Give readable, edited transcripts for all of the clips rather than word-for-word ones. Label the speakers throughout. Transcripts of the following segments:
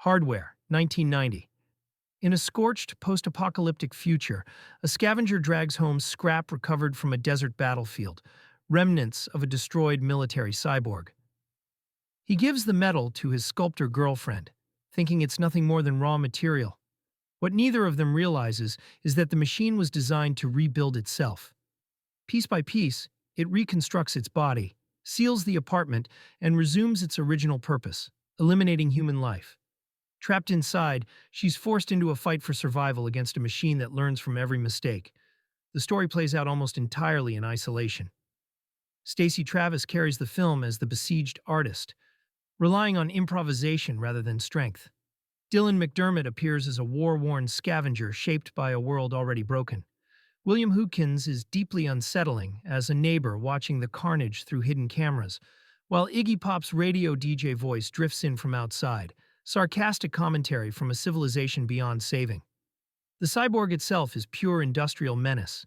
Speaker 1: Hardware, 1990. In a scorched, post-apocalyptic future, a scavenger drags home scrap recovered from a desert battlefield, remnants of a destroyed military cyborg. He gives the metal to his sculptor girlfriend, thinking it's nothing more than raw material. What neither of them realizes is that the machine was designed to rebuild itself. Piece by piece, it reconstructs its body, seals the apartment, and resumes its original purpose, eliminating human life. Trapped inside, she's forced into a fight for survival against a machine that learns from every mistake. The story plays out almost entirely in isolation. Stacey Travis carries the film as the besieged artist, relying on improvisation rather than strength. Dylan McDermott appears as a war-worn scavenger shaped by a world already broken. William Hootkins is deeply unsettling as a neighbor watching the carnage through hidden cameras, while Iggy Pop's radio DJ voice drifts in from outside, sarcastic commentary from a civilization beyond saving. The cyborg itself is pure industrial menace.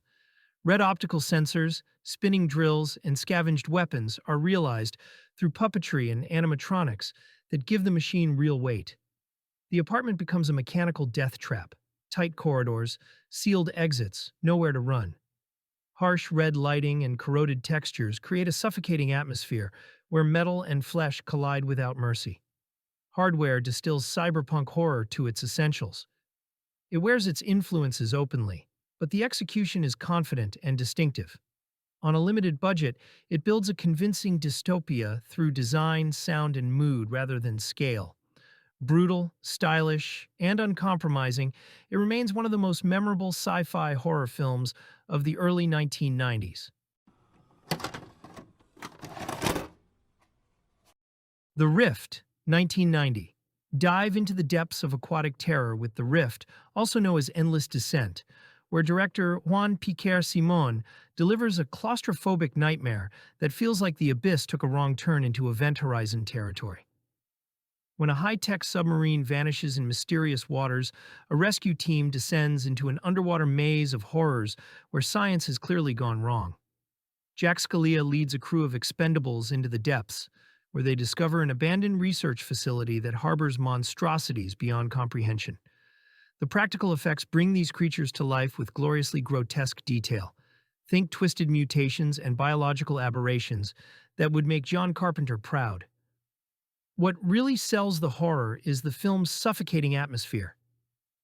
Speaker 1: Red optical sensors, spinning drills, and scavenged weapons are realized through puppetry and animatronics that give the machine real weight. The apartment becomes a mechanical death trap. Tight corridors, sealed exits, nowhere to run. Harsh red lighting and corroded textures create a suffocating atmosphere where metal and flesh collide without mercy. Hardware distills cyberpunk horror to its essentials. It wears its influences openly, but the execution is confident and distinctive. On a limited budget, it builds a convincing dystopia through design, sound, and mood rather than scale. Brutal, stylish, and uncompromising, it remains one of the most memorable sci-fi horror films of the early 1990s. The Rift, 1990. Dive into the depths of aquatic terror with The Rift, also known as Endless Descent, where director Juan Piquer Simon delivers a claustrophobic nightmare that feels like the abyss took a wrong turn into Event Horizon territory. When a high-tech submarine vanishes in mysterious waters, a rescue team descends into an underwater maze of horrors where science has clearly gone wrong. Jack Scalia leads a crew of expendables into the depths, where they discover an abandoned research facility that harbors monstrosities beyond comprehension. The practical effects bring these creatures to life with gloriously grotesque detail. Think twisted mutations and biological aberrations that would make John Carpenter proud. What really sells the horror is the film's suffocating atmosphere.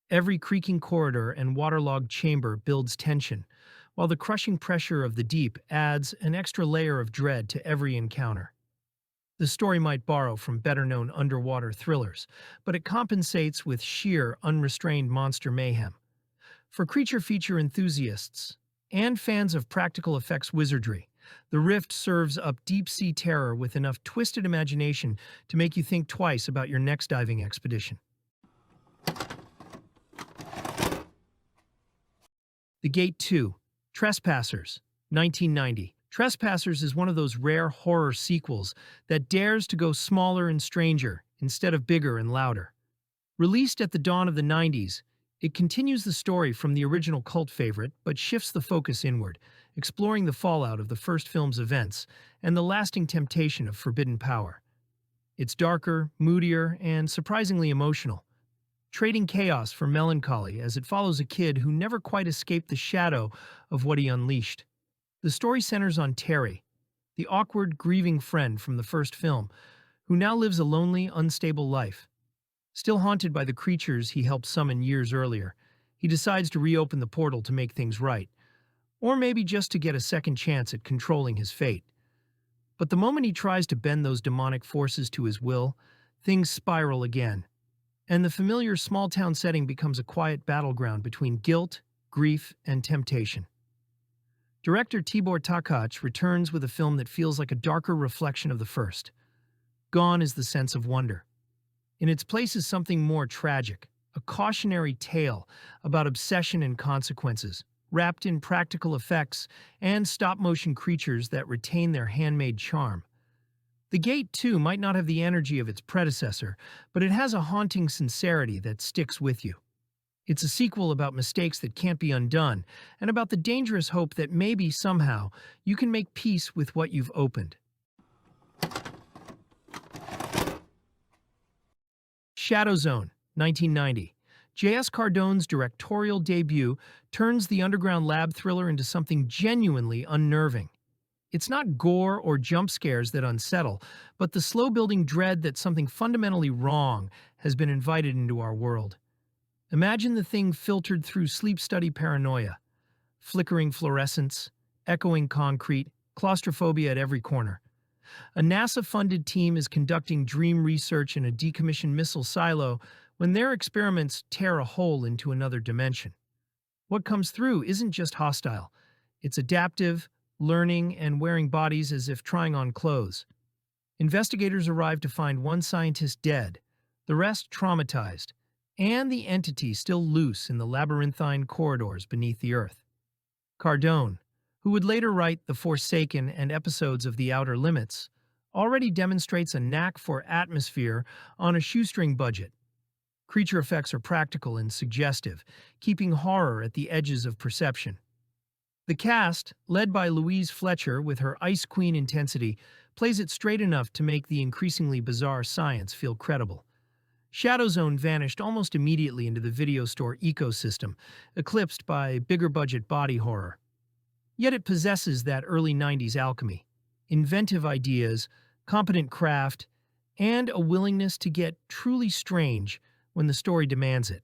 Speaker 1: Every creaking corridor and waterlogged chamber builds tension, while the crushing pressure of the deep adds an extra layer of dread to every encounter. The story might borrow from better-known underwater thrillers, but it compensates with sheer, unrestrained monster mayhem. For creature feature enthusiasts and fans of practical effects wizardry, The Rift serves up deep-sea terror with enough twisted imagination to make you think twice about your next diving expedition. The Gate 2, Trespassers, 1990. Trespassers is one of those rare horror sequels that dares to go smaller and stranger instead of bigger and louder. Released at the dawn of the 90s, it continues the story from the original cult favorite but shifts the focus inward, exploring the fallout of the first film's events and the lasting temptation of forbidden power. It's darker, moodier, and surprisingly emotional, trading chaos for melancholy as it follows a kid who never quite escaped the shadow of what he unleashed. The story centers on Terry, the awkward, grieving friend from the first film, who now lives a lonely, unstable life. Still haunted by the creatures he helped summon years earlier, he decides to reopen the portal to make things right, or maybe just to get a second chance at controlling his fate. But the moment he tries to bend those demonic forces to his will, things spiral again, and the familiar small-town setting becomes a quiet battleground between guilt, grief, and temptation. Director Tibor Takac returns with a film that feels like a darker reflection of the first. Gone is the sense of wonder. In its place is something more tragic, a cautionary tale about obsession and consequences, wrapped in practical effects and stop-motion creatures that retain their handmade charm. The Gate 2 might not have the energy of its predecessor, but it has a haunting sincerity that sticks with you. It's a sequel about mistakes that can't be undone, and about the dangerous hope that maybe, somehow, you can make peace with what you've opened. Shadowzone, 1990. J.S. Cardone's directorial debut turns the underground lab thriller into something genuinely unnerving. It's not gore or jump scares that unsettle, but the slow-building dread that something fundamentally wrong has been invited into our world. Imagine the thing filtered through sleep study paranoia, flickering fluorescence, echoing concrete, claustrophobia at every corner. A NASA-funded team is conducting dream research in a decommissioned missile silo when their experiments tear a hole into another dimension. What comes through isn't just hostile. It's adaptive, learning, and wearing bodies as if trying on clothes. Investigators arrive to find one scientist dead, the rest traumatized, and the entity still loose in the labyrinthine corridors beneath the Earth. Cardone, who would later write The Forsaken and episodes of The Outer Limits, already demonstrates a knack for atmosphere on a shoestring budget. Creature effects are practical and suggestive, keeping horror at the edges of perception. The cast, led by Louise Fletcher with her Ice Queen intensity, plays it straight enough to make the increasingly bizarre science feel credible. Shadowzone vanished almost immediately into the video store ecosystem, eclipsed by bigger-budget body horror. Yet it possesses that early 90s alchemy, inventive ideas, competent craft, and a willingness to get truly strange when the story demands it.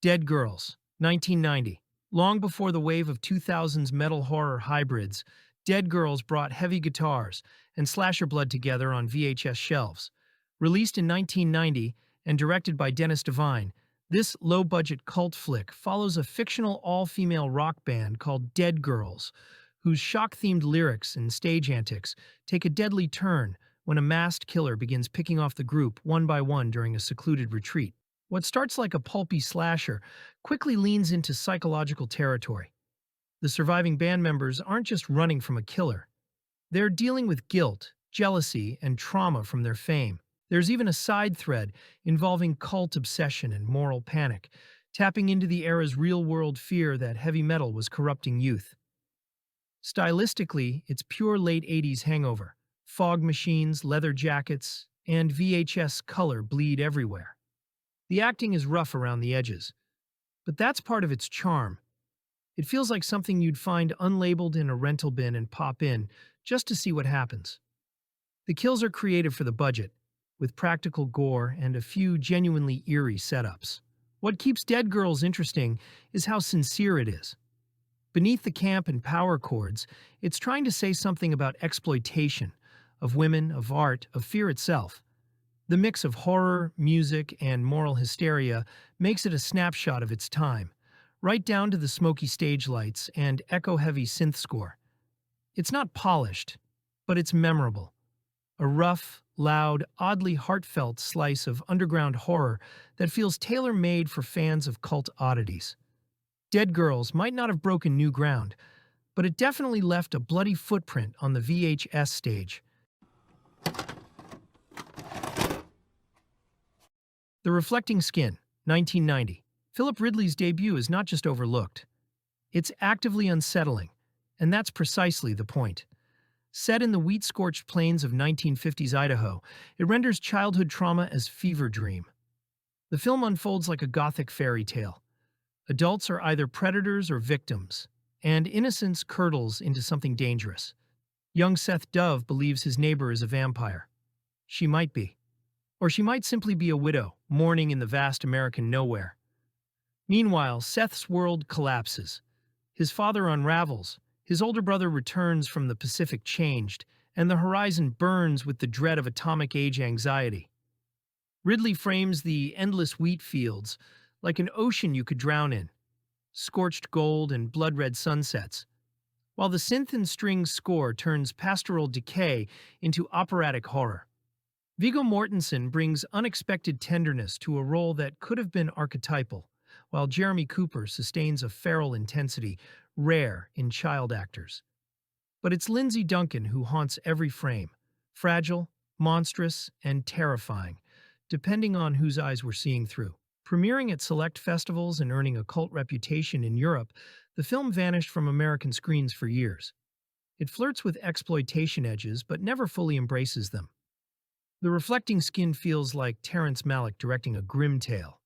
Speaker 1: Dead Girls, 1990. Long before the wave of 2000's metal horror hybrids, Dead Girls brought heavy guitars and slasher blood together on VHS shelves. Released in 1990 and directed by Dennis Devine, this low-budget cult flick follows a fictional all-female rock band called Dead Girls, whose shock-themed lyrics and stage antics take a deadly turn when a masked killer begins picking off the group one by one during a secluded retreat. What starts like a pulpy slasher quickly leans into psychological territory. The surviving band members aren't just running from a killer. They're dealing with guilt, jealousy, and trauma from their fame. There's even a side thread involving cult obsession and moral panic, tapping into the era's real-world fear that heavy metal was corrupting youth. Stylistically, it's pure late 80s hangover. Fog machines, leather jackets, and VHS color bleed everywhere. The acting is rough around the edges, but that's part of its charm. It feels like something you'd find unlabeled in a rental bin and pop in just to see what happens. The kills are creative for the budget, with practical gore and a few genuinely eerie setups. What keeps Dead Girls interesting is how sincere it is. Beneath the camp and power chords, it's trying to say something about exploitation, of women, of art, of fear itself. The mix of horror, music, and moral hysteria makes it a snapshot of its time, right down to the smoky stage lights and echo-heavy synth score. It's not polished, but it's memorable. A rough, loud, oddly heartfelt slice of underground horror that feels tailor-made for fans of cult oddities. Dead Girls might not have broken new ground, but it definitely left a bloody footprint on the VHS stage. The Reflecting Skin, 1990. Philip Ridley's debut is not just overlooked. It's actively unsettling, and that's precisely the point. Set in the wheat-scorched plains of 1950s Idaho, it renders childhood trauma as fever dream. The film unfolds like a gothic fairy tale. Adults are either predators or victims, and innocence curdles into something dangerous. Young Seth Dove believes his neighbor is a vampire. She might be. Or she might simply be a widow, mourning in the vast American nowhere. Meanwhile, Seth's world collapses. His father unravels, his older brother returns from the Pacific changed, and the horizon burns with the dread of atomic age anxiety. Ridley frames the endless wheat fields like an ocean you could drown in, scorched gold and blood-red sunsets, while the synth and strings score turns pastoral decay into operatic horror. Viggo Mortensen brings unexpected tenderness to a role that could have been archetypal, while Jeremy Cooper sustains a feral intensity rare in child actors. But it's Lindsay Duncan who haunts every frame, fragile, monstrous, and terrifying, depending on whose eyes we're seeing through. Premiering at select festivals and earning a cult reputation in Europe, the film vanished from American screens for years. It flirts with exploitation edges but never fully embraces them. The reflecting skin feels like Terrence Malick directing a grim tale.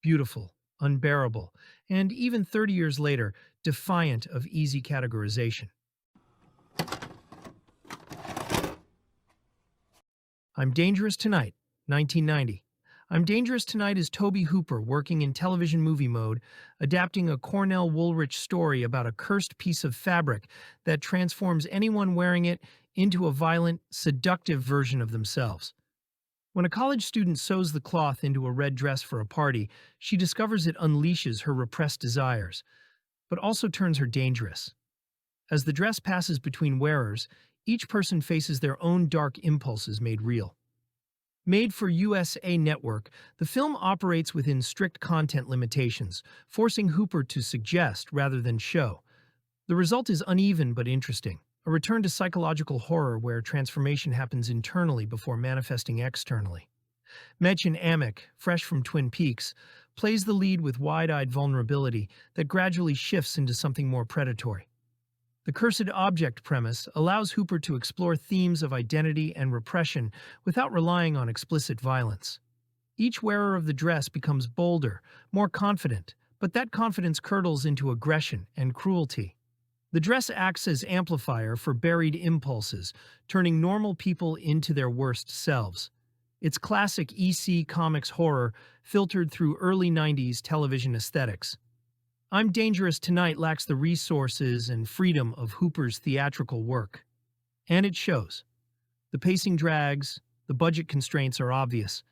Speaker 1: Beautiful, unbearable, and even 30 years later, defiant of easy categorization. I'm Dangerous Tonight, 1990. I'm Dangerous Tonight is Toby Hooper working in television movie mode, adapting a Cornell Woolrich story about a cursed piece of fabric that transforms anyone wearing it into a violent, seductive version of themselves. When a college student sews the cloth into a red dress for a party, she discovers it unleashes her repressed desires, but also turns her dangerous. As the dress passes between wearers, each person faces their own dark impulses made real. Made for USA Network, the film operates within strict content limitations, forcing Hooper to suggest rather than show. The result is uneven but interesting, a return to psychological horror where transformation happens internally before manifesting externally. Mädchen Amick, fresh from Twin Peaks, plays the lead with wide-eyed vulnerability that gradually shifts into something more predatory. The cursed object premise allows Hooper to explore themes of identity and repression without relying on explicit violence. Each wearer of the dress becomes bolder, more confident, but that confidence curdles into aggression and cruelty. The dress acts as amplifier for buried impulses, turning normal people into their worst selves. It's classic EC Comics horror filtered through early 90s television aesthetics. I'm Dangerous Tonight lacks the resources and freedom of Hooper's theatrical work. And it shows. The pacing drags, the budget constraints are obvious,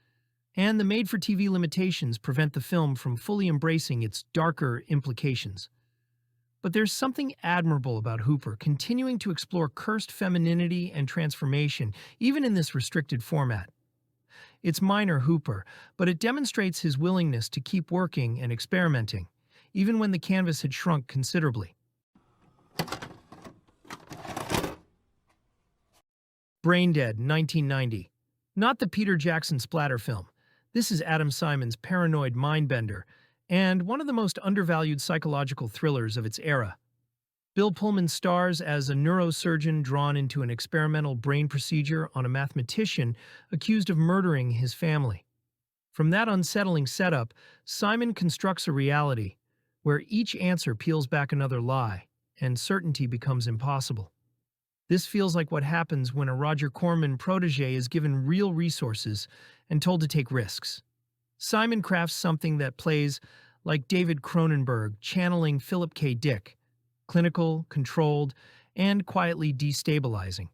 Speaker 1: and the made-for-TV limitations prevent the film from fully embracing its darker implications. But there's something admirable about Hooper continuing to explore cursed femininity and transformation, even in this restricted format. It's minor Hooper, but it demonstrates his willingness to keep working and experimenting, even when the canvas had shrunk considerably. Braindead, 1990. Not the Peter Jackson splatter film. This is Adam Simon's paranoid mindbender, and one of the most undervalued psychological thrillers of its era. Bill Pullman stars as a neurosurgeon drawn into an experimental brain procedure on a mathematician accused of murdering his family. From that unsettling setup, Simon constructs a reality where each answer peels back another lie, and certainty becomes impossible. This feels like what happens when a Roger Corman protege is given real resources and told to take risks. Simon crafts something that plays like David Cronenberg channeling Philip K. Dick, clinical, controlled, and quietly destabilizing.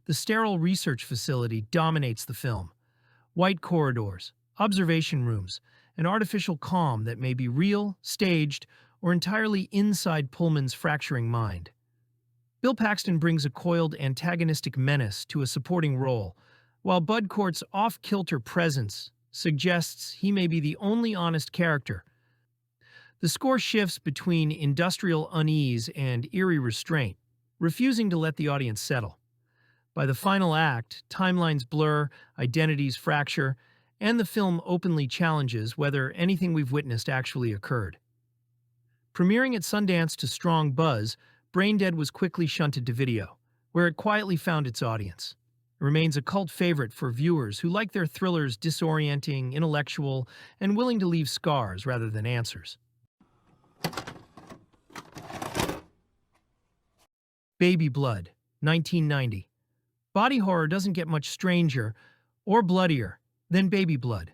Speaker 1: The sterile research facility dominates the film. White corridors, observation rooms, an artificial calm that may be real, staged, or entirely inside Pullman's fracturing mind. Bill Paxton brings a coiled antagonistic menace to a supporting role, while Bud Cort's off-kilter presence suggests he may be the only honest character. The score shifts between industrial unease and eerie restraint, refusing to let the audience settle. By the final act, timelines blur, identities fracture, and the film openly challenges whether anything we've witnessed actually occurred. Premiering at Sundance to strong buzz, Braindead was quickly shunted to video, where it quietly found its audience. It remains a cult favorite for viewers who like their thrillers disorienting, intellectual, and willing to leave scars rather than answers. Baby Blood, 1990. Body horror doesn't get much stranger or bloodier than Baby Blood.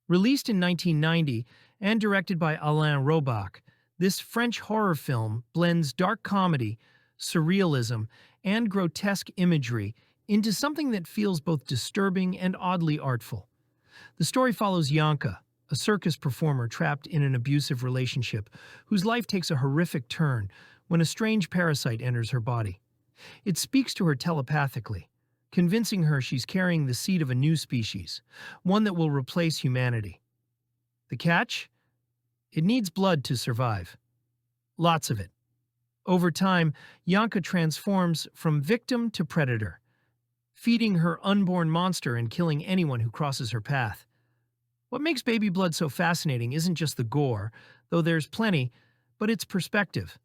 Speaker 1: Released in 1990 and directed by Alain Robach, this French horror film blends dark comedy, surrealism, and grotesque imagery into something that feels both disturbing and oddly artful. The story follows Yanka, a circus performer trapped in an abusive relationship whose life takes a horrific turn when a strange parasite enters her body. It speaks to her telepathically, convincing her she's carrying the seed of a new species, one that will replace humanity. The catch? It needs blood to survive. Lots of it. Over time, Yanka transforms from victim to predator, feeding her unborn monster and killing anyone who crosses her path. What makes Baby Blood so fascinating isn't just the gore, though there's plenty, but its perspective.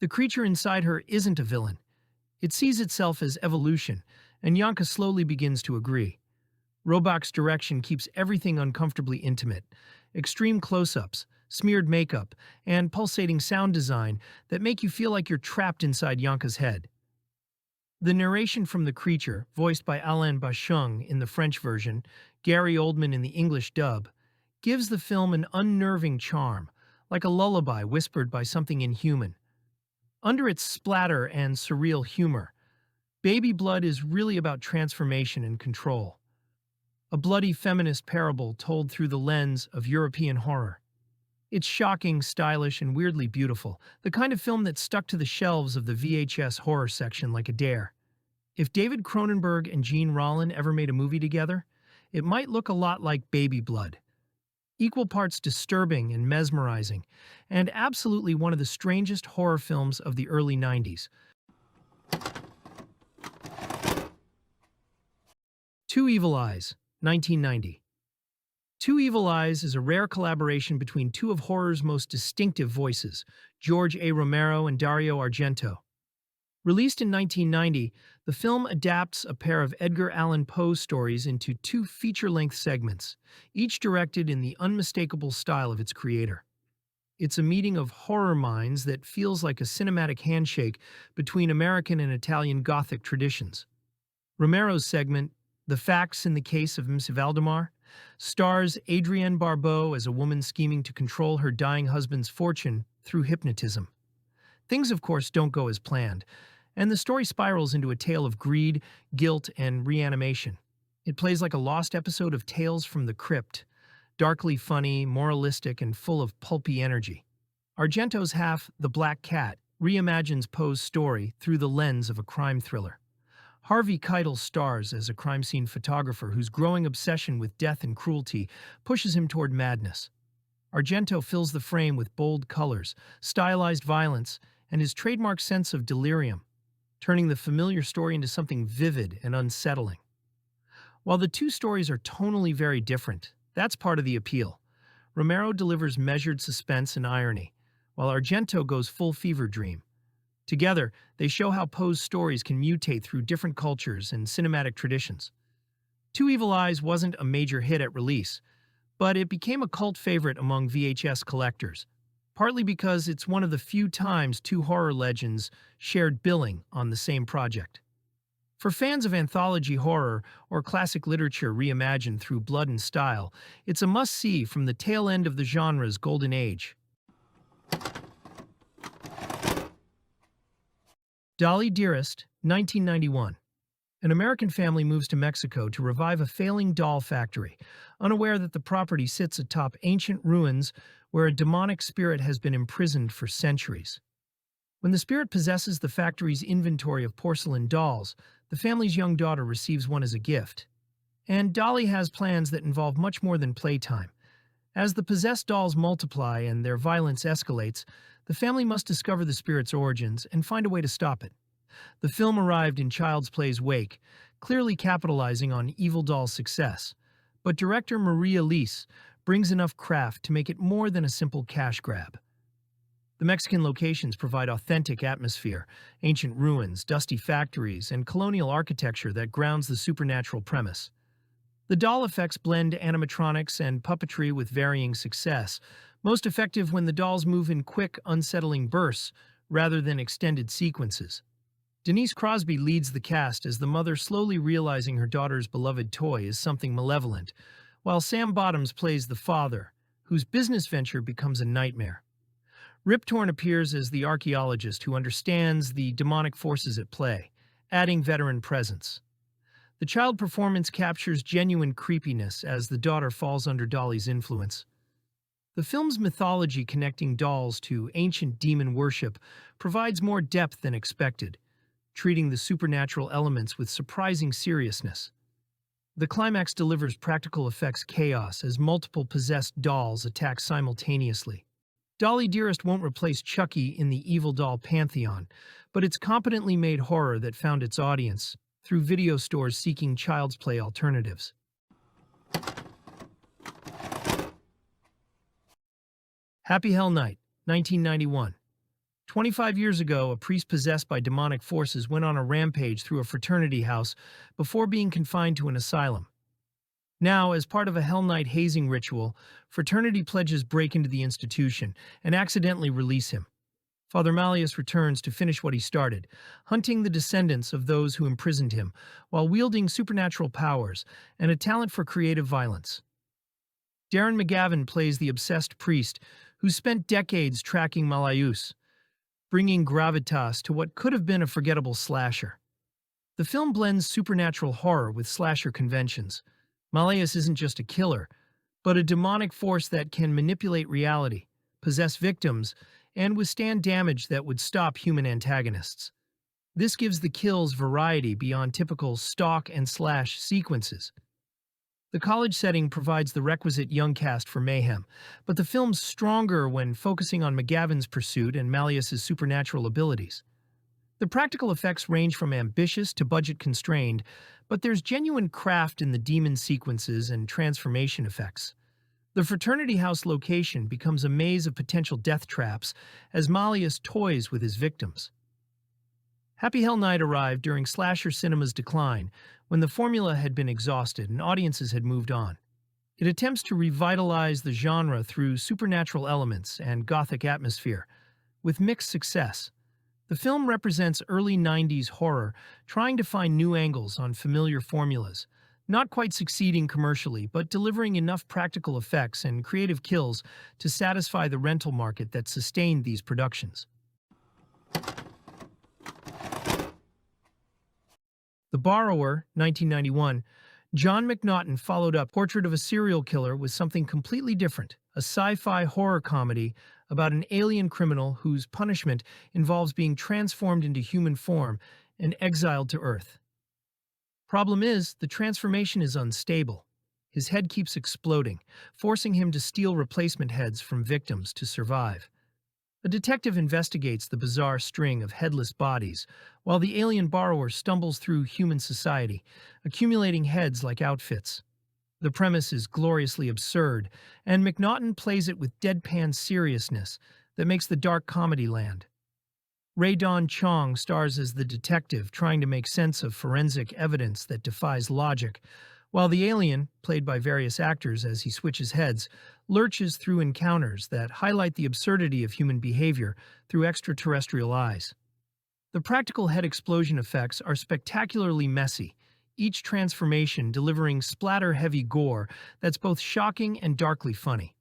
Speaker 1: The creature inside her isn't a villain. It sees itself as evolution, and Yanka slowly begins to agree. Roebuck's direction keeps everything uncomfortably intimate. Extreme close-ups, smeared makeup, and pulsating sound design that make you feel like you're trapped inside Yanka's head. The narration from the creature, voiced by Alain Bachung in the French version, Gary Oldman in the English dub, gives the film an unnerving charm, like a lullaby whispered by something inhuman. Under its splatter and surreal humor, Baby Blood is really about transformation and control. A bloody feminist parable told through the lens of European horror. It's shocking, stylish, and weirdly beautiful, the kind of film that stuck to the shelves of the VHS horror section like a dare. If David Cronenberg and Gene Rollin ever made a movie together, it might look a lot like Baby Blood. Equal parts disturbing and mesmerizing, and absolutely one of the strangest horror films of the early 90s. Two Evil Eyes, 1990. Two Evil Eyes is a rare collaboration between two of horror's most distinctive voices, George A. Romero and Dario Argento. Released in 1990, the film adapts a pair of Edgar Allan Poe stories into two feature-length segments, each directed in the unmistakable style of its creator. It's a meeting of horror minds that feels like a cinematic handshake between American and Italian Gothic traditions. Romero's segment, The Facts in the Case of Ms. Valdemar, stars Adrienne Barbeau as a woman scheming to control her dying husband's fortune through hypnotism. Things, of course, don't go as planned, and the story spirals into a tale of greed, guilt, and reanimation. It plays like a lost episode of Tales from the Crypt, darkly funny, moralistic, and full of pulpy energy. Argento's half, The Black Cat, reimagines Poe's story through the lens of a crime thriller. Harvey Keitel stars as a crime scene photographer whose growing obsession with death and cruelty pushes him toward madness. Argento fills the frame with bold colors, stylized violence, and his trademark sense of delirium, turning the familiar story into something vivid and unsettling. While the two stories are tonally very different, that's part of the appeal. Romero delivers measured suspense and irony, while Argento goes full fever dream. Together, they show how Poe's stories can mutate through different cultures and cinematic traditions. Two Evil Eyes wasn't a major hit at release, but it became a cult favorite among VHS collectors, partly because it's one of the few times two horror legends shared billing on the same project. For fans of anthology horror or classic literature reimagined through blood and style, it's a must-see from the tail end of the genre's golden age. Dolly Dearest, 1991. An American family moves to Mexico to revive a failing doll factory, unaware that the property sits atop ancient ruins where a demonic spirit has been imprisoned for centuries. When the spirit possesses the factory's inventory of porcelain dolls, the family's young daughter receives one as a gift. And Dolly has plans that involve much more than playtime. As the possessed dolls multiply and their violence escalates, the family must discover the spirit's origins and find a way to stop it. The film arrived in Child's Play's wake, clearly capitalizing on Evil Doll's success, but director Maria Elise brings enough craft to make it more than a simple cash grab. The Mexican locations provide authentic atmosphere, ancient ruins, dusty factories, and colonial architecture that grounds the supernatural premise. The doll effects blend animatronics and puppetry with varying success, most effective when the dolls move in quick, unsettling bursts rather than extended sequences. Denise Crosby leads the cast as the mother slowly realizing her daughter's beloved toy is something malevolent, while Sam Bottoms plays the father, whose business venture becomes a nightmare. Rip Torn appears as the archaeologist who understands the demonic forces at play, adding veteran presence. The child performance captures genuine creepiness as the daughter falls under Dolly's influence. The film's mythology connecting dolls to ancient demon worship provides more depth than expected, treating the supernatural elements with surprising seriousness. The climax delivers practical effects chaos as multiple possessed dolls attack simultaneously. Dolly Dearest won't replace Chucky in the evil doll pantheon, but it's competently made horror that found its audience through video stores seeking Child's Play alternatives. Happy Hell Night, 1991. 25 years ago, a priest possessed by demonic forces went on a rampage through a fraternity house before being confined to an asylum. Now, as part of a Hell Night hazing ritual, fraternity pledges break into the institution and accidentally release him. Father Malleus returns to finish what he started, hunting the descendants of those who imprisoned him, while wielding supernatural powers and a talent for creative violence. Darren McGavin plays the obsessed priest who spent decades tracking Malleus, bringing gravitas to what could have been a forgettable slasher. The film blends supernatural horror with slasher conventions. Malleus isn't just a killer, but a demonic force that can manipulate reality, possess victims, and withstand damage that would stop human antagonists. This gives the kills variety beyond typical stalk and slash sequences. The college setting provides the requisite young cast for mayhem, but the film's stronger when focusing on McGavin's pursuit and Malleus's supernatural abilities. The practical effects range from ambitious to budget-constrained, but there's genuine craft in the demon sequences and transformation effects. The fraternity house location becomes a maze of potential death traps as Malleus toys with his victims. Happy Hell Night arrived during slasher cinema's decline, when the formula had been exhausted and audiences had moved on. It attempts to revitalize the genre through supernatural elements and gothic atmosphere, with mixed success. The film represents early 90s horror, trying to find new angles on familiar formulas, not quite succeeding commercially, but delivering enough practical effects and creative kills to satisfy the rental market that sustained these productions. The Borrower, 1991, John McNaughton followed up Portrait of a Serial Killer with something completely different, a sci-fi horror comedy about an alien criminal whose punishment involves being transformed into human form and exiled to Earth. Problem is, the transformation is unstable. His head keeps exploding, forcing him to steal replacement heads from victims to survive. A detective investigates the bizarre string of headless bodies, while the alien borrower stumbles through human society, accumulating heads like outfits. The premise is gloriously absurd, and McNaughton plays it with deadpan seriousness that makes the dark comedy land. Ray Don Chong stars as the detective trying to make sense of forensic evidence that defies logic, while the alien, played by various actors as he switches heads, lurches through encounters that highlight the absurdity of human behavior through extraterrestrial eyes. The practical head explosion effects are spectacularly messy, each transformation delivering splatter-heavy gore that's both shocking and darkly funny.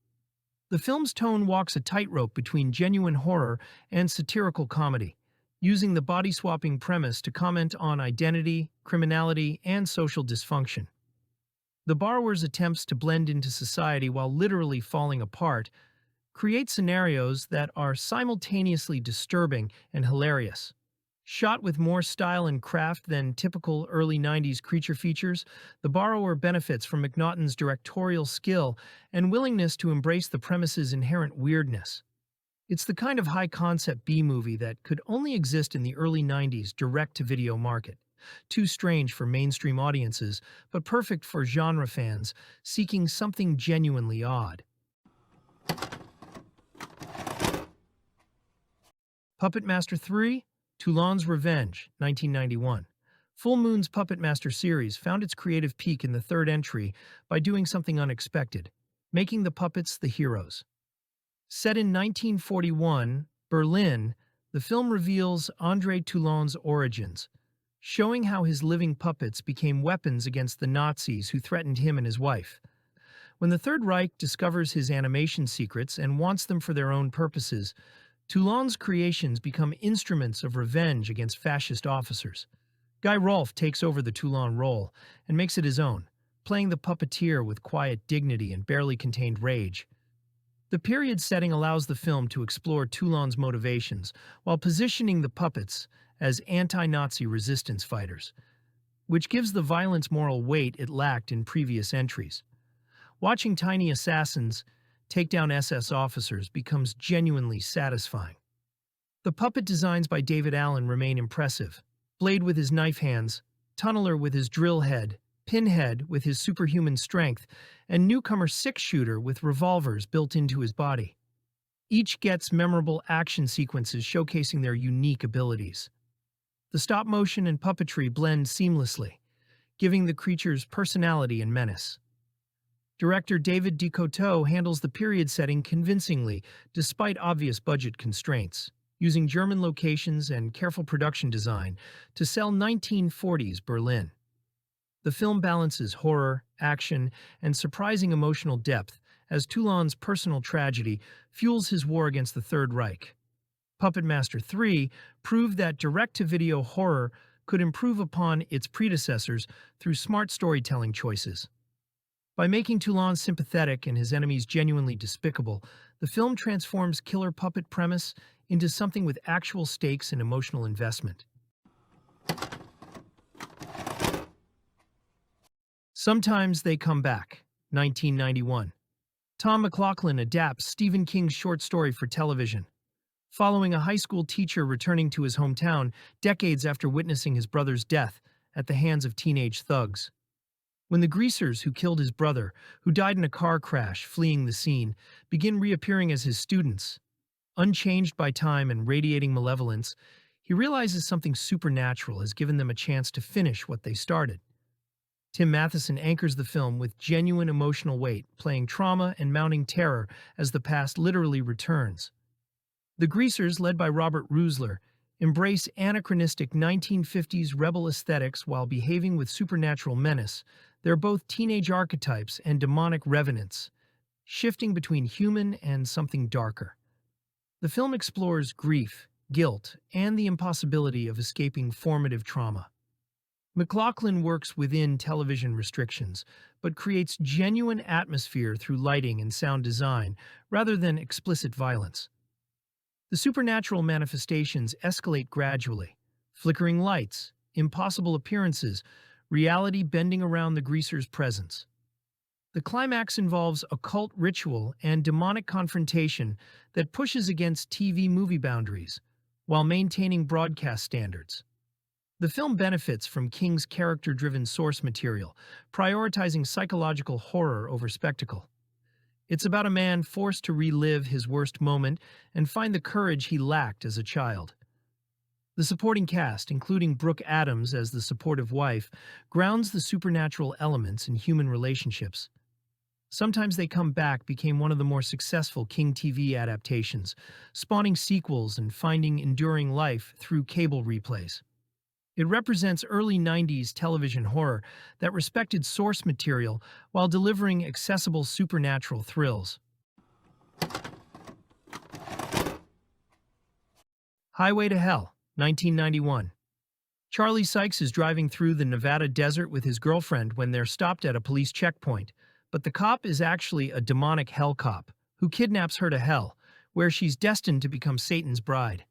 Speaker 1: The film's tone walks a tightrope between genuine horror and satirical comedy, using the body-swapping premise to comment on identity, criminality, and social dysfunction. The borrower's attempts to blend into society while literally falling apart create scenarios that are simultaneously disturbing and hilarious. Shot with more style and craft than typical early 90s creature features, The Borrower benefits from McNaughton's directorial skill and willingness to embrace the premise's inherent weirdness. It's the kind of high-concept B-movie that could only exist in the early 90s direct-to-video market. Too strange for mainstream audiences, but perfect for genre fans seeking something genuinely odd. Puppet Master 3, Toulon's Revenge, 1991. Full Moon's Puppet Master series found its creative peak in the third entry by doing something unexpected, making the puppets the heroes. Set in 1941, Berlin, the film reveals André Toulon's origins, showing how his living puppets became weapons against the Nazis who threatened him and his wife. When the Third Reich discovers his animation secrets and wants them for their own purposes, Toulon's creations become instruments of revenge against fascist officers. Guy Rolfe takes over the Toulon role and makes it his own, playing the puppeteer with quiet dignity and barely contained rage. The period setting allows the film to explore Toulon's motivations while positioning the puppets as anti-Nazi resistance fighters, which gives the violence moral weight it lacked in previous entries. Watching tiny assassins take down SS officers becomes genuinely satisfying. The puppet designs by David Allen remain impressive. Blade with his knife hands, Tunneler with his drill head, Pinhead with his superhuman strength, and newcomer Six-Shooter with revolvers built into his body. Each gets memorable action sequences showcasing their unique abilities. The stop-motion and puppetry blend seamlessly, giving the creatures personality and menace. Director David DeCoteau handles the period setting convincingly, despite obvious budget constraints, using German locations and careful production design to sell 1940s Berlin. The film balances horror, action, and surprising emotional depth as Toulon's personal tragedy fuels his war against the Third Reich. Puppet Master 3 proved that direct-to-video horror could improve upon its predecessors through smart storytelling choices. By making Toulon sympathetic and his enemies genuinely despicable, the film transforms killer puppet premise into something with actual stakes and emotional investment. Sometimes They Come Back, 1991. Tom McLaughlin adapts Stephen King's short story for television, following a high school teacher returning to his hometown decades after witnessing his brother's death at the hands of teenage thugs. When the greasers who killed his brother, who died in a car crash fleeing the scene, begin reappearing as his students, unchanged by time and radiating malevolence, he realizes something supernatural has given them a chance to finish what they started. Tim Matheson anchors the film with genuine emotional weight, playing trauma and mounting terror as the past literally returns. The Greasers, led by Robert Rusler, embrace anachronistic 1950s rebel aesthetics while behaving with supernatural menace. They're both teenage archetypes and demonic revenants, shifting between human and something darker. The film explores grief, guilt, and the impossibility of escaping formative trauma. McLaughlin works within television restrictions, but creates genuine atmosphere through lighting and sound design, rather than explicit violence. The supernatural manifestations escalate gradually: flickering lights, impossible appearances, reality bending around the greaser's presence. The climax involves occult ritual and demonic confrontation that pushes against TV movie boundaries, while maintaining broadcast standards. The film benefits from King's character-driven source material, prioritizing psychological horror over spectacle. It's about a man forced to relive his worst moment and find the courage he lacked as a child. The supporting cast, including Brooke Adams as the supportive wife, grounds the supernatural elements in human relationships. Sometimes They Come Back became one of the more successful King TV adaptations, spawning sequels and finding enduring life through cable replays. It represents early 90s television horror that respected source material while delivering accessible supernatural thrills. Highway to Hell, 1991. Charlie Sykes is driving through the Nevada desert with his girlfriend when they're stopped at a police checkpoint, but the cop is actually a demonic hell cop who kidnaps her to hell, where she's destined to become Satan's bride.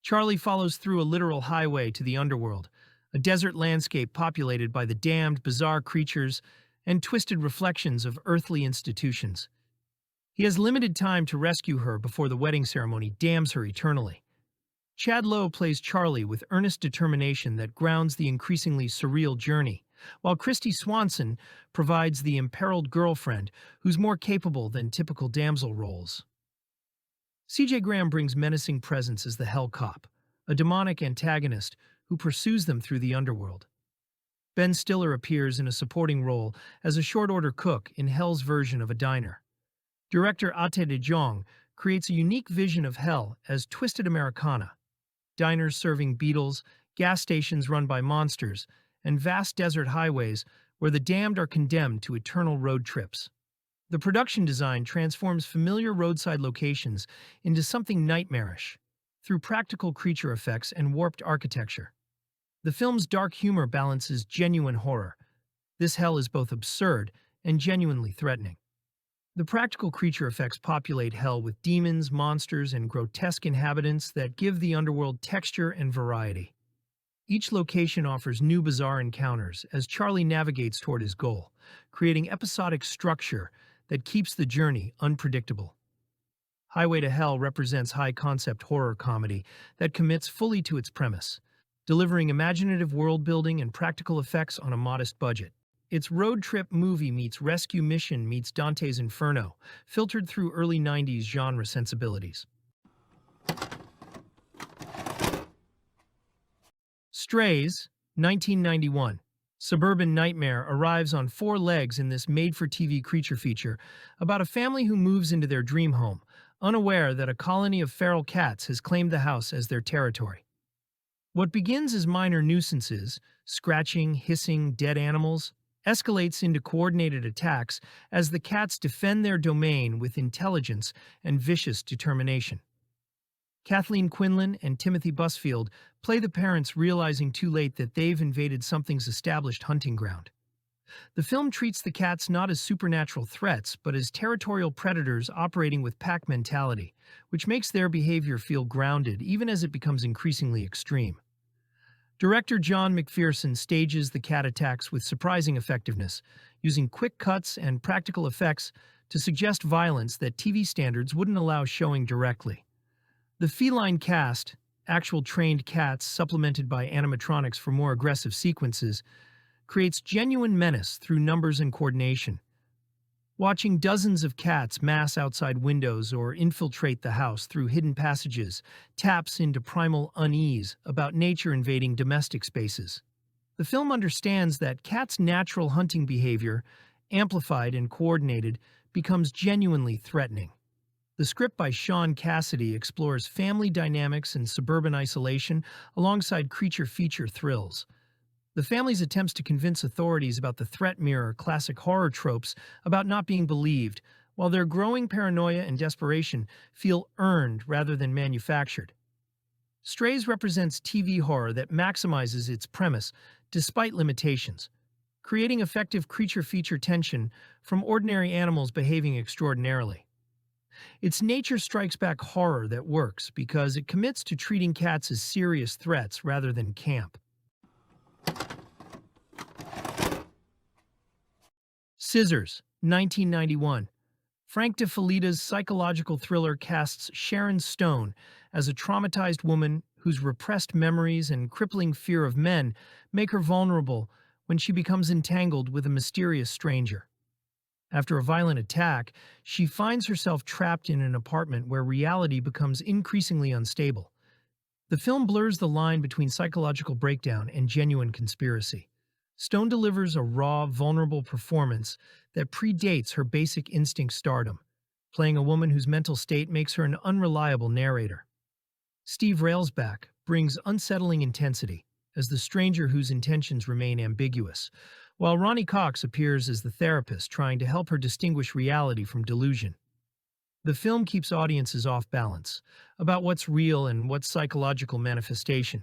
Speaker 1: Charlie follows through a literal highway to the underworld, a desert landscape populated by the damned, bizarre creatures and twisted reflections of earthly institutions. He has limited time to rescue her before the wedding ceremony damns her eternally. Chad Lowe plays Charlie with earnest determination that grounds the increasingly surreal journey, while Christy Swanson provides the imperiled girlfriend who's more capable than typical damsel roles. C.J. Graham brings menacing presence as the Hell Cop, a demonic antagonist who pursues them through the underworld. Ben Stiller appears in a supporting role as a short-order cook in Hell's version of a diner. Director Ate de Jong creates a unique vision of Hell as twisted Americana: diners serving beetles, gas stations run by monsters, and vast desert highways where the damned are condemned to eternal road trips. The production design transforms familiar roadside locations into something nightmarish through practical creature effects and warped architecture. The film's dark humor balances genuine horror. This hell is both absurd and genuinely threatening. The practical creature effects populate hell with demons, monsters, and grotesque inhabitants that give the underworld texture and variety. Each location offers new bizarre encounters as Charlie navigates toward his goal, creating episodic structure that keeps the journey unpredictable. Highway to Hell represents high-concept horror comedy that commits fully to its premise, delivering imaginative world-building and practical effects on a modest budget. It's road trip movie meets rescue mission meets Dante's Inferno, filtered through early 90s genre sensibilities. Strays, 1991. Suburban Nightmare arrives on four legs in this made-for-TV creature feature about a family who moves into their dream home, unaware that a colony of feral cats has claimed the house as their territory. What begins as minor nuisances, scratching, hissing, dead animals, escalates into coordinated attacks as the cats defend their domain with intelligence and vicious determination. Kathleen Quinlan and Timothy Busfield play the parents realizing too late that they've invaded something's established hunting ground. The film treats the cats not as supernatural threats, but as territorial predators operating with pack mentality, which makes their behavior feel grounded even as it becomes increasingly extreme. Director John McPherson stages the cat attacks with surprising effectiveness, using quick cuts and practical effects to suggest violence that TV standards wouldn't allow showing directly. The feline cast, actual trained cats supplemented by animatronics for more aggressive sequences, creates genuine menace through numbers and coordination. Watching dozens of cats mass outside windows or infiltrate the house through hidden passages taps into primal unease about nature invading domestic spaces. The film understands that cats' natural hunting behavior, amplified and coordinated, becomes genuinely threatening. The script by Sean Cassidy explores family dynamics and suburban isolation alongside creature feature thrills. The family's attempts to convince authorities about the threat mirror classic horror tropes about not being believed, while their growing paranoia and desperation feel earned rather than manufactured. Strays represents TV horror that maximizes its premise despite limitations, creating effective creature feature tension from ordinary animals behaving extraordinarily. It's nature strikes back horror that works because it commits to treating cats as serious threats rather than camp. Scissors, 1991. Frank DeFelitta's psychological thriller casts Sharon Stone as a traumatized woman whose repressed memories and crippling fear of men make her vulnerable when she becomes entangled with a mysterious stranger. After a violent attack, she finds herself trapped in an apartment where reality becomes increasingly unstable. The film blurs the line between psychological breakdown and genuine conspiracy. Stone delivers a raw, vulnerable performance that predates her basic instinct stardom, playing a woman whose mental state makes her an unreliable narrator. Steve Railsback brings unsettling intensity as the stranger whose intentions remain ambiguous, while Ronnie Cox appears as the therapist trying to help her distinguish reality from delusion. The film keeps audiences off balance about what's real and what's psychological manifestation.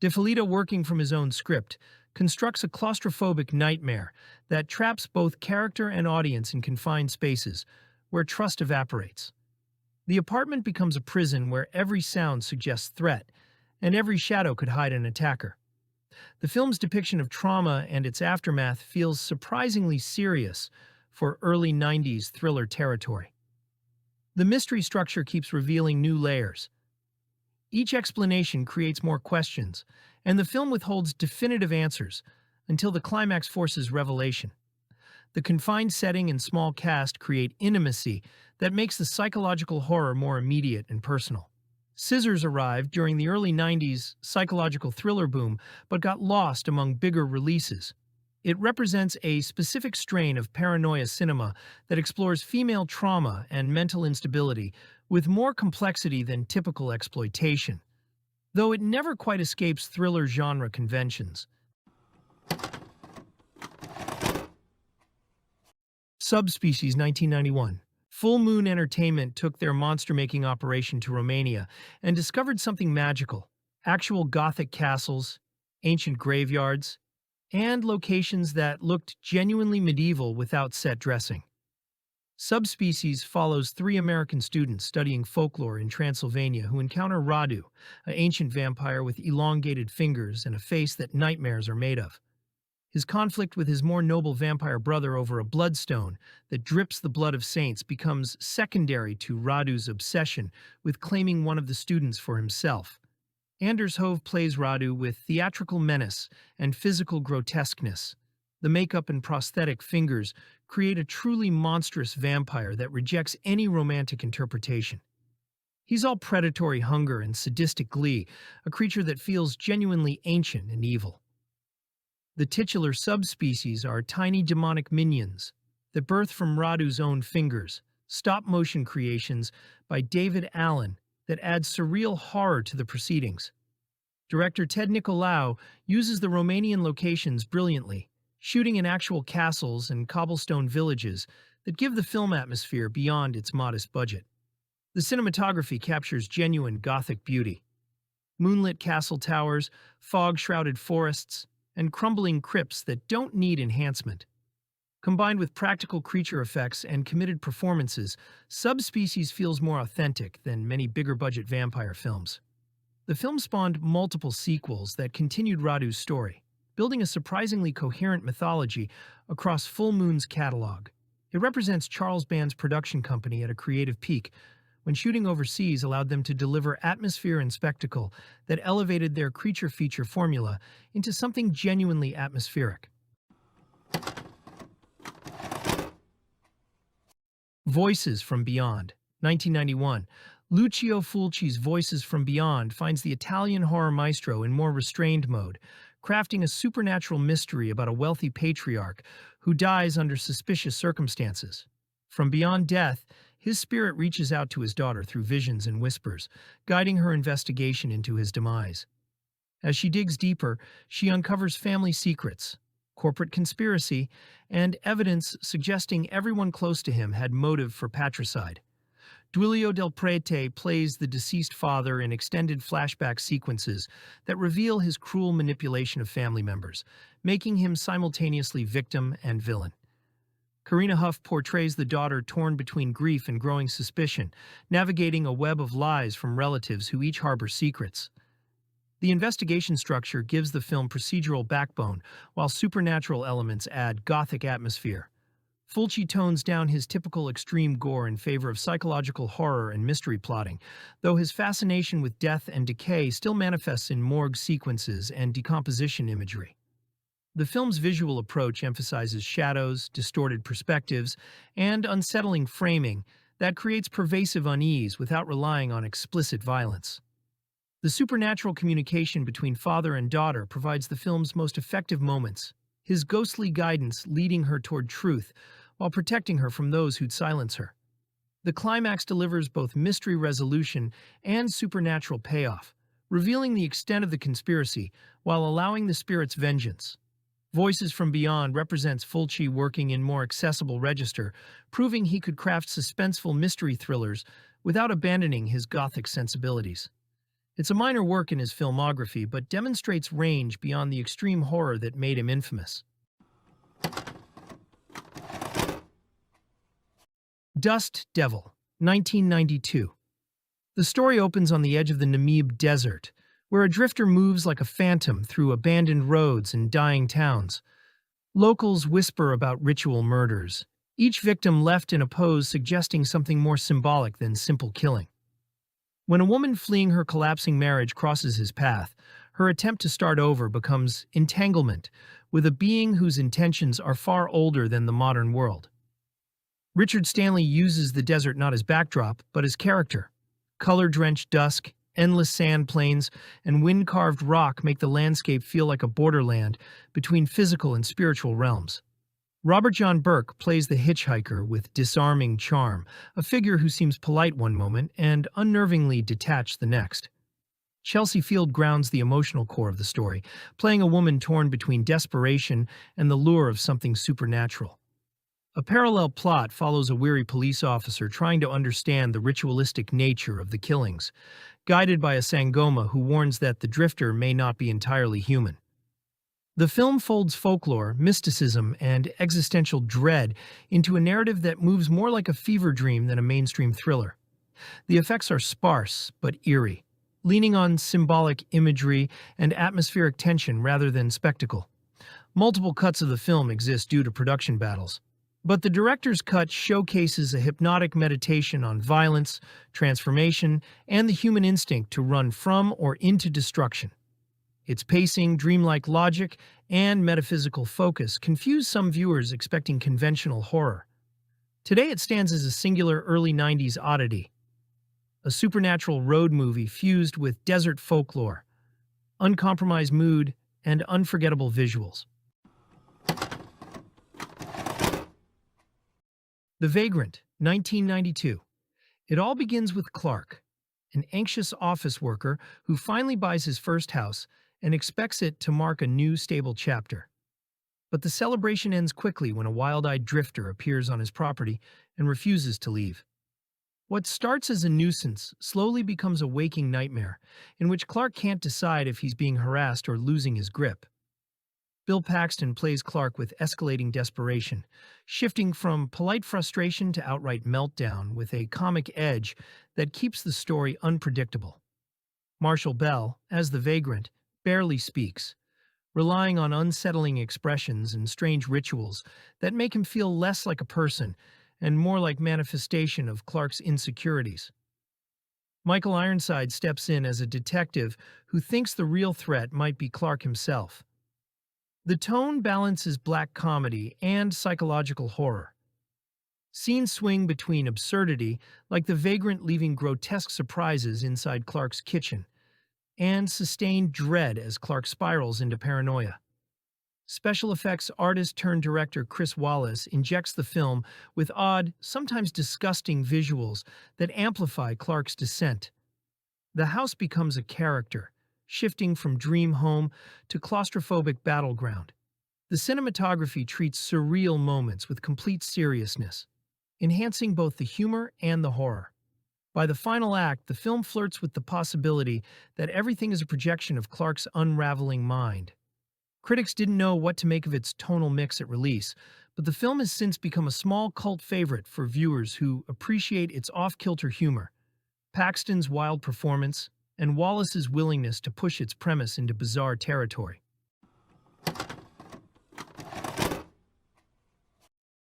Speaker 1: DeFelitta, working from his own script, constructs a claustrophobic nightmare that traps both character and audience in confined spaces where trust evaporates. The apartment becomes a prison where every sound suggests threat, and every shadow could hide an attacker. The film's depiction of trauma and its aftermath feels surprisingly serious for early 90s thriller territory. The mystery structure keeps revealing new layers. Each explanation creates more questions, and the film withholds definitive answers until the climax forces revelation. The confined setting and small cast create intimacy that makes the psychological horror more immediate and personal. Scissors arrived during the early 90s psychological thriller boom, but got lost among bigger releases. It represents a specific strain of paranoia cinema that explores female trauma and mental instability with more complexity than typical exploitation, though it never quite escapes thriller genre conventions. Subspecies, 1991. Full Moon Entertainment took their monster-making operation to Romania and discovered something magical: actual Gothic castles, ancient graveyards, and locations that looked genuinely medieval without set dressing. Subspecies follows three American students studying folklore in Transylvania who encounter Radu, an ancient vampire with elongated fingers and a face that nightmares are made of. His conflict with his more noble vampire brother over a bloodstone that drips the blood of saints becomes secondary to Radu's obsession with claiming one of the students for himself. Anders Hove plays Radu with theatrical menace and physical grotesqueness, The makeup and prosthetic fingers create a truly monstrous vampire that rejects any romantic interpretation. He's all predatory hunger and sadistic glee, a creature that feels genuinely ancient and evil. The titular subspecies are tiny demonic minions that birth from Radu's own fingers, stop-motion creations by David Allen that add surreal horror to the proceedings. Director Ted Nicolau uses the Romanian locations brilliantly, shooting in actual castles and cobblestone villages that give the film atmosphere beyond its modest budget. The cinematography captures genuine Gothic beauty. Moonlit castle towers, fog-shrouded forests, and crumbling crypts that don't need enhancement. Combined with practical creature effects and committed performances, Subspecies feels more authentic than many bigger-budget vampire films. The film spawned multiple sequels that continued Radu's story, building a surprisingly coherent mythology across Full Moon's catalog. It represents Charles Band's production company at a creative peak, when shooting overseas allowed them to deliver atmosphere and spectacle that elevated their creature feature formula into something genuinely atmospheric. Voices from Beyond, 1991. Lucio Fulci's Voices from Beyond finds the Italian horror maestro in more restrained mode, crafting a supernatural mystery about a wealthy patriarch who dies under suspicious circumstances. From beyond death, his spirit reaches out to his daughter through visions and whispers, guiding her investigation into his demise. As she digs deeper, she uncovers family secrets, corporate conspiracy, and evidence suggesting everyone close to him had motive for patricide. Duilio del Prete plays the deceased father in extended flashback sequences that reveal his cruel manipulation of family members, making him simultaneously victim and villain. Karina Huff portrays the daughter torn between grief and growing suspicion, navigating a web of lies from relatives who each harbor secrets. The investigation structure gives the film procedural backbone, while supernatural elements add Gothic atmosphere. Fulci tones down his typical extreme gore in favor of psychological horror and mystery plotting, though his fascination with death and decay still manifests in morgue sequences and decomposition imagery. The film's visual approach emphasizes shadows, distorted perspectives, and unsettling framing that creates pervasive unease without relying on explicit violence. The supernatural communication between father and daughter provides the film's most effective moments, his ghostly guidance leading her toward truth while protecting her from those who'd silence her. The climax delivers both mystery resolution and supernatural payoff, revealing the extent of the conspiracy while allowing the spirit's vengeance. Voices from Beyond represents Fulci working in more accessible register, proving he could craft suspenseful mystery thrillers without abandoning his Gothic sensibilities. It's a minor work in his filmography, but demonstrates range beyond the extreme horror that made him infamous. Dust Devil, 1992. The story opens on the edge of the Namib Desert, where a drifter moves like a phantom through abandoned roads and dying towns. Locals whisper about ritual murders, each victim left in a pose suggesting something more symbolic than simple killing. When a woman fleeing her collapsing marriage crosses his path, her attempt to start over becomes entanglement with a being whose intentions are far older than the modern world. Richard Stanley uses the desert not as backdrop, but as character. Color-drenched dusk, endless sand plains, and wind-carved rock make the landscape feel like a borderland between physical and spiritual realms. Robert John Burke plays the hitchhiker with disarming charm, a figure who seems polite one moment and unnervingly detached the next. Chelsea Field grounds the emotional core of the story, playing a woman torn between desperation and the lure of something supernatural. A parallel plot follows a weary police officer trying to understand the ritualistic nature of the killings, guided by a Sangoma who warns that the drifter may not be entirely human. The film folds folklore, mysticism, and existential dread into a narrative that moves more like a fever dream than a mainstream thriller. The effects are sparse but eerie, leaning on symbolic imagery and atmospheric tension rather than spectacle. Multiple cuts of the film exist due to production battles, but the director's cut showcases a hypnotic meditation on violence, transformation, and the human instinct to run from or into destruction. Its pacing, dreamlike logic, and metaphysical focus confuse some viewers expecting conventional horror. Today it stands as a singular early 90s oddity, a supernatural road movie fused with desert folklore, uncompromised mood, and unforgettable visuals. The Vagrant, 1992. It all begins with Clark, an anxious office worker who finally buys his first house and expects it to mark a new stable chapter. But the celebration ends quickly when a wild-eyed drifter appears on his property and refuses to leave. What starts as a nuisance slowly becomes a waking nightmare, in which Clark can't decide if he's being harassed or losing his grip. Bill Paxton plays Clark with escalating desperation, shifting from polite frustration to outright meltdown with a comic edge that keeps the story unpredictable. Marshall Bell, as the Vagrant, barely speaks, relying on unsettling expressions and strange rituals that make him feel less like a person and more like manifestation of Clark's insecurities. Michael Ironside steps in as a detective who thinks the real threat might be Clark himself. The tone balances black comedy and psychological horror. Scenes swing between absurdity, like the Vagrant leaving grotesque surprises inside Clark's kitchen, and sustained dread as Clark spirals into paranoia. Special effects artist-turned-director Chris Wallace injects the film with odd, sometimes disgusting visuals that amplify Clark's descent. The house becomes a character, shifting from dream home to claustrophobic battleground. The cinematography treats surreal moments with complete seriousness, enhancing both the humor and the horror. By the final act, the film flirts with the possibility that everything is a projection of Clark's unraveling mind. Critics didn't know what to make of its tonal mix at release, but the film has since become a small cult favorite for viewers who appreciate its off-kilter humor, Paxton's wild performance, and Wallace's willingness to push its premise into bizarre territory.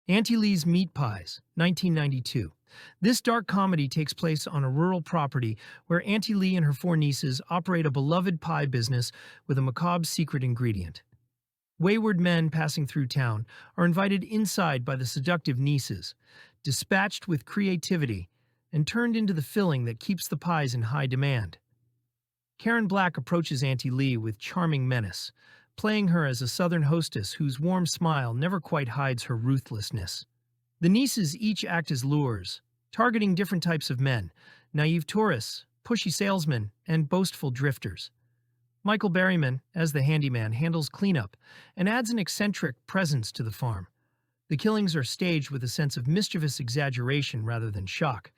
Speaker 1: Auntie Lee's Meat Pies, 1992. This dark comedy takes place on a rural property where Auntie Lee and her four nieces operate a beloved pie business with a macabre secret ingredient. Wayward men passing through town are invited inside by the seductive nieces, dispatched with creativity, and turned into the filling that keeps the pies in high demand. Karen Black approaches Auntie Lee with charming menace, playing her as a southern hostess whose warm smile never quite hides her ruthlessness. The nieces each act as lures, targeting different types of men: naive tourists, pushy salesmen, and boastful drifters. Michael Berryman, as the handyman, handles cleanup and adds an eccentric presence to the farm. The killings are staged with a sense of mischievous exaggeration rather than shock.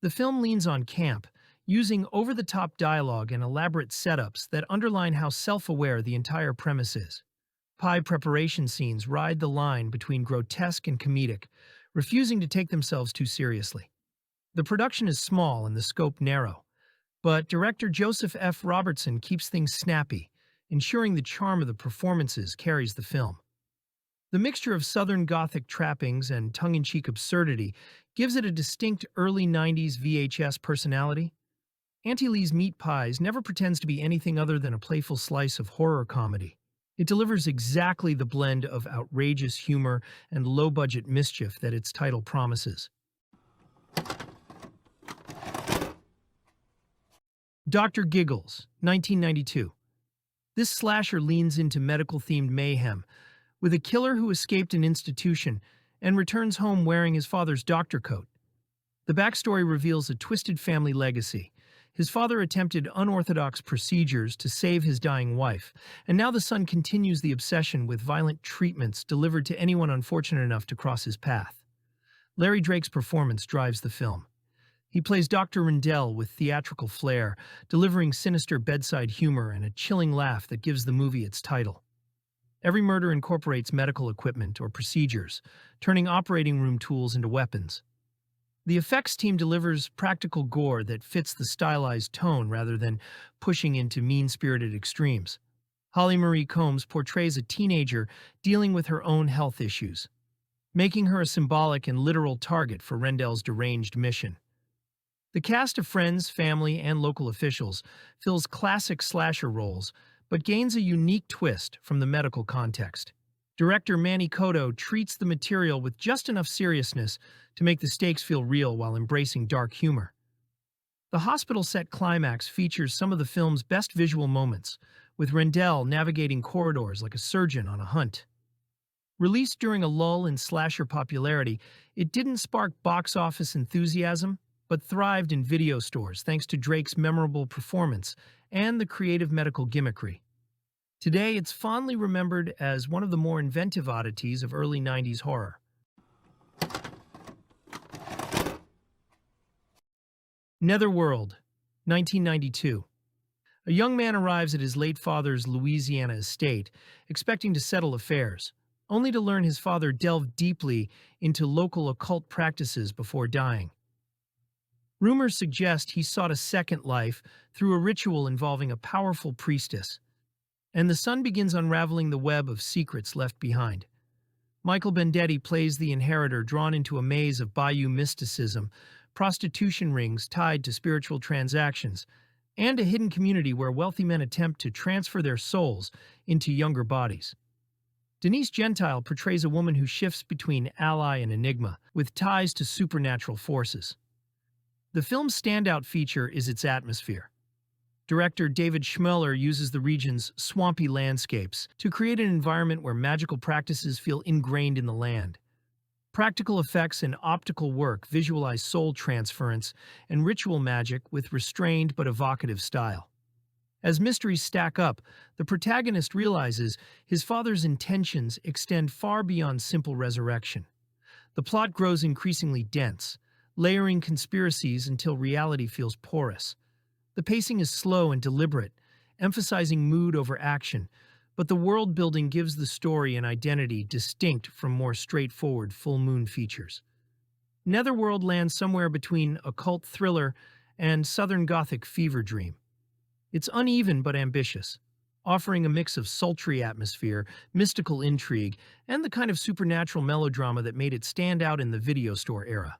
Speaker 1: The film leans on camp, using over-the-top dialogue and elaborate setups that underline how self-aware the entire premise is. Pie preparation scenes ride the line between grotesque and comedic, refusing to take themselves too seriously. The production is small and the scope narrow, but director Joseph F. Robertson keeps things snappy, ensuring the charm of the performances carries the film. The mixture of Southern Gothic trappings and tongue-in-cheek absurdity gives it a distinct early 90s VHS personality. Auntie Lee's Meat Pies never pretends to be anything other than a playful slice of horror comedy. It delivers exactly the blend of outrageous humor and low-budget mischief that its title promises. Dr. Giggles, 1992. This slasher leans into medical-themed mayhem, with a killer who escaped an institution and returns home wearing his father's doctor coat. The backstory reveals a twisted family legacy. His father attempted unorthodox procedures to save his dying wife, and now the son continues the obsession with violent treatments delivered to anyone unfortunate enough to cross his path. Larry Drake's performance drives the film. He plays Dr. Rendell with theatrical flair, delivering sinister bedside humor and a chilling laugh that gives the movie its title. Every murder incorporates medical equipment or procedures, turning operating room tools into weapons. The effects team delivers practical gore that fits the stylized tone rather than pushing into mean-spirited extremes. Holly Marie Combs portrays a teenager dealing with her own health issues, making her a symbolic and literal target for Rendell's deranged mission. The cast of friends, family, and local officials fills classic slasher roles, but gains a unique twist from the medical context. Director Manny Cotto treats the material with just enough seriousness to make the stakes feel real while embracing dark humor. The hospital set climax features some of the film's best visual moments, with Rendell navigating corridors like a surgeon on a hunt. Released during a lull in slasher popularity, it didn't spark box office enthusiasm, but thrived in video stores thanks to Drake's memorable performance and the creative medical gimmickry. Today, it's fondly remembered as one of the more inventive oddities of early 90s horror. Netherworld, 1992. A young man arrives at his late father's Louisiana estate, expecting to settle affairs, only to learn his father delved deeply into local occult practices before dying. Rumors suggest he sought a second life through a ritual involving a powerful priestess, and the son begins unraveling the web of secrets left behind. Michael Bendetti plays the inheritor drawn into a maze of bayou mysticism, prostitution rings tied to spiritual transactions, and a hidden community where wealthy men attempt to transfer their souls into younger bodies. Denise Gentile portrays a woman who shifts between ally and enigma, with ties to supernatural forces. The film's standout feature is its atmosphere. Director David Schmeller uses the region's swampy landscapes to create an environment where magical practices feel ingrained in the land. Practical effects and optical work visualize soul transference and ritual magic with restrained but evocative style. As mysteries stack up, the protagonist realizes his father's intentions extend far beyond simple resurrection. The plot grows increasingly dense, layering conspiracies until reality feels porous. The pacing is slow and deliberate, emphasizing mood over action, but the world building gives the story an identity distinct from more straightforward full moon features. Netherworld lands somewhere between occult thriller and Southern Gothic fever dream. It's uneven but ambitious, offering a mix of sultry atmosphere, mystical intrigue, and the kind of supernatural melodrama that made it stand out in the video store era.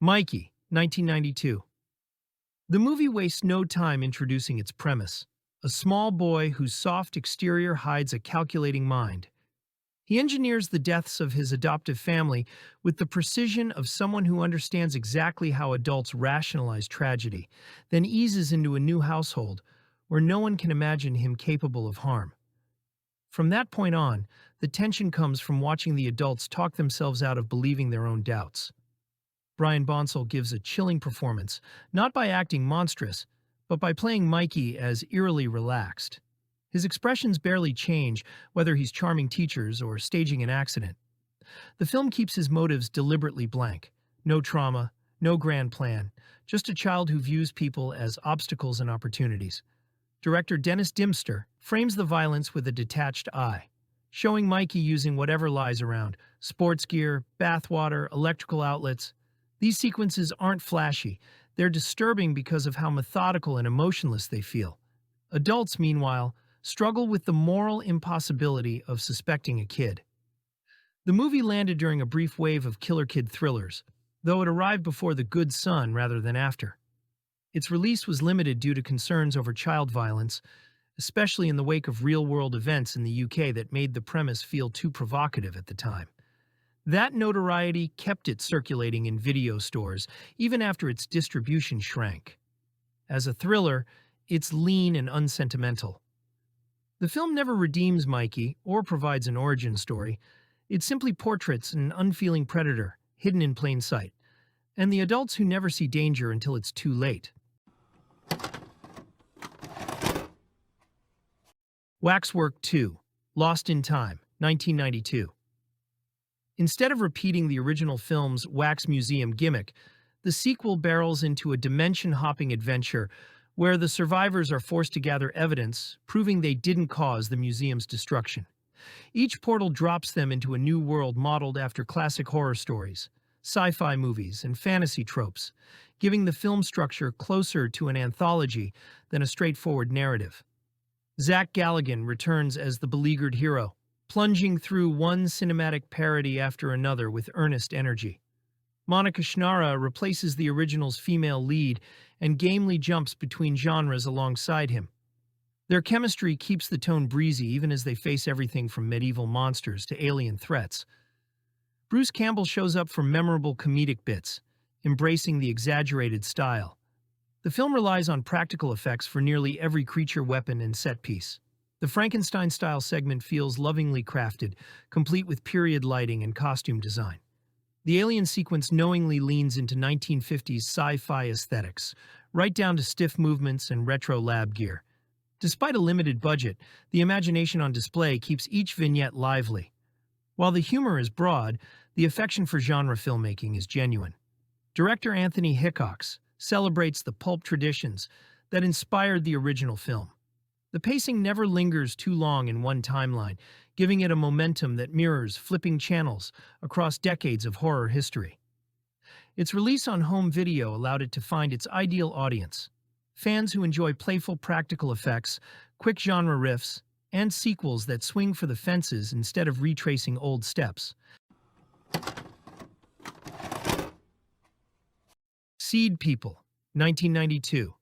Speaker 1: Mikey, 1992. The movie wastes no time introducing its premise: a small boy whose soft exterior hides a calculating mind. He engineers the deaths of his adoptive family with the precision of someone who understands exactly how adults rationalize tragedy, then eases into a new household where no one can imagine him capable of harm. From that point on, the tension comes from watching the adults talk themselves out of believing their own doubts. Brian Bonsall gives a chilling performance, not by acting monstrous, but by playing Mikey as eerily relaxed. His expressions barely change, whether he's charming teachers or staging an accident. The film keeps his motives deliberately blank. No trauma, no grand plan, just a child who views people as obstacles and opportunities. Director Dennis Dimster frames the violence with a detached eye, showing Mikey using whatever lies around: sports gear, bathwater, electrical outlets. These sequences aren't flashy. They're disturbing because of how methodical and emotionless they feel. Adults, meanwhile, struggle with the moral impossibility of suspecting a kid. The movie landed during a brief wave of killer kid thrillers, though it arrived before The Good Son rather than after. Its release was limited due to concerns over child violence, especially in the wake of real-world events in the UK that made the premise feel too provocative at the time. That notoriety kept it circulating in video stores, even after its distribution shrank. As a thriller, it's lean and unsentimental. The film never redeems Mikey or provides an origin story. It simply portraits an unfeeling predator, hidden in plain sight, and the adults who never see danger until it's too late. Waxwork 2, Lost in Time, 1992. Instead of repeating the original film's Wax Museum gimmick, the sequel barrels into a dimension-hopping adventure where the survivors are forced to gather evidence, proving they didn't cause the museum's destruction. Each portal drops them into a new world modeled after classic horror stories, sci-fi movies, and fantasy tropes, giving the film structure closer to an anthology than a straightforward narrative. Zach Galligan returns as the beleaguered hero, plunging through one cinematic parody after another with earnest energy. Monica Schnara replaces the original's female lead and gamely jumps between genres alongside him. Their chemistry keeps the tone breezy even as they face everything from medieval monsters to alien threats. Bruce Campbell shows up for memorable comedic bits, embracing the exaggerated style. The film relies on practical effects for nearly every creature, weapon, and set piece. The Frankenstein-style segment feels lovingly crafted, complete with period lighting and costume design. The alien sequence knowingly leans into 1950s sci-fi aesthetics, right down to stiff movements and retro lab gear. Despite a limited budget, the imagination on display keeps each vignette lively. While the humor is broad, the affection for genre filmmaking is genuine. Director Anthony Hickox celebrates the pulp traditions that inspired the original film. The pacing never lingers too long in one timeline, giving it a momentum that mirrors flipping channels across decades of horror history. Its release on home video allowed it to find its ideal audience: fans who enjoy playful practical effects, quick genre riffs, and sequels that swing for the fences instead of retracing old steps. Seedpeople, 1992.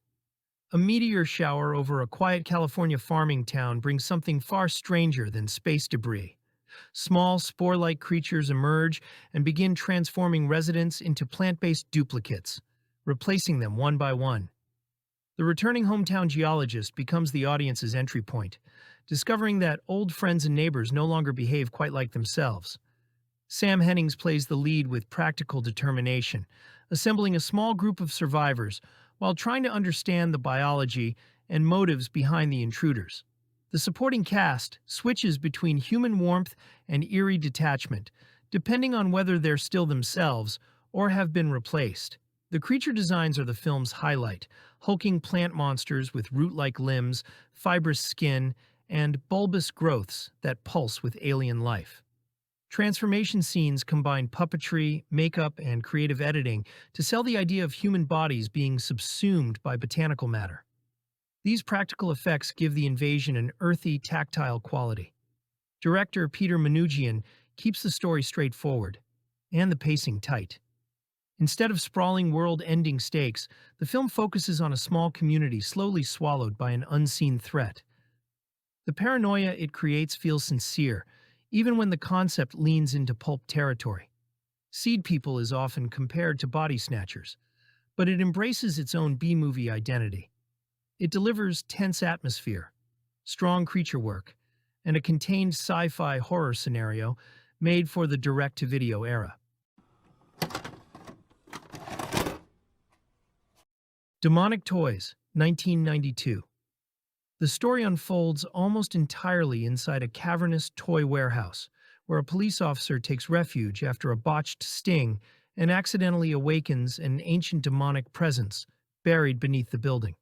Speaker 1: A meteor shower over a quiet California farming town brings something far stranger than space debris. Small, spore-like creatures emerge and begin transforming residents into plant-based duplicates, replacing them one by one. The returning hometown geologist becomes the audience's entry point, discovering that old friends and neighbors no longer behave quite like themselves. Sam Hennings plays the lead with practical determination, assembling a small group of survivors while trying to understand the biology and motives behind the intruders. The supporting cast switches between human warmth and eerie detachment, depending on whether they're still themselves or have been replaced. The creature designs are the film's highlight: hulking plant monsters with root-like limbs, fibrous skin, and bulbous growths that pulse with alien life. Transformation scenes combine puppetry, makeup, and creative editing to sell the idea of human bodies being subsumed by botanical matter. These practical effects give the invasion an earthy, tactile quality. Director Peter Manoogian keeps the story straightforward and the pacing tight. Instead of sprawling world-ending stakes, the film focuses on a small community slowly swallowed by an unseen threat. The paranoia it creates feels sincere, even when the concept leans into pulp territory. Seedpeople is often compared to Body Snatchers, but it embraces its own B-movie identity. It delivers tense atmosphere, strong creature work, and a contained sci-fi horror scenario made for the direct-to-video era. Demonic Toys, 1992. The story unfolds almost entirely inside a cavernous toy warehouse, where a police officer takes refuge after a botched sting and accidentally awakens an ancient demonic presence buried beneath the building.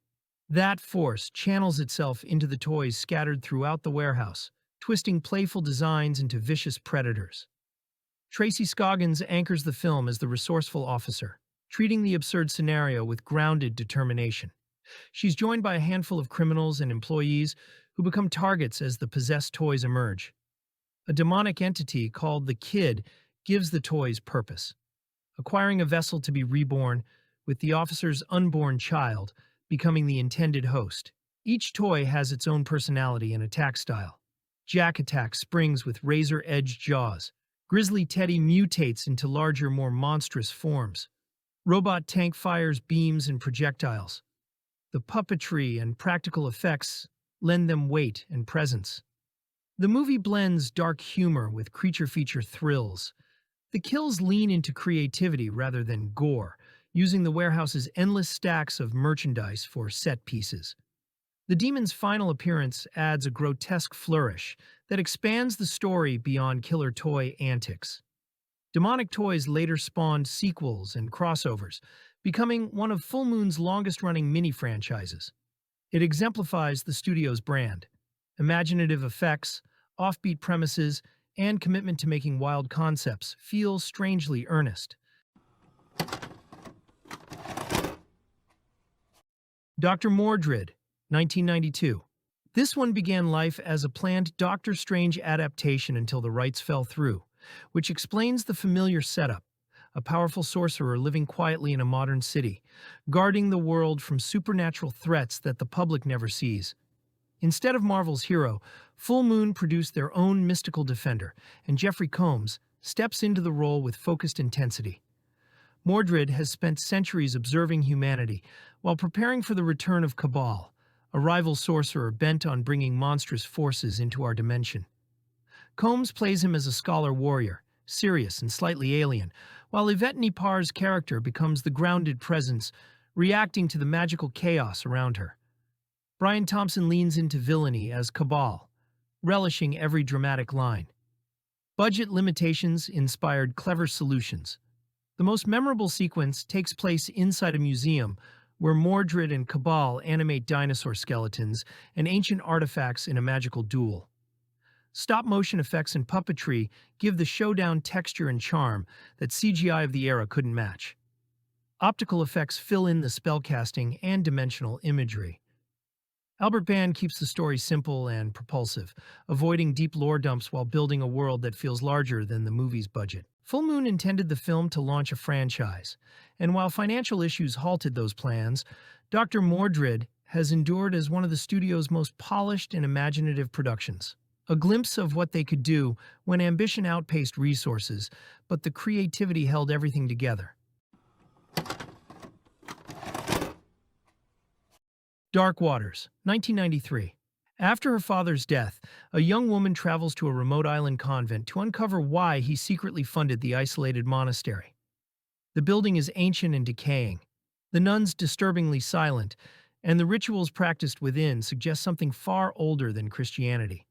Speaker 1: That force channels itself into the toys scattered throughout the warehouse, twisting playful designs into vicious predators. Tracy Scoggins anchors the film as the resourceful officer, treating the absurd scenario with grounded determination. She's joined by a handful of criminals and employees who become targets as the possessed toys emerge. A demonic entity called the Kid gives the toys purpose, acquiring a vessel to be reborn, with the officer's unborn child becoming the intended host. Each toy has its own personality and attack style. Jack Attack springs with razor-edged jaws. Grizzly Teddy mutates into larger, more monstrous forms. Robot Tank fires beams and projectiles. The puppetry and practical effects lend them weight and presence. The movie blends dark humor with creature feature thrills. The kills lean into creativity rather than gore, using the warehouse's endless stacks of merchandise for set pieces. The demon's final appearance adds a grotesque flourish that expands the story beyond killer toy antics. Demonic Toys later spawned sequels and crossovers, becoming one of Full Moon's longest-running mini-franchises. It exemplifies the studio's brand: imaginative effects, offbeat premises, and commitment to making wild concepts feel strangely earnest. Dr. Mordrid, 1992. This one began life as a planned Doctor Strange adaptation until the rights fell through, which explains the familiar setup: a powerful sorcerer living quietly in a modern city, guarding the world from supernatural threats that the public never sees. Instead of Marvel's hero, Full Moon produced their own mystical defender, and Jeffrey Combs steps into the role with focused intensity. Mordrid has spent centuries observing humanity while preparing for the return of Cabal, a rival sorcerer bent on bringing monstrous forces into our dimension. Combs plays him as a scholar warrior, serious and slightly alien, while Yvette Nipar's character becomes the grounded presence, reacting to the magical chaos around her. Brian Thompson leans into villainy as Cabal, relishing every dramatic line. Budget limitations inspired clever solutions. The most memorable sequence takes place inside a museum where Mordrid and Cabal animate dinosaur skeletons and ancient artifacts in a magical duel. Stop-motion effects and puppetry give the showdown texture and charm that CGI of the era couldn't match. Optical effects fill in the spellcasting and dimensional imagery. Albert Band keeps the story simple and propulsive, avoiding deep lore dumps while building a world that feels larger than the movie's budget. Full Moon intended the film to launch a franchise, and while financial issues halted those plans, Dr. Mordrid has endured as one of the studio's most polished and imaginative productions. A glimpse of what they could do when ambition outpaced resources, but the creativity held everything together. Dark Waters, 1993. After her father's death, a young woman travels to a remote island convent to uncover why he secretly funded the isolated monastery. The building is ancient and decaying, the nuns disturbingly silent, and the rituals practiced within suggest something far older than Christianity.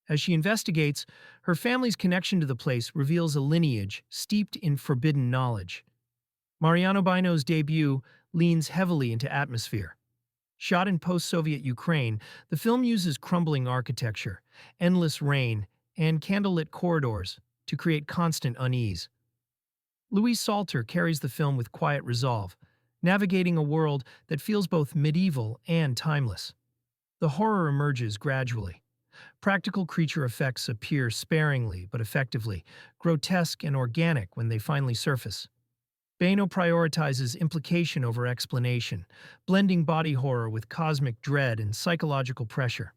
Speaker 1: As she investigates, her family's connection to the place reveals a lineage steeped in forbidden knowledge. Mariano Bino's debut leans heavily into atmosphere. Shot in post-Soviet Ukraine, the film uses crumbling architecture, endless rain, and candlelit corridors to create constant unease. Louise Salter carries the film with quiet resolve, navigating a world that feels both medieval and timeless. The horror emerges gradually. Practical creature effects appear sparingly but effectively, grotesque and organic when they finally surface. Bano prioritizes implication over explanation, blending body horror with cosmic dread and psychological pressure.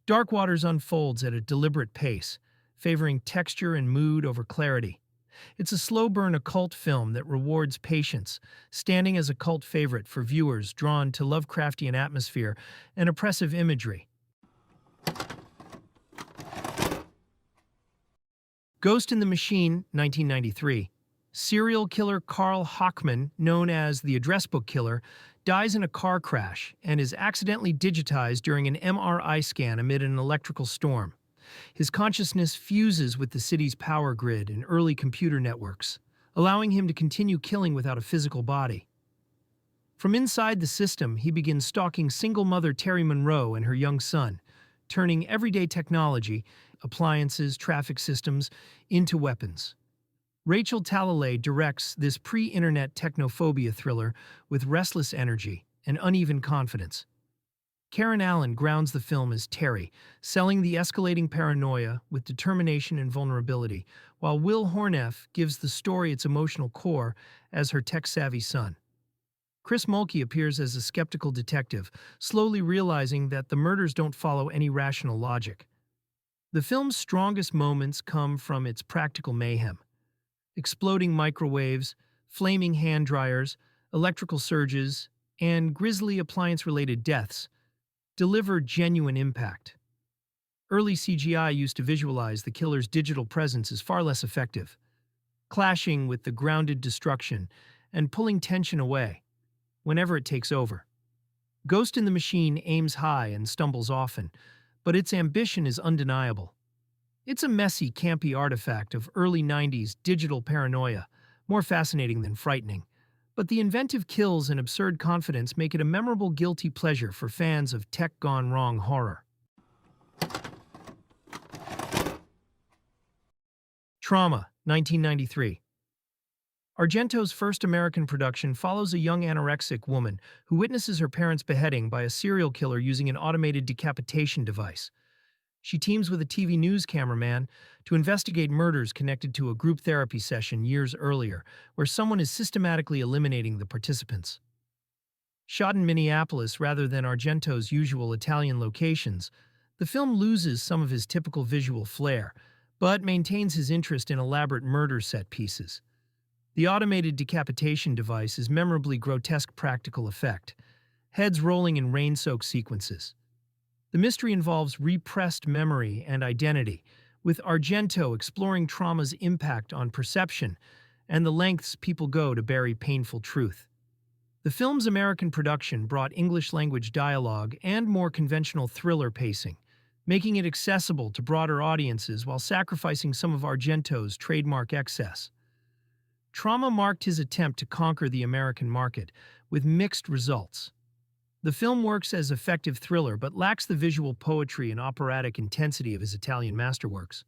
Speaker 1: Dark Waters unfolds at a deliberate pace, favoring texture and mood over clarity. It's a slow-burn occult film that rewards patience, standing as a cult favorite for viewers drawn to Lovecraftian atmosphere and oppressive imagery. Ghost in the Machine, 1993. Serial killer Carl Hockman, known as the Address Book Killer, dies in a car crash and is accidentally digitized during an MRI scan amid an electrical storm. His consciousness fuses with the city's power grid and early computer networks, allowing him to continue killing without a physical body. From inside the system, he begins stalking single mother Terry Monroe and her young son, turning everyday technology, appliances, traffic systems, into weapons. Rachel Talalay directs this pre-internet technophobia thriller with restless energy and uneven confidence. Karen Allen grounds the film as Terry, selling the escalating paranoia with determination and vulnerability, while Will Horneff gives the story its emotional core as her tech-savvy son. Chris Mulkey appears as a skeptical detective, slowly realizing that the murders don't follow any rational logic. The film's strongest moments come from its practical mayhem. Exploding microwaves, flaming hand dryers, electrical surges, and grisly appliance-related deaths deliver genuine impact. Early CGI used to visualize the killer's digital presence is far less effective, clashing with the grounded destruction and pulling tension away whenever it takes over. Ghost in the Machine aims high and stumbles often, but its ambition is undeniable. It's a messy, campy artifact of early 90s digital paranoia, more fascinating than frightening. But the inventive kills and absurd confidence make it a memorable guilty pleasure for fans of tech-gone-wrong horror. Trauma, 1993. Argento's first American production follows a young anorexic woman who witnesses her parents' beheading by a serial killer using an automated decapitation device. She teams with a TV news cameraman to investigate murders connected to a group therapy session years earlier, where someone is systematically eliminating the participants. Shot in Minneapolis rather than Argento's usual Italian locations, the film loses some of his typical visual flair, but maintains his interest in elaborate murder set pieces. The automated decapitation device is memorably grotesque practical effect, heads rolling in rain-soaked sequences. The mystery involves repressed memory and identity, with Argento exploring trauma's impact on perception and the lengths people go to bury painful truth. The film's American production brought English-language dialogue and more conventional thriller pacing, making it accessible to broader audiences while sacrificing some of Argento's trademark excess. Trauma marked his attempt to conquer the American market, with mixed results. The film works as effective thriller but lacks the visual poetry and operatic intensity of his Italian masterworks.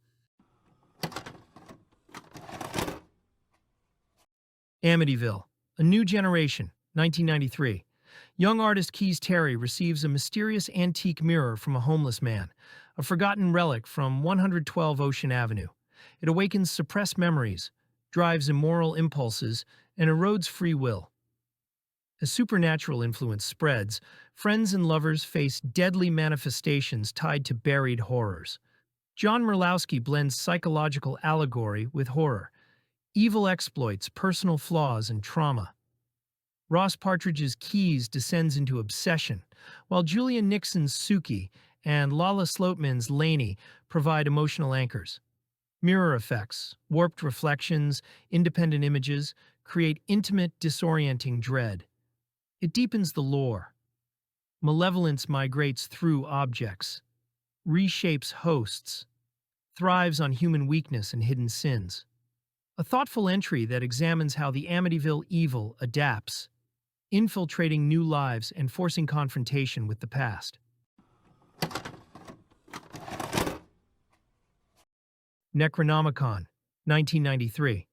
Speaker 1: Amityville, A New Generation, 1993. Young artist Keys Terry receives a mysterious antique mirror from a homeless man, a forgotten relic from 112 Ocean Avenue. It awakens suppressed memories, drives immoral impulses, and erodes free will. As supernatural influence spreads, friends and lovers face deadly manifestations tied to buried horrors. John Merlowski blends psychological allegory with horror, evil exploits, personal flaws, and trauma. Ross Partridge's Keys descends into obsession, while Julian Nixon's Suki and Lala Sloatman's Laney provide emotional anchors. Mirror effects, warped reflections, independent images create intimate, disorienting dread. It deepens the lore. Malevolence migrates through objects, reshapes hosts, thrives on human weakness and hidden sins. A thoughtful entry that examines how the Amityville evil adapts, infiltrating new lives and forcing confrontation with the past. Necronomicon, 1993.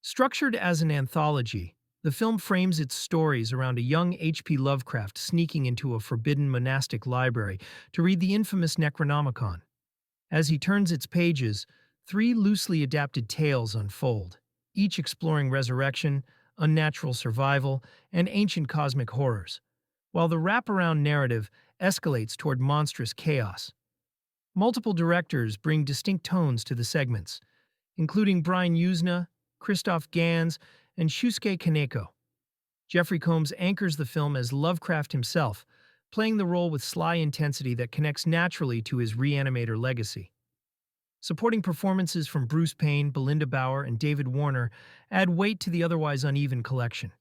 Speaker 1: Structured as an anthology, the film frames its stories around a young H.P. Lovecraft sneaking into a forbidden monastic library to read the infamous Necronomicon. As he turns its pages, 3 loosely adapted tales unfold, each exploring resurrection, unnatural survival, and ancient cosmic horrors, while the wraparound narrative escalates toward monstrous chaos. Multiple directors bring distinct tones to the segments, including Brian Yuzna, Christoph Gans, and Shusuke Kaneko. Jeffrey Combs anchors the film as Lovecraft himself, playing the role with sly intensity that connects naturally to his Reanimator legacy. Supporting performances from Bruce Payne, Belinda Bauer, and David Warner add weight to the otherwise uneven collection.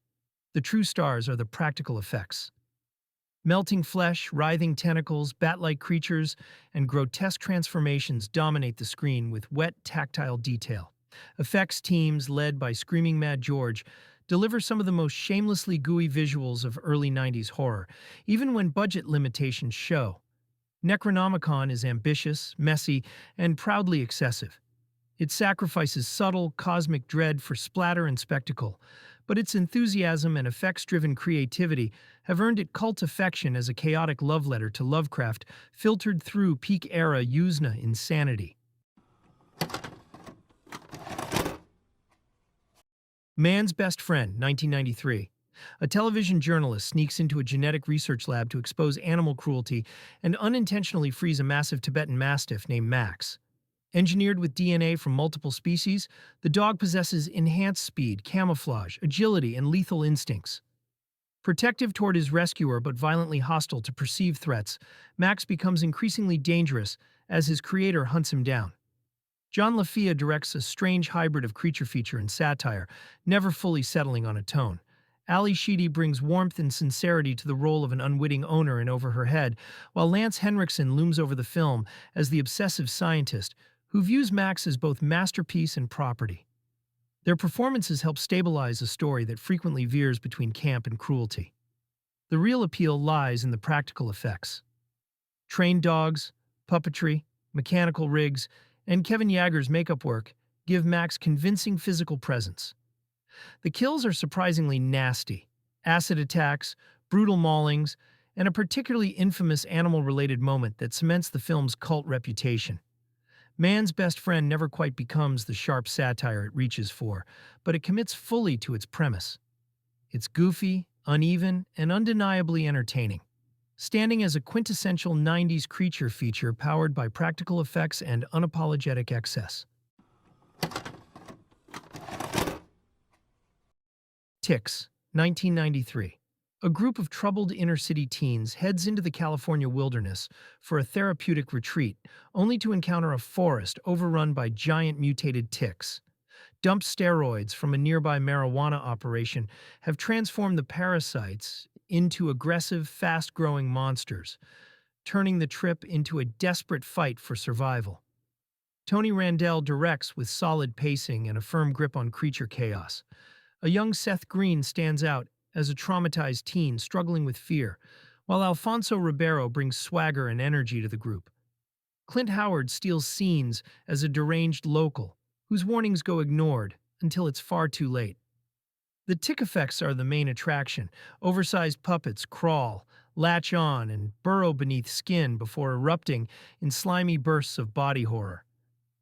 Speaker 1: The true stars are the practical effects. Melting flesh, writhing tentacles, bat-like creatures, and grotesque transformations dominate the screen with wet, tactile detail. Effects teams, led by Screaming Mad George, deliver some of the most shamelessly gooey visuals of early 90s horror, even when budget limitations show. Necronomicon is ambitious, messy, and proudly excessive. It sacrifices subtle, cosmic dread for splatter and spectacle, but its enthusiasm and effects-driven creativity have earned it cult affection as a chaotic love letter to Lovecraft filtered through peak-era Yuzna insanity. Man's Best Friend, 1993. A television journalist sneaks into a genetic research lab to expose animal cruelty and unintentionally frees a massive Tibetan Mastiff named Max. Engineered with DNA from multiple species, the dog possesses enhanced speed, camouflage, agility, and lethal instincts. Protective toward his rescuer but violently hostile to perceived threats, Max becomes increasingly dangerous as his creator hunts him down. John LaFia directs a strange hybrid of creature feature and satire, never fully settling on a tone. Ali Sheedy brings warmth and sincerity to the role of an unwitting owner in Over Her Head, while Lance Henriksen looms over the film as the obsessive scientist who views Max as both masterpiece and property. Their performances help stabilize a story that frequently veers between camp and cruelty. The real appeal lies in the practical effects. Trained dogs, puppetry, mechanical rigs, and Kevin Yeager's makeup work give Max convincing physical presence. The kills are surprisingly nasty. Acid attacks, brutal maulings, and a particularly infamous animal-related moment that cements the film's cult reputation. Man's best friend never quite becomes the sharp satire it reaches for, but it commits fully to its premise. It's goofy, uneven, and undeniably entertaining, standing as a quintessential 90s creature feature powered by practical effects and unapologetic excess. Ticks, 1993. A group of troubled inner-city teens heads into the California wilderness for a therapeutic retreat, only to encounter a forest overrun by giant mutated ticks. Dumped steroids from a nearby marijuana operation have transformed the parasites into aggressive, fast-growing monsters, turning the trip into a desperate fight for survival. Tony Randell directs with solid pacing and a firm grip on creature chaos. A young Seth Green stands out as a traumatized teen struggling with fear, while Alfonso Ribeiro brings swagger and energy to the group. Clint Howard steals scenes as a deranged local, whose warnings go ignored until it's far too late. The tick effects are the main attraction. Oversized puppets crawl, latch on, and burrow beneath skin before erupting in slimy bursts of body horror.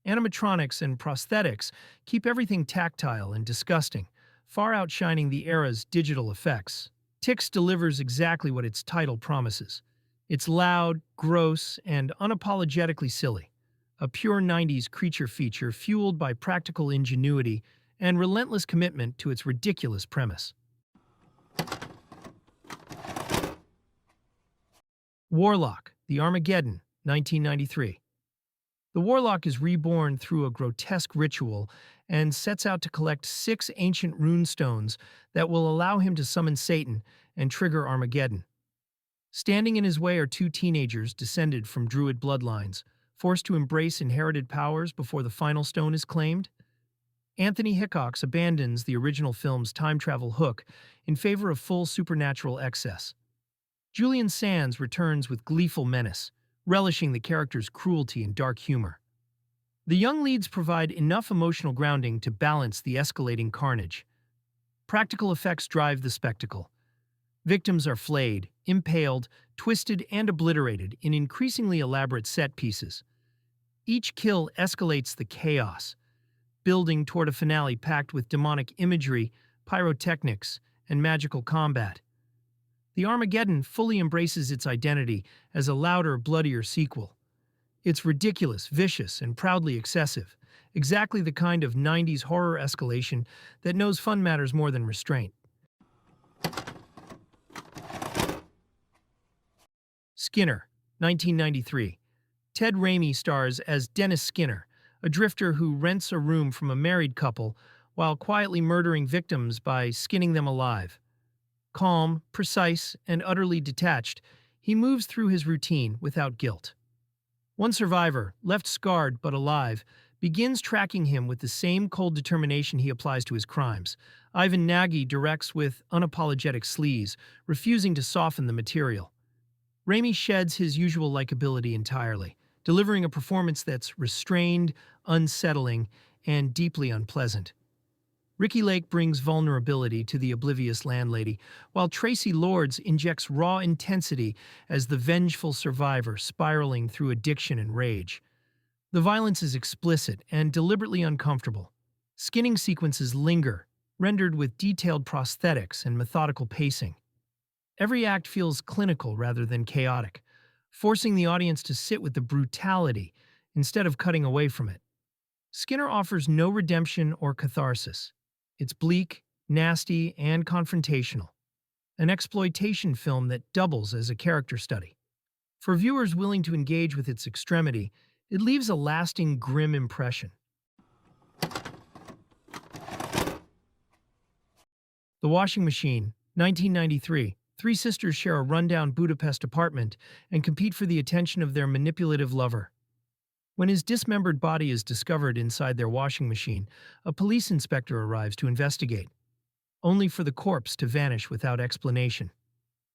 Speaker 1: Animatronics and prosthetics keep everything tactile and disgusting, far outshining the era's digital effects. Ticks delivers exactly what its title promises. It's loud, gross, and unapologetically silly. A pure 90s creature feature fueled by practical ingenuity and relentless commitment to its ridiculous premise. Warlock, the Armageddon, 1993. The Warlock is reborn through a grotesque ritual and sets out to collect 6 ancient runestones that will allow him to summon Satan and trigger Armageddon. Standing in his way are 2 teenagers descended from druid bloodlines, forced to embrace inherited powers before the final stone is claimed. Anthony Hickox abandons the original film's time travel hook in favor of full supernatural excess. Julian Sands returns with gleeful menace, relishing the character's cruelty and dark humor. The young leads provide enough emotional grounding to balance the escalating carnage. Practical effects drive the spectacle. Victims are flayed, impaled, twisted, and obliterated in increasingly elaborate set pieces. Each kill escalates the chaos, building toward a finale packed with demonic imagery, pyrotechnics, and magical combat. The Armageddon fully embraces its identity as a louder, bloodier sequel. It's ridiculous, vicious, and proudly excessive, exactly the kind of 90s horror escalation that knows fun matters more than restraint. Skinner, 1993. Ted Raimi stars as Dennis Skinner, a drifter who rents a room from a married couple while quietly murdering victims by skinning them alive. Calm, precise, and utterly detached, he moves through his routine without guilt. One survivor, left scarred but alive, begins tracking him with the same cold determination he applies to his crimes. Ivan Nagy directs with unapologetic sleaze, refusing to soften the material. Raimi sheds his usual likability entirely, delivering a performance that's restrained, unsettling, and deeply unpleasant. Ricky Lake brings vulnerability to the oblivious landlady, while Tracy Lords injects raw intensity as the vengeful survivor spiraling through addiction and rage. The violence is explicit and deliberately uncomfortable. Skinning sequences linger, rendered with detailed prosthetics and methodical pacing. Every act feels clinical rather than chaotic, forcing the audience to sit with the brutality instead of cutting away from it. Skinner offers no redemption or catharsis. It's bleak, nasty, and confrontational. An exploitation film that doubles as a character study. For viewers willing to engage with its extremity, it leaves a lasting, grim impression. The Washing Machine, 1993. 3 sisters share a rundown Budapest apartment and compete for the attention of their manipulative lover. When his dismembered body is discovered inside their washing machine, a police inspector arrives to investigate, only for the corpse to vanish without explanation.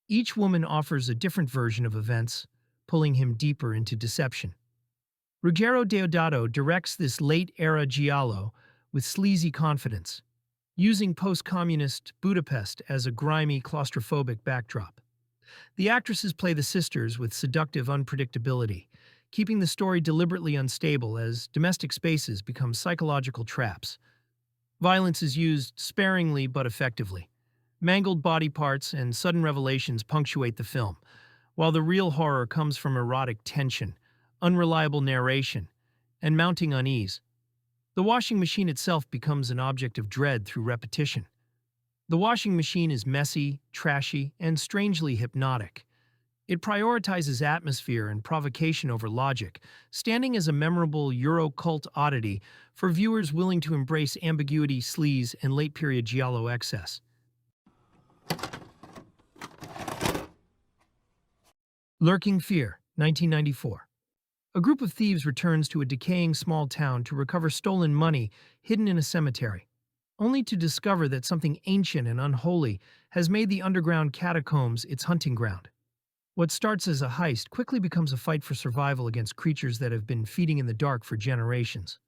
Speaker 1: Each woman offers a different version of events, pulling him deeper into deception. Ruggero Deodato directs this late-era giallo with sleazy confidence, using post-communist Budapest as a grimy, claustrophobic backdrop. The actresses play the sisters with seductive unpredictability, keeping the story deliberately unstable as domestic spaces become psychological traps. Violence is used sparingly but effectively. Mangled body parts and sudden revelations punctuate the film, while the real horror comes from erotic tension, unreliable narration, and mounting unease. The washing machine itself becomes an object of dread through repetition. The washing machine is messy, trashy, and strangely hypnotic. It prioritizes atmosphere and provocation over logic, standing as a memorable Euro-cult oddity for viewers willing to embrace ambiguity, sleaze, and late-period giallo excess. Lurking Fear, 1994. A group of thieves returns to a decaying small town to recover stolen money hidden in a cemetery, only to discover that something ancient and unholy has made the underground catacombs its hunting ground. What starts as a heist quickly becomes a fight for survival against creatures that have been feeding in the dark for generations.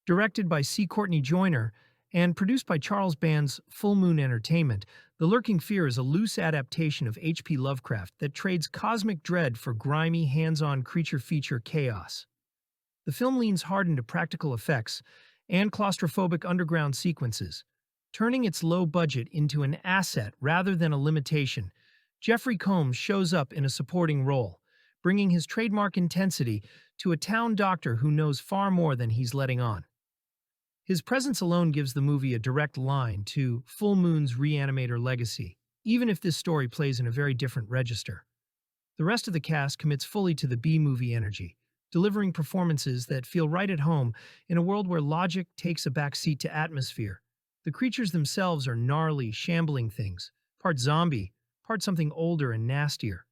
Speaker 1: Directed by C. Courtney Joyner and produced by Charles Band's Full Moon Entertainment, The Lurking Fear is a loose adaptation of H.P. Lovecraft that trades cosmic dread for grimy, hands-on creature feature chaos. The film leans hard into practical effects and claustrophobic underground sequences, turning its low budget into an asset rather than a limitation. Jeffrey Combs shows up in a supporting role, bringing his trademark intensity to a town doctor who knows far more than he's letting on. His presence alone gives the movie a direct line to Full Moon's Reanimator legacy, even if this story plays in a very different register. The rest of the cast commits fully to the B-movie energy, delivering performances that feel right at home in a world where logic takes a backseat to atmosphere. The creatures themselves are gnarly, shambling things, part zombie, part something older and nastier.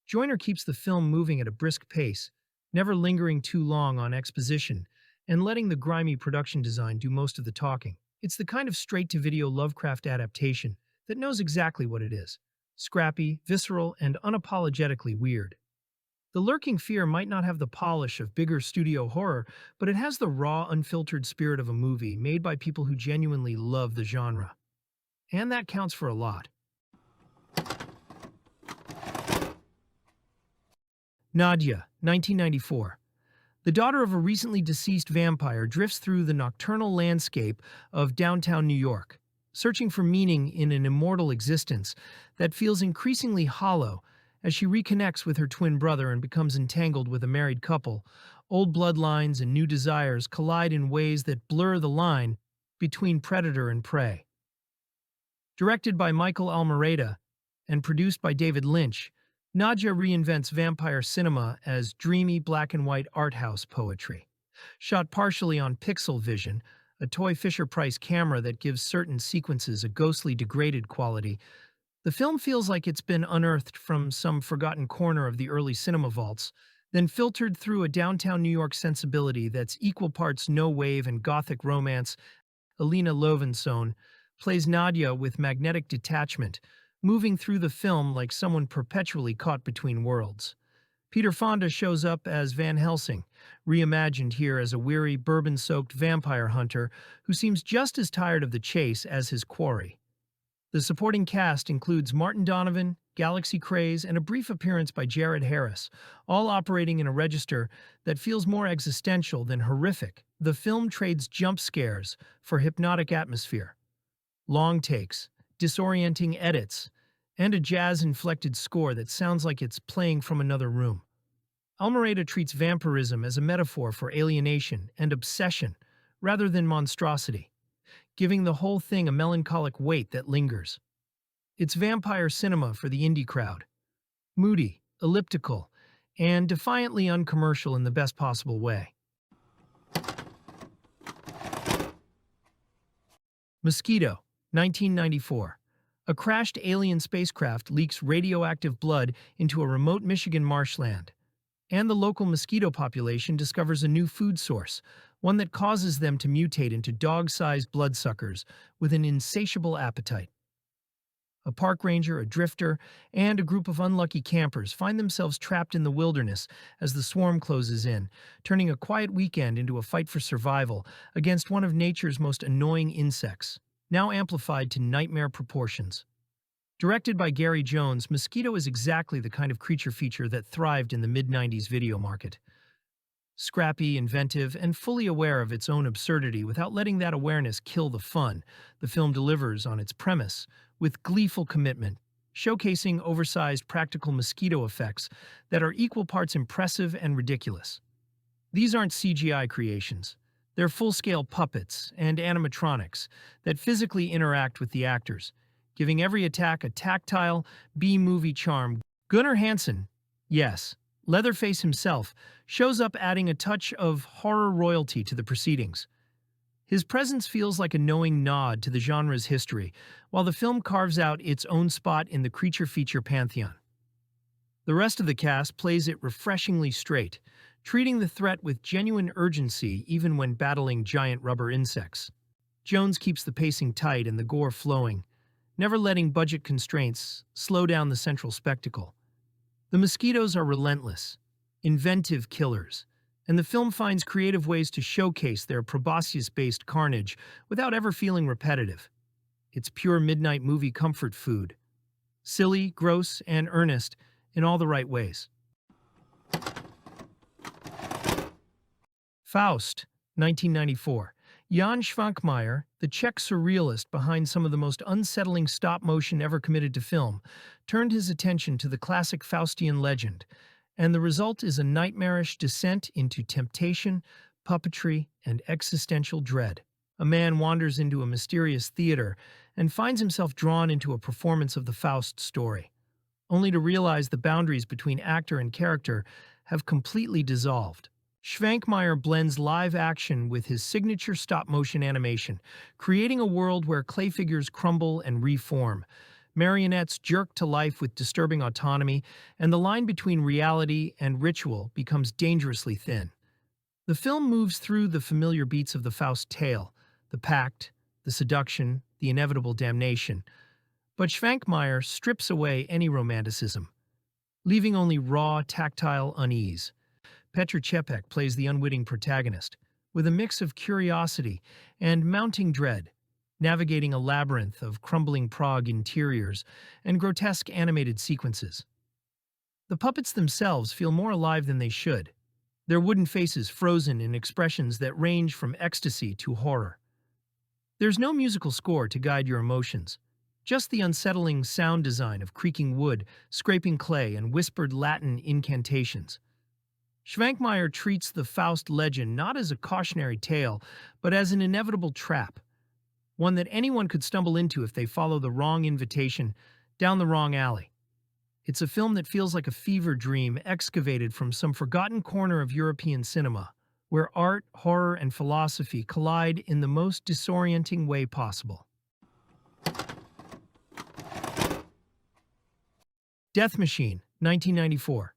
Speaker 1: Joyner keeps the film moving at a brisk pace, never lingering too long on exposition, and letting the grimy production design do most of the talking. It's the kind of straight-to-video Lovecraft adaptation that knows exactly what it is: scrappy, visceral, and unapologetically weird. The Lurking Fear might not have the polish of bigger studio horror, but it has the raw, unfiltered spirit of a movie made by people who genuinely love the genre. And that counts for a lot. Nadja, 1994. The daughter of a recently deceased vampire drifts through the nocturnal landscape of downtown New York, searching for meaning in an immortal existence that feels increasingly hollow as she reconnects with her twin brother and becomes entangled with a married couple. Old bloodlines and new desires collide in ways that blur the line between predator and prey. Directed by Michael Almereyda and produced by David Lynch, Nadja reinvents vampire cinema as dreamy black-and-white art house poetry. Shot partially on Pixel Vision, a toy Fisher-Price camera that gives certain sequences a ghostly degraded quality, the film feels like it's been unearthed from some forgotten corner of the early cinema vaults, then filtered through a downtown New York sensibility that's equal parts no-wave and gothic romance. Alina Lovinsohn plays Nadja with magnetic detachment, moving through the film like someone perpetually caught between worlds. Peter Fonda shows up as Van Helsing, reimagined here as a weary, bourbon-soaked vampire hunter who seems just as tired of the chase as his quarry. The supporting cast includes Martin Donovan, Galaxy Craze, and a brief appearance by Jared Harris, all operating in a register that feels more existential than horrific. The film trades jump scares for hypnotic atmosphere, long takes, disorienting edits, and a jazz-inflected score that sounds like it's playing from another room. Almereyda treats vampirism as a metaphor for alienation and obsession rather than monstrosity, giving the whole thing a melancholic weight that lingers. It's vampire cinema for the indie crowd. Moody, elliptical, and defiantly uncommercial in the best possible way. Mosquito, 1994. A crashed alien spacecraft leaks radioactive blood into a remote Michigan marshland, and the local mosquito population discovers a new food source, one that causes them to mutate into dog-sized bloodsuckers with an insatiable appetite. A park ranger, a drifter, and a group of unlucky campers find themselves trapped in the wilderness as the swarm closes in, turning a quiet weekend into a fight for survival against one of nature's most annoying insects, now amplified to nightmare proportions. Directed by Gary Jones, Mosquito is exactly the kind of creature feature that thrived in the mid-90s video market. Scrappy, inventive, and fully aware of its own absurdity without letting that awareness kill the fun, the film delivers on its premise with gleeful commitment, showcasing oversized practical mosquito effects that are equal parts impressive and ridiculous. These aren't CGI creations. They're full-scale puppets and animatronics that physically interact with the actors, giving every attack a tactile, B-movie charm. Gunnar Hansen, yes, Leatherface himself, shows up adding a touch of horror royalty to the proceedings. His presence feels like a knowing nod to the genre's history, while the film carves out its own spot in the creature feature pantheon. The rest of the cast plays it refreshingly straight, treating the threat with genuine urgency even when battling giant rubber insects. Jones keeps the pacing tight and the gore flowing, never letting budget constraints slow down the central spectacle. The mosquitoes are relentless, inventive killers, and the film finds creative ways to showcase their proboscis-based carnage without ever feeling repetitive. It's pure midnight movie comfort food. Silly, gross, and earnest in all the right ways. Faust, 1994. Jan Schwankmajer, the Czech surrealist behind some of the most unsettling stop-motion ever committed to film, turned his attention to the classic Faustian legend, and the result is a nightmarish descent into temptation, puppetry, and existential dread. A man wanders into a mysterious theater and finds himself drawn into a performance of the Faust story, only to realize the boundaries between actor and character have completely dissolved. Schwankmajer blends live action with his signature stop-motion animation, creating a world where clay figures crumble and reform, marionettes jerk to life with disturbing autonomy, and the line between reality and ritual becomes dangerously thin. The film moves through the familiar beats of the Faust tale, the pact, the seduction, the inevitable damnation, but Schwankmajer strips away any romanticism, leaving only raw, tactile unease. Petr Čepek plays the unwitting protagonist, with a mix of curiosity and mounting dread, navigating a labyrinth of crumbling Prague interiors and grotesque animated sequences. The puppets themselves feel more alive than they should, their wooden faces frozen in expressions that range from ecstasy to horror. There's no musical score to guide your emotions, just the unsettling sound design of creaking wood, scraping clay, and whispered Latin incantations. Schwankmajer treats the Faust legend not as a cautionary tale, but as an inevitable trap, one that anyone could stumble into if they follow the wrong invitation down the wrong alley. It's a film that feels like a fever dream excavated from some forgotten corner of European cinema, where art, horror, and philosophy collide in the most disorienting way possible. Death Machine, 1994.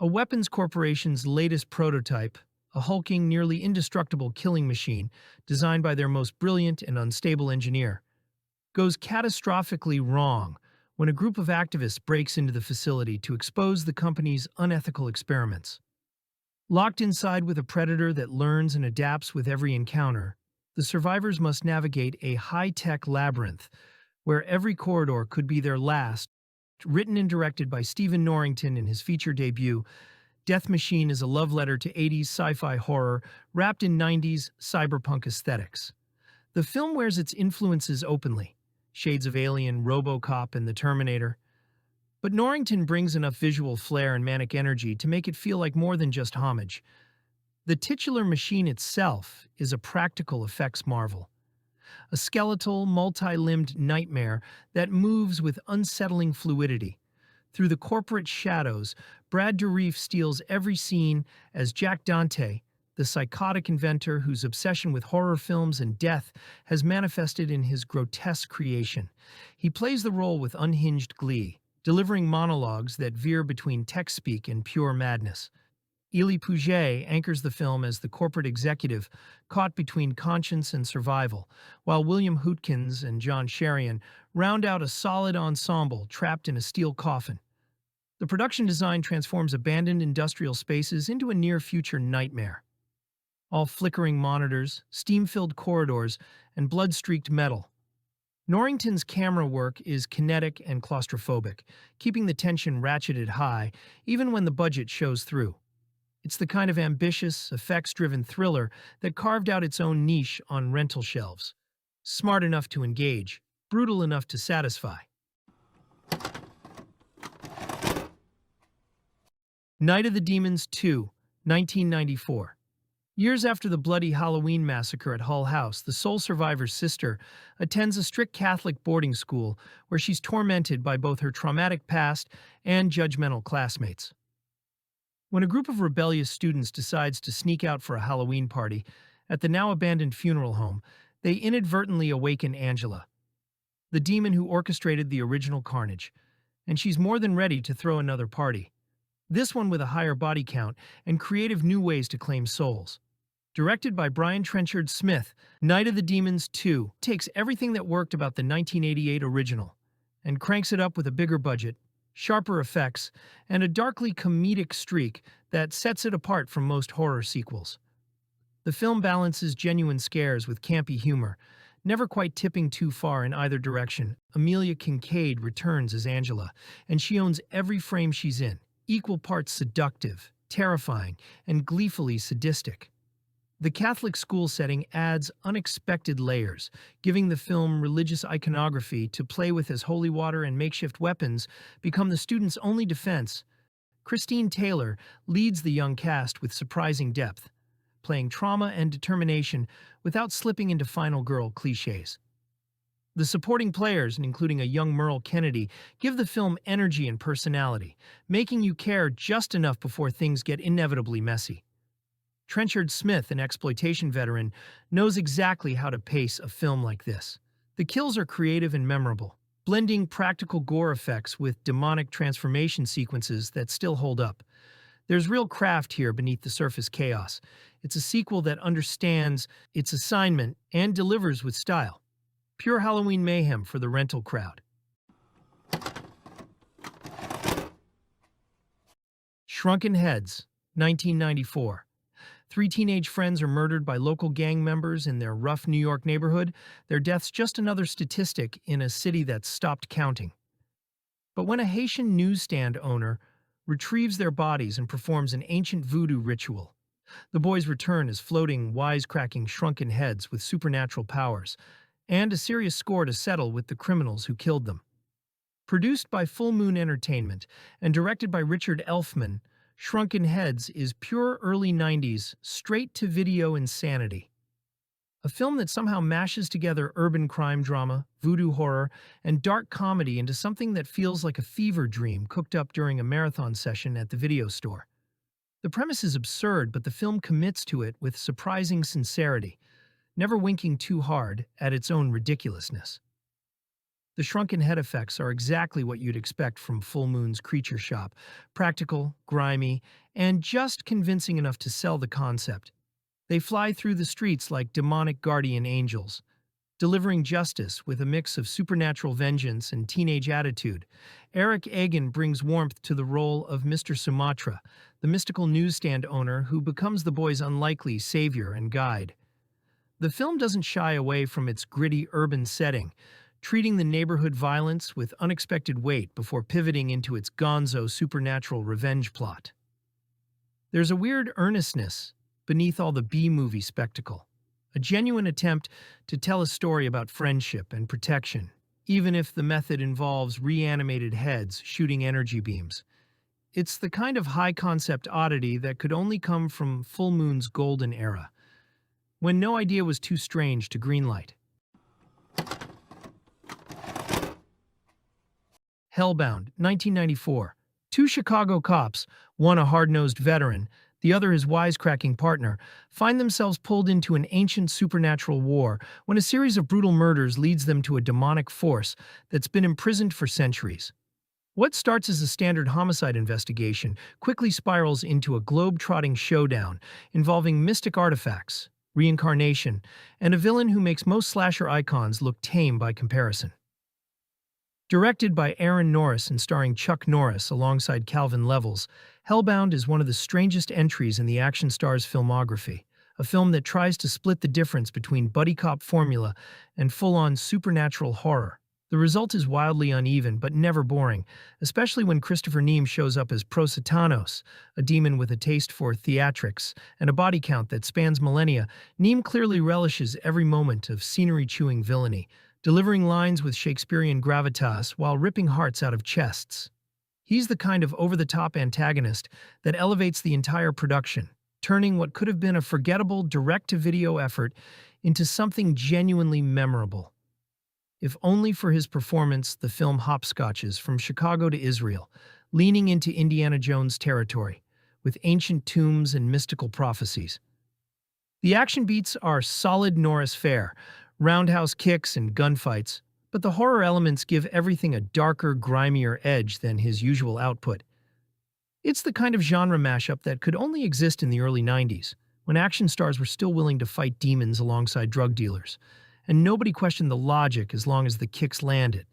Speaker 1: A weapons corporation's latest prototype, a hulking, nearly indestructible killing machine designed by their most brilliant and unstable engineer, goes catastrophically wrong when a group of activists breaks into the facility to expose the company's unethical experiments. Locked inside with a predator that learns and adapts with every encounter, the survivors must navigate a high-tech labyrinth where every corridor could be their last. Written and directed by Stephen Norrington in his feature debut, Death Machine is a love letter to 80s sci-fi horror wrapped in 90s cyberpunk aesthetics. The film wears its influences openly, shades of Alien, RoboCop, and The Terminator. But Norrington brings enough visual flair and manic energy to make it feel like more than just homage. The titular machine itself is a practical effects marvel, a skeletal, multi-limbed nightmare that moves with unsettling fluidity. Through the corporate shadows, Brad Dourif steals every scene as Jack Dante, the psychotic inventor whose obsession with horror films and death has manifested in his grotesque creation. He plays the role with unhinged glee, delivering monologues that veer between tech-speak and pure madness. Ely Pouget anchors the film as the corporate executive caught between conscience and survival, while William Hootkins and John Sherian round out a solid ensemble trapped in a steel coffin. The production design transforms abandoned industrial spaces into a near-future nightmare. All flickering monitors, steam-filled corridors, and blood-streaked metal. Norrington's camera work is kinetic and claustrophobic, keeping the tension ratcheted high even when the budget shows through. It's the kind of ambitious, effects-driven thriller that carved out its own niche on rental shelves. Smart enough to engage, brutal enough to satisfy. Night of the Demons 2, 1994. Years after the bloody Halloween massacre at Hull House, the sole survivor's sister attends a strict Catholic boarding school where she's tormented by both her traumatic past and judgmental classmates. When a group of rebellious students decides to sneak out for a Halloween party at the now-abandoned funeral home, they inadvertently awaken Angela, the demon who orchestrated the original carnage, and she's more than ready to throw another party. This one with a higher body count and creative new ways to claim souls. Directed by Brian Trenchard Smith, Night of the Demons 2 takes everything that worked about the 1988 original and cranks it up with a bigger budget, sharper effects, and a darkly comedic streak that sets it apart from most horror sequels. The film balances genuine scares with campy humor, never quite tipping too far in either direction. Amelia Kincaid returns as Angela, and she owns every frame she's in, equal parts seductive, terrifying, and gleefully sadistic. The Catholic school setting adds unexpected layers, giving the film religious iconography to play with as holy water and makeshift weapons become the students' only defense. Christine Taylor leads the young cast with surprising depth, playing trauma and determination without slipping into final girl cliches. The supporting players, including a young Merle Kennedy, give the film energy and personality, making you care just enough before things get inevitably messy. Trenchard Smith, an exploitation veteran, knows exactly how to pace a film like this. The kills are creative and memorable, blending practical gore effects with demonic transformation sequences that still hold up. There's real craft here beneath the surface chaos. It's a sequel that understands its assignment and delivers with style. Pure Halloween mayhem for the rental crowd. Shrunken Heads, 1994. Three teenage friends are murdered by local gang members in their rough New York neighborhood, their deaths just another statistic in a city that's stopped counting. But when a Haitian newsstand owner retrieves their bodies and performs an ancient voodoo ritual, the boys return as floating, wisecracking shrunken heads with supernatural powers, and a serious score to settle with the criminals who killed them. Produced by Full Moon Entertainment and directed by Richard Elfman, Shrunken Heads is pure early 90s, straight-to-video insanity. A film that somehow mashes together urban crime drama, voodoo horror, and dark comedy into something that feels like a fever dream cooked up during a marathon session at the video store. The premise is absurd, but the film commits to it with surprising sincerity, never winking too hard at its own ridiculousness. The shrunken head effects are exactly what you'd expect from Full Moon's Creature Shop, practical, grimy, and just convincing enough to sell the concept. They fly through the streets like demonic guardian angels, delivering justice with a mix of supernatural vengeance and teenage attitude. Eric Egan brings warmth to the role of Mr. Sumatra, the mystical newsstand owner who becomes the boys' unlikely savior and guide. The film doesn't shy away from its gritty urban setting, treating the neighborhood violence with unexpected weight before pivoting into its gonzo supernatural revenge plot. There's a weird earnestness beneath all the B-movie spectacle, a genuine attempt to tell a story about friendship and protection, even if the method involves reanimated heads shooting energy beams. It's the kind of high-concept oddity that could only come from Full Moon's golden era, when no idea was too strange to greenlight. Hellbound, 1994. Two Chicago cops, one a hard-nosed veteran, the other his wisecracking partner, find themselves pulled into an ancient supernatural war when a series of brutal murders leads them to a demonic force that's been imprisoned for centuries. What starts as a standard homicide investigation quickly spirals into a globe-trotting showdown involving mystic artifacts, reincarnation, and a villain who makes most slasher icons look tame by comparison. Directed by Aaron Norris and starring Chuck Norris alongside Calvin Levels, Hellbound is one of the strangest entries in the action star's filmography, a film that tries to split the difference between buddy cop formula and full-on supernatural horror. The result is wildly uneven but never boring, especially when Christopher Neame shows up as Prositanos, a demon with a taste for theatrics and a body count that spans millennia. Neame clearly relishes every moment of scenery-chewing villainy, delivering lines with Shakespearean gravitas while ripping hearts out of chests. He's the kind of over-the-top antagonist that elevates the entire production, turning what could have been a forgettable direct-to-video effort into something genuinely memorable. If only for his performance, the film hopscotches from Chicago to Israel, leaning into Indiana Jones territory, with ancient tombs and mystical prophecies. The action beats are solid Norris fare, roundhouse kicks and gunfights, but the horror elements give everything a darker, grimier edge than his usual output. It's the kind of genre mashup that could only exist in the early 90s, when action stars were still willing to fight demons alongside drug dealers, and nobody questioned the logic as long as the kicks landed.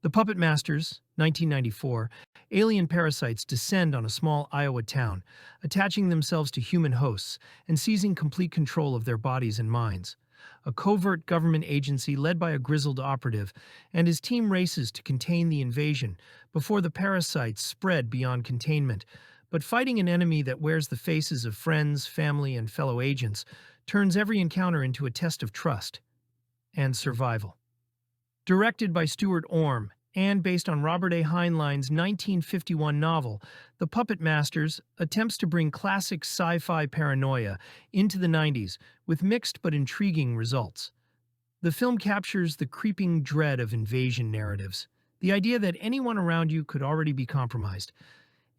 Speaker 1: The Puppet Masters, 1994, alien parasites descend on a small Iowa town, attaching themselves to human hosts and seizing complete control of their bodies and minds. A covert government agency led by a grizzled operative and his team races to contain the invasion before the parasites spread beyond containment. But fighting an enemy that wears the faces of friends, family, and fellow agents turns every encounter into a test of trust and survival. Directed by Stuart Orme and based on Robert A. Heinlein's 1951 novel, The Puppet Masters attempts to bring classic sci-fi paranoia into the 90s with mixed but intriguing results. The film captures the creeping dread of invasion narratives, the idea that anyone around you could already be compromised,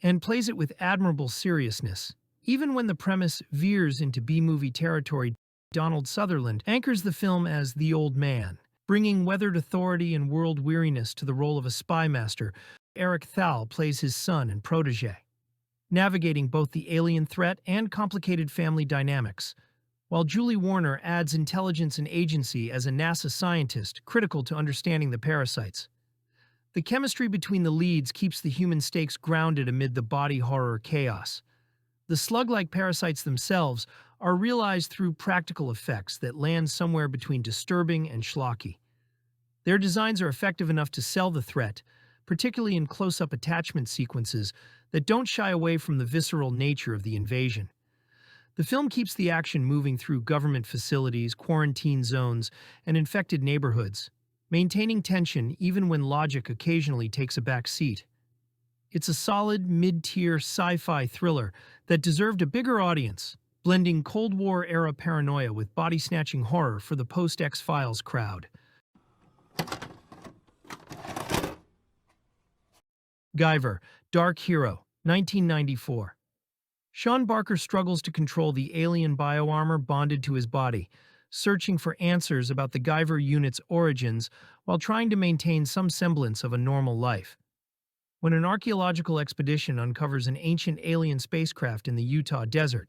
Speaker 1: and plays it with admirable seriousness. Even when the premise veers into B-movie territory, Donald Sutherland anchors the film as the old man, bringing weathered authority and world weariness to the role of a spy master. Eric Thal plays his son and protege, navigating both the alien threat and complicated family dynamics, while Julie Warner adds intelligence and agency as a NASA scientist critical to understanding the parasites. The chemistry between the leads keeps the human stakes grounded amid the body horror chaos. The slug-like parasites themselves are realized through practical effects that land somewhere between disturbing and schlocky. Their designs are effective enough to sell the threat, particularly in close-up attachment sequences that don't shy away from the visceral nature of the invasion. The film keeps the action moving through government facilities, quarantine zones, and infected neighborhoods, maintaining tension even when logic occasionally takes a back seat. It's a solid, mid-tier sci-fi thriller that deserved a bigger audience, blending Cold War-era paranoia with body-snatching horror for the post-X-Files crowd. Guyver, Dark Hero, 1994. Sean Barker struggles to control the alien bioarmor bonded to his body, searching for answers about the Guyver unit's origins while trying to maintain some semblance of a normal life. When an archaeological expedition uncovers an ancient alien spacecraft in the Utah desert,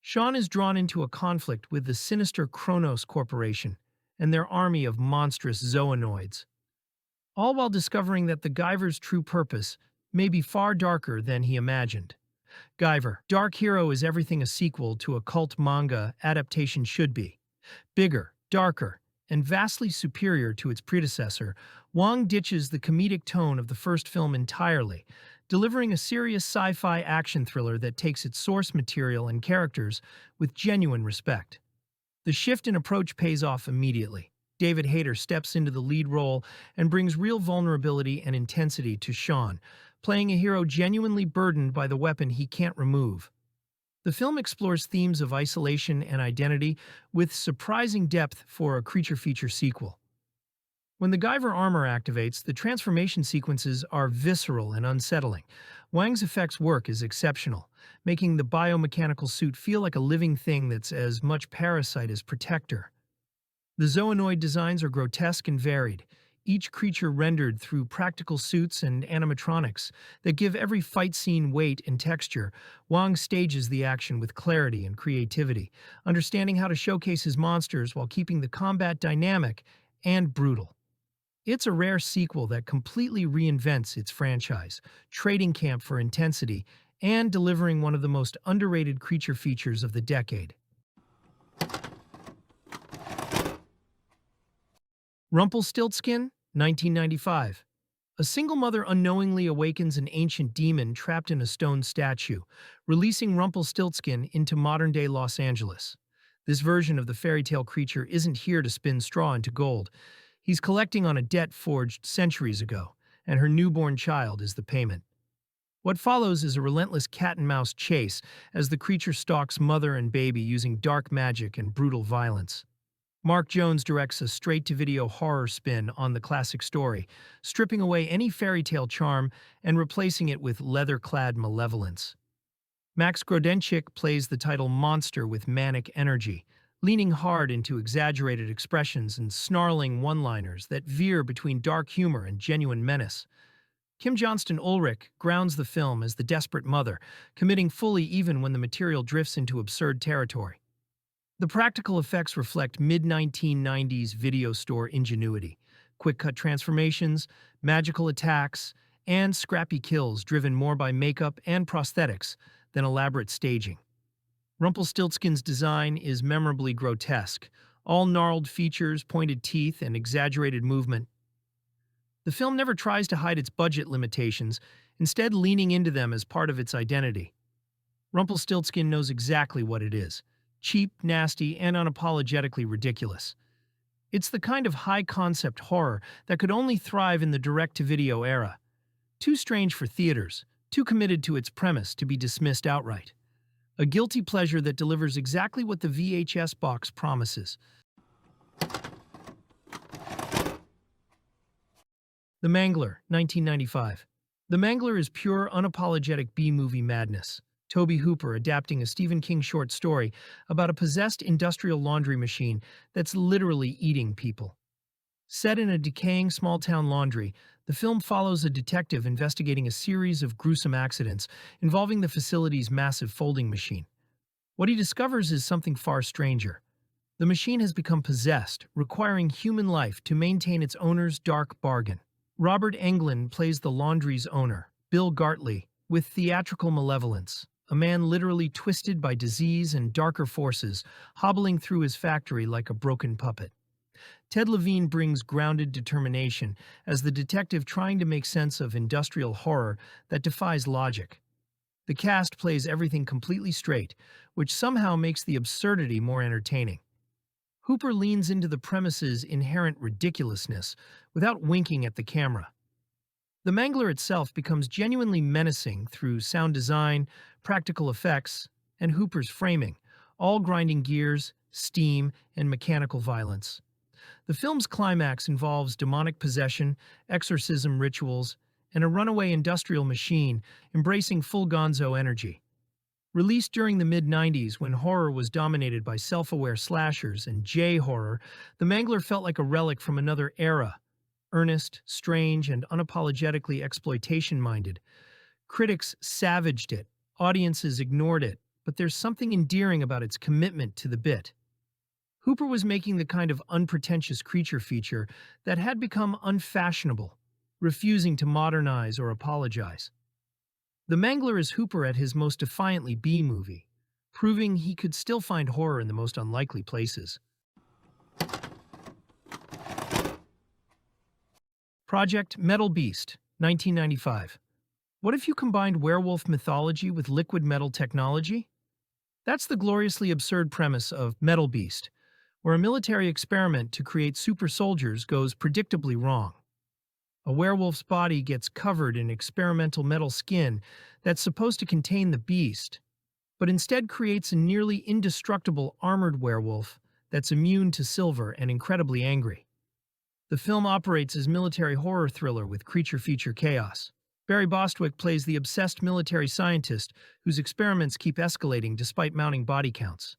Speaker 1: Sean is drawn into a conflict with the sinister Kronos Corporation and their army of monstrous zoonoids, all while discovering that the Guyver's true purpose may be far darker than he imagined. Guyver, Dark Hero is everything a sequel to a cult manga adaptation should be. Bigger, darker, and vastly superior to its predecessor, Wong ditches the comedic tone of the first film entirely, delivering a serious sci-fi action thriller that takes its source material and characters with genuine respect. The shift in approach pays off immediately. David Hayter steps into the lead role and brings real vulnerability and intensity to Sean, playing a hero genuinely burdened by the weapon he can't remove. The film explores themes of isolation and identity with surprising depth for a creature feature sequel. When the Guyver armor activates, the transformation sequences are visceral and unsettling. Wang's effects work is exceptional, making the biomechanical suit feel like a living thing that's as much parasite as protector. The zoonoid designs are grotesque and varied, each creature rendered through practical suits and animatronics that give every fight scene weight and texture. Wang stages the action with clarity and creativity, understanding how to showcase his monsters while keeping the combat dynamic and brutal. It's a rare sequel that completely reinvents its franchise, trading Camp for intensity and delivering one of the most underrated creature features of the decade. Rumpelstiltskin, 1995. A single mother unknowingly awakens an ancient demon trapped in a stone statue, releasing Rumpelstiltskin into modern-day Los Angeles. This version of the fairy tale creature isn't here to spin straw into gold. He's collecting on a debt forged centuries ago, and her newborn child is the payment. What follows is a relentless cat-and-mouse chase as the creature stalks mother and baby using dark magic and brutal violence. Mark Jones directs a straight-to-video horror spin on the classic story, stripping away any fairy tale charm and replacing it with leather-clad malevolence. Max Grodenchik plays the title monster with manic energy, leaning hard into exaggerated expressions and snarling one-liners that veer between dark humor and genuine menace. Kim Johnston Ulrich grounds the film as the desperate mother, committing fully even when the material drifts into absurd territory. The practical effects reflect mid-1990s video store ingenuity, quick-cut transformations, magical attacks, and scrappy kills driven more by makeup and prosthetics than elaborate staging. Rumpelstiltskin's design is memorably grotesque, all gnarled features, pointed teeth, and exaggerated movement. The film never tries to hide its budget limitations, instead leaning into them as part of its identity. Rumpelstiltskin knows exactly what it is: cheap, nasty, and unapologetically ridiculous. It's the kind of high-concept horror that could only thrive in the direct-to-video era. Too strange for theaters, too committed to its premise to be dismissed outright. A guilty pleasure that delivers exactly what the VHS box promises. The Mangler, 1995. The Mangler is pure, unapologetic B-movie madness. Tobe Hooper adapting a Stephen King short story about a possessed industrial laundry machine that's literally eating people. Set in a decaying small-town laundry, the film follows a detective investigating a series of gruesome accidents involving the facility's massive folding machine. What he discovers is something far stranger. The machine has become possessed, requiring human life to maintain its owner's dark bargain. Robert Englund plays the laundry's owner, Bill Gartley, with theatrical malevolence, a man literally twisted by disease and darker forces, hobbling through his factory like a broken puppet. Ted Levine brings grounded determination as the detective trying to make sense of industrial horror that defies logic. The cast plays everything completely straight, which somehow makes the absurdity more entertaining. Hooper leans into the premise's inherent ridiculousness without winking at the camera. The Mangler itself becomes genuinely menacing through sound design, practical effects, and Hooper's framing, all grinding gears, steam, and mechanical violence. The film's climax involves demonic possession, exorcism rituals, and a runaway industrial machine embracing full gonzo energy. Released during the mid-90s when horror was dominated by self-aware slashers and J-horror, The Mangler felt like a relic from another era, earnest, strange, and unapologetically exploitation-minded. Critics savaged it, audiences ignored it, but there's something endearing about its commitment to the bit. Hooper was making the kind of unpretentious creature feature that had become unfashionable, refusing to modernize or apologize. The Mangler is Hooper at his most defiantly B-movie, proving he could still find horror in the most unlikely places. Project Metal Beast, 1995. What if you combined werewolf mythology with liquid metal technology? That's the gloriously absurd premise of Metal Beast, where a military experiment to create super soldiers goes predictably wrong. A werewolf's body gets covered in experimental metal skin that's supposed to contain the beast, but instead creates a nearly indestructible armored werewolf that's immune to silver and incredibly angry. The film operates as military horror thriller with creature feature chaos. Barry Bostwick plays the obsessed military scientist whose experiments keep escalating despite mounting body counts,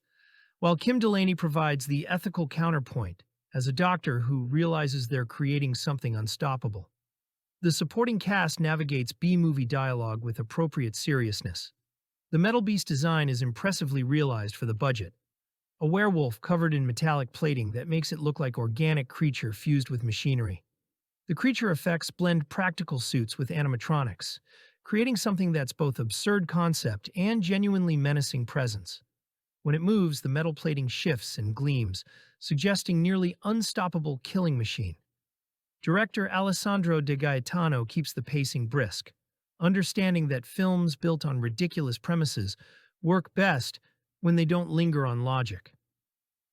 Speaker 1: while Kim Delaney provides the ethical counterpoint as a doctor who realizes they're creating something unstoppable. The supporting cast navigates B-movie dialogue with appropriate seriousness. The Metal Beast design is impressively realized for the budget. A werewolf covered in metallic plating that makes it look like organic creature fused with machinery. The creature effects blend practical suits with animatronics, creating something that's both absurd concept and genuinely menacing presence. When it moves, the metal plating shifts and gleams, suggesting nearly unstoppable killing machine. Director Alessandro De Gaetano keeps the pacing brisk, understanding that films built on ridiculous premises work best when they don't linger on logic.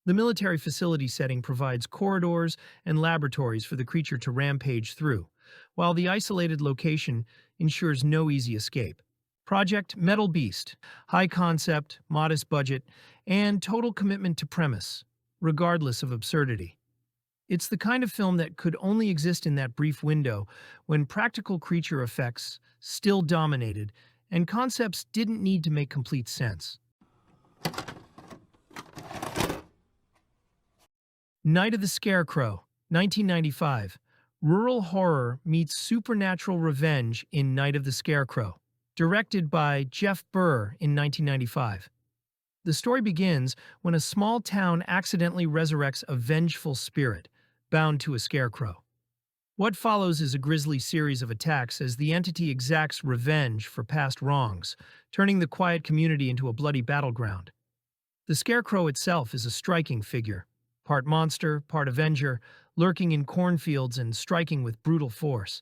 Speaker 1: The military facility setting provides corridors and laboratories for the creature to rampage through, while the isolated location ensures no easy escape. Project Metal Beast, high concept, modest budget, and total commitment to premise, regardless of absurdity. It's the kind of film that could only exist in that brief window when practical creature effects still dominated and concepts didn't need to make complete sense. Night of the Scarecrow, 1995. Rural horror meets supernatural revenge in Night of the Scarecrow, directed by Jeff Burr in 1995. The story begins when a small town accidentally resurrects a vengeful spirit, bound to a scarecrow. What follows is a grisly series of attacks as the entity exacts revenge for past wrongs, turning the quiet community into a bloody battleground. The scarecrow itself is a striking figure, part monster, part avenger, lurking in cornfields and striking with brutal force.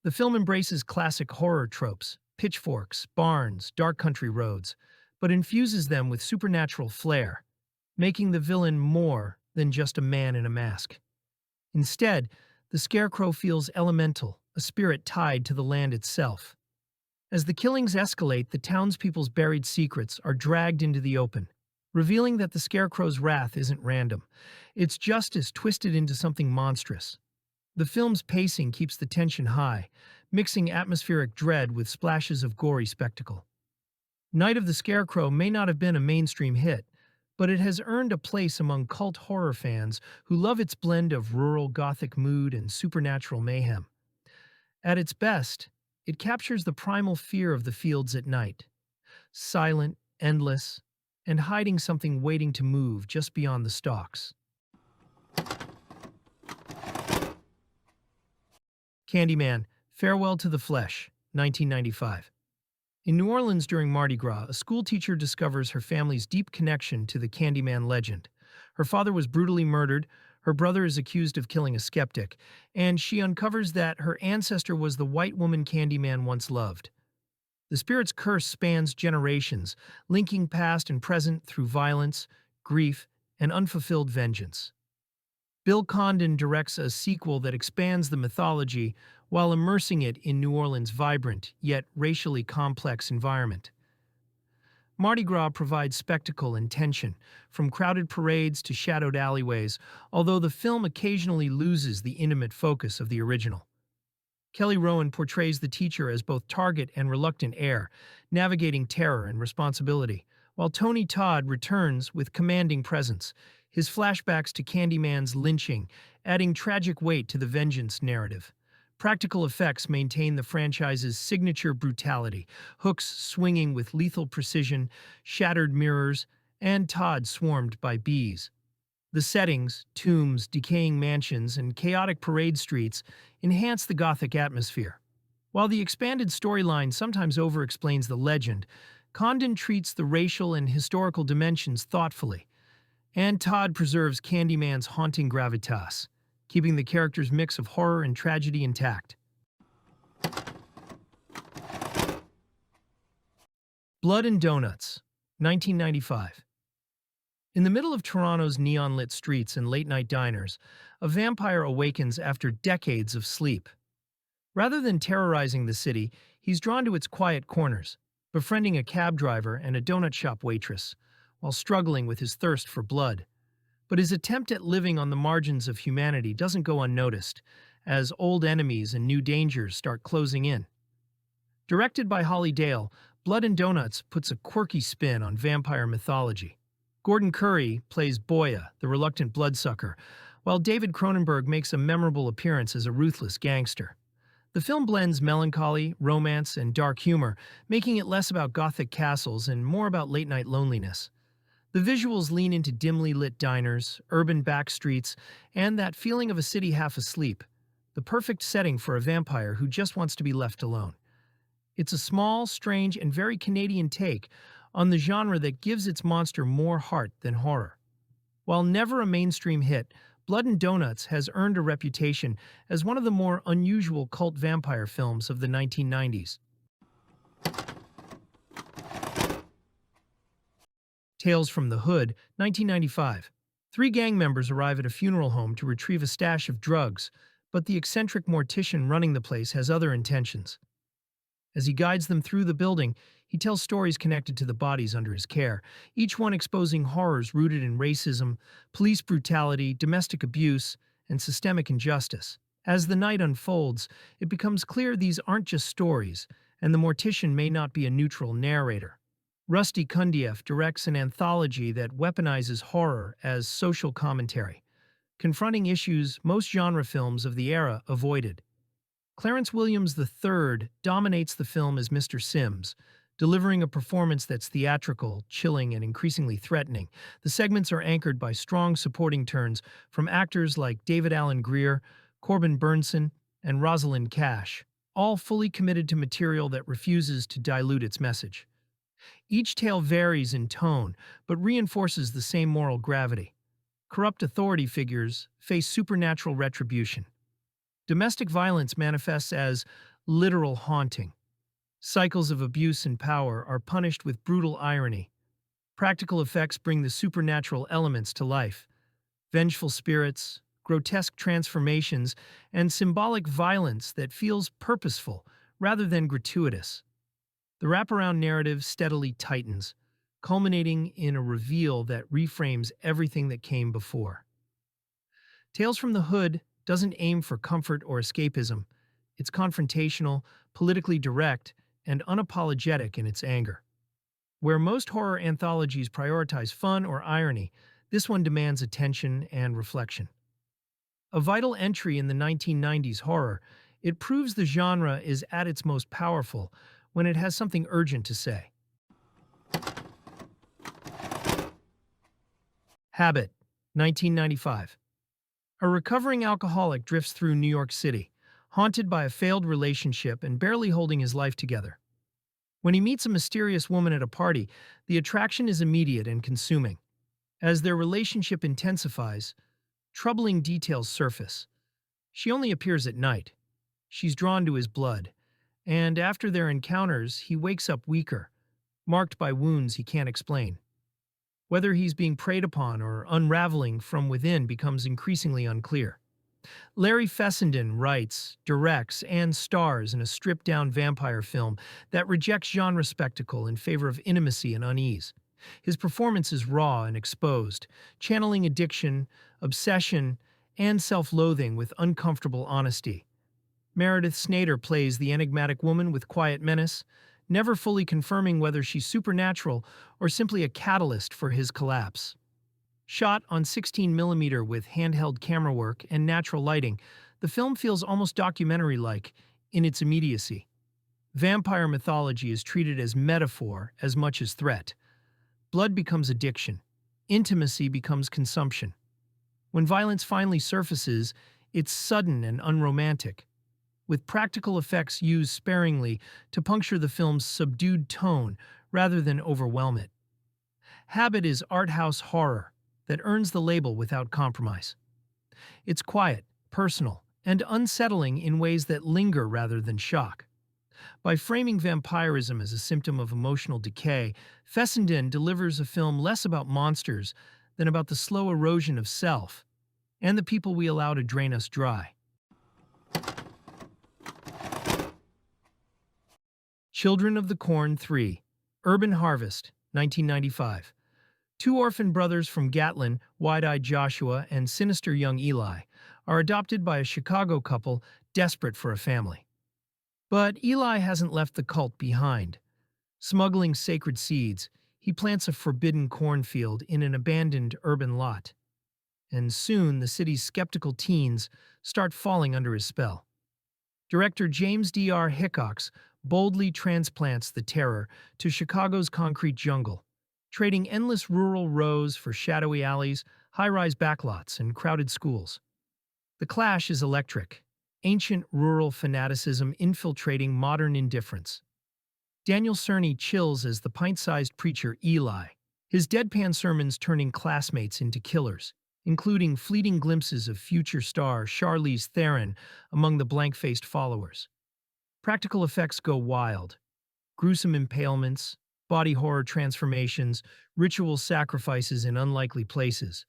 Speaker 1: The film embraces classic horror tropes, pitchforks, barns, dark country roads, but infuses them with supernatural flair, making the villain more than just a man in a mask. Instead, the scarecrow feels elemental, a spirit tied to the land itself. As the killings escalate, the townspeople's buried secrets are dragged into the open, revealing that the scarecrow's wrath isn't random. Its justice twisted into something monstrous. The film's pacing keeps the tension high, mixing atmospheric dread with splashes of gory spectacle. Night of the Scarecrow may not have been a mainstream hit, but it has earned a place among cult horror fans who love its blend of rural gothic mood and supernatural mayhem. At its best, it captures the primal fear of the fields at night, silent, endless, and hiding something waiting to move just beyond the stalks. Candyman, Farewell to the Flesh, 1995. In New Orleans during Mardi Gras, a schoolteacher discovers her family's deep connection to the Candyman legend. Her father was brutally murdered, her brother is accused of killing a skeptic, and she uncovers that her ancestor was the white woman Candyman once loved. The spirit's curse spans generations, linking past and present through violence, grief, and unfulfilled vengeance. Bill Condon directs a sequel that expands the mythology while immersing it in New Orleans' vibrant, yet racially complex environment. Mardi Gras provides spectacle and tension, from crowded parades to shadowed alleyways, although the film occasionally loses the intimate focus of the original. Kelly Rowan portrays the teacher as both target and reluctant heir, navigating terror and responsibility, while Tony Todd returns with commanding presence, his flashbacks to Candyman's lynching, adding tragic weight to the vengeance narrative. Practical effects maintain the franchise's signature brutality, hooks swinging with lethal precision, shattered mirrors, and Todd swarmed by bees. The settings, tombs, decaying mansions, and chaotic parade streets enhance the gothic atmosphere. While the expanded storyline sometimes over-explains the legend, Condon treats the racial and historical dimensions thoughtfully, and Todd preserves Candyman's haunting gravitas, keeping the character's mix of horror and tragedy intact. Blood and Donuts, 1995. In the middle of Toronto's neon-lit streets and late-night diners, a vampire awakens after decades of sleep. Rather than terrorizing the city, he's drawn to its quiet corners, befriending a cab driver and a donut shop waitress, while struggling with his thirst for blood. But his attempt at living on the margins of humanity doesn't go unnoticed, as old enemies and new dangers start closing in. Directed by Holly Dale, Blood and Donuts puts a quirky spin on vampire mythology. Gordon Curry plays Boya, the reluctant bloodsucker, while David Cronenberg makes a memorable appearance as a ruthless gangster. The film blends melancholy, romance, and dark humor, making it less about gothic castles and more about late-night loneliness. The visuals lean into dimly lit diners, urban back streets, and that feeling of a city half asleep, the perfect setting for a vampire who just wants to be left alone. It's a small, strange, and very Canadian take on the genre that gives its monster more heart than horror. While never a mainstream hit, Blood and Donuts has earned a reputation as one of the more unusual cult vampire films of the 1990s. Tales from the Hood, 1995. Three gang members arrive at a funeral home to retrieve a stash of drugs, but the eccentric mortician running the place has other intentions. As he guides them through the building, he tells stories connected to the bodies under his care, each one exposing horrors rooted in racism, police brutality, domestic abuse, and systemic injustice. As the night unfolds, it becomes clear these aren't just stories, and the mortician may not be a neutral narrator. Rusty Kundieff directs an anthology that weaponizes horror as social commentary, confronting issues most genre films of the era avoided. Clarence Williams III dominates the film as Mr. Sims, delivering a performance that's theatrical, chilling, and increasingly threatening. The segments are anchored by strong supporting turns from actors like David Alan Grier, Corbin Burnson, and Rosalind Cash, all fully committed to material that refuses to dilute its message. Each tale varies in tone, but reinforces the same moral gravity. Corrupt authority figures face supernatural retribution. Domestic violence manifests as literal haunting. Cycles of abuse and power are punished with brutal irony. Practical effects bring the supernatural elements to life. Vengeful spirits, grotesque transformations, and symbolic violence that feels purposeful rather than gratuitous. The wraparound narrative steadily tightens, culminating in a reveal that reframes everything that came before. Tales from the Hood doesn't aim for comfort or escapism. It's confrontational, politically direct, and unapologetic in its anger. Where most horror anthologies prioritize fun or irony, this one demands attention and reflection. A vital entry in the 1990s horror, it proves the genre is at its most powerful when it has something urgent to say. Habit, 1995. A recovering alcoholic drifts through New York City, haunted by a failed relationship and barely holding his life together. When he meets a mysterious woman at a party, the attraction is immediate and consuming. As their relationship intensifies, troubling details surface. She only appears at night. She's drawn to his blood, and after their encounters, he wakes up weaker, marked by wounds he can't explain. Whether he's being preyed upon or unraveling from within becomes increasingly unclear. Larry Fessenden writes, directs, and stars in a stripped-down vampire film that rejects genre spectacle in favor of intimacy and unease. His performance is raw and exposed, channeling addiction, obsession, and self-loathing with uncomfortable honesty. Meredith Snader plays the enigmatic woman with quiet menace, never fully confirming whether she's supernatural or simply a catalyst for his collapse. Shot on 16mm with handheld camera work and natural lighting, the film feels almost documentary-like in its immediacy. Vampire mythology is treated as metaphor as much as threat. Blood becomes addiction. Intimacy becomes consumption. When violence finally surfaces, it's sudden and unromantic, with practical effects used sparingly to puncture the film's subdued tone rather than overwhelm it. Habit is art house horror that earns the label without compromise. It's quiet, personal, and unsettling in ways that linger rather than shock. By framing vampirism as a symptom of emotional decay, Fessenden delivers a film less about monsters than about the slow erosion of self and the people we allow to drain us dry. Children of the Corn 3, Urban Harvest, 1995. Two orphan brothers from Gatlin, Wide-Eyed Joshua and Sinister Young Eli, are adopted by a Chicago couple desperate for a family. But Eli hasn't left the cult behind. Smuggling sacred seeds, he plants a forbidden cornfield in an abandoned urban lot. And soon the city's skeptical teens start falling under his spell. Director James D.R. Hickox boldly transplants the terror to Chicago's concrete jungle, trading endless rural rows for shadowy alleys, high-rise backlots, and crowded schools. The clash is electric, ancient rural fanaticism infiltrating modern indifference. Daniel Cerny chills as the pint-sized preacher Eli, his deadpan sermons turning classmates into killers, including fleeting glimpses of future star Charlize Theron among the blank-faced followers. Practical effects go wild. Gruesome impalements, body horror transformations, ritual sacrifices in unlikely places,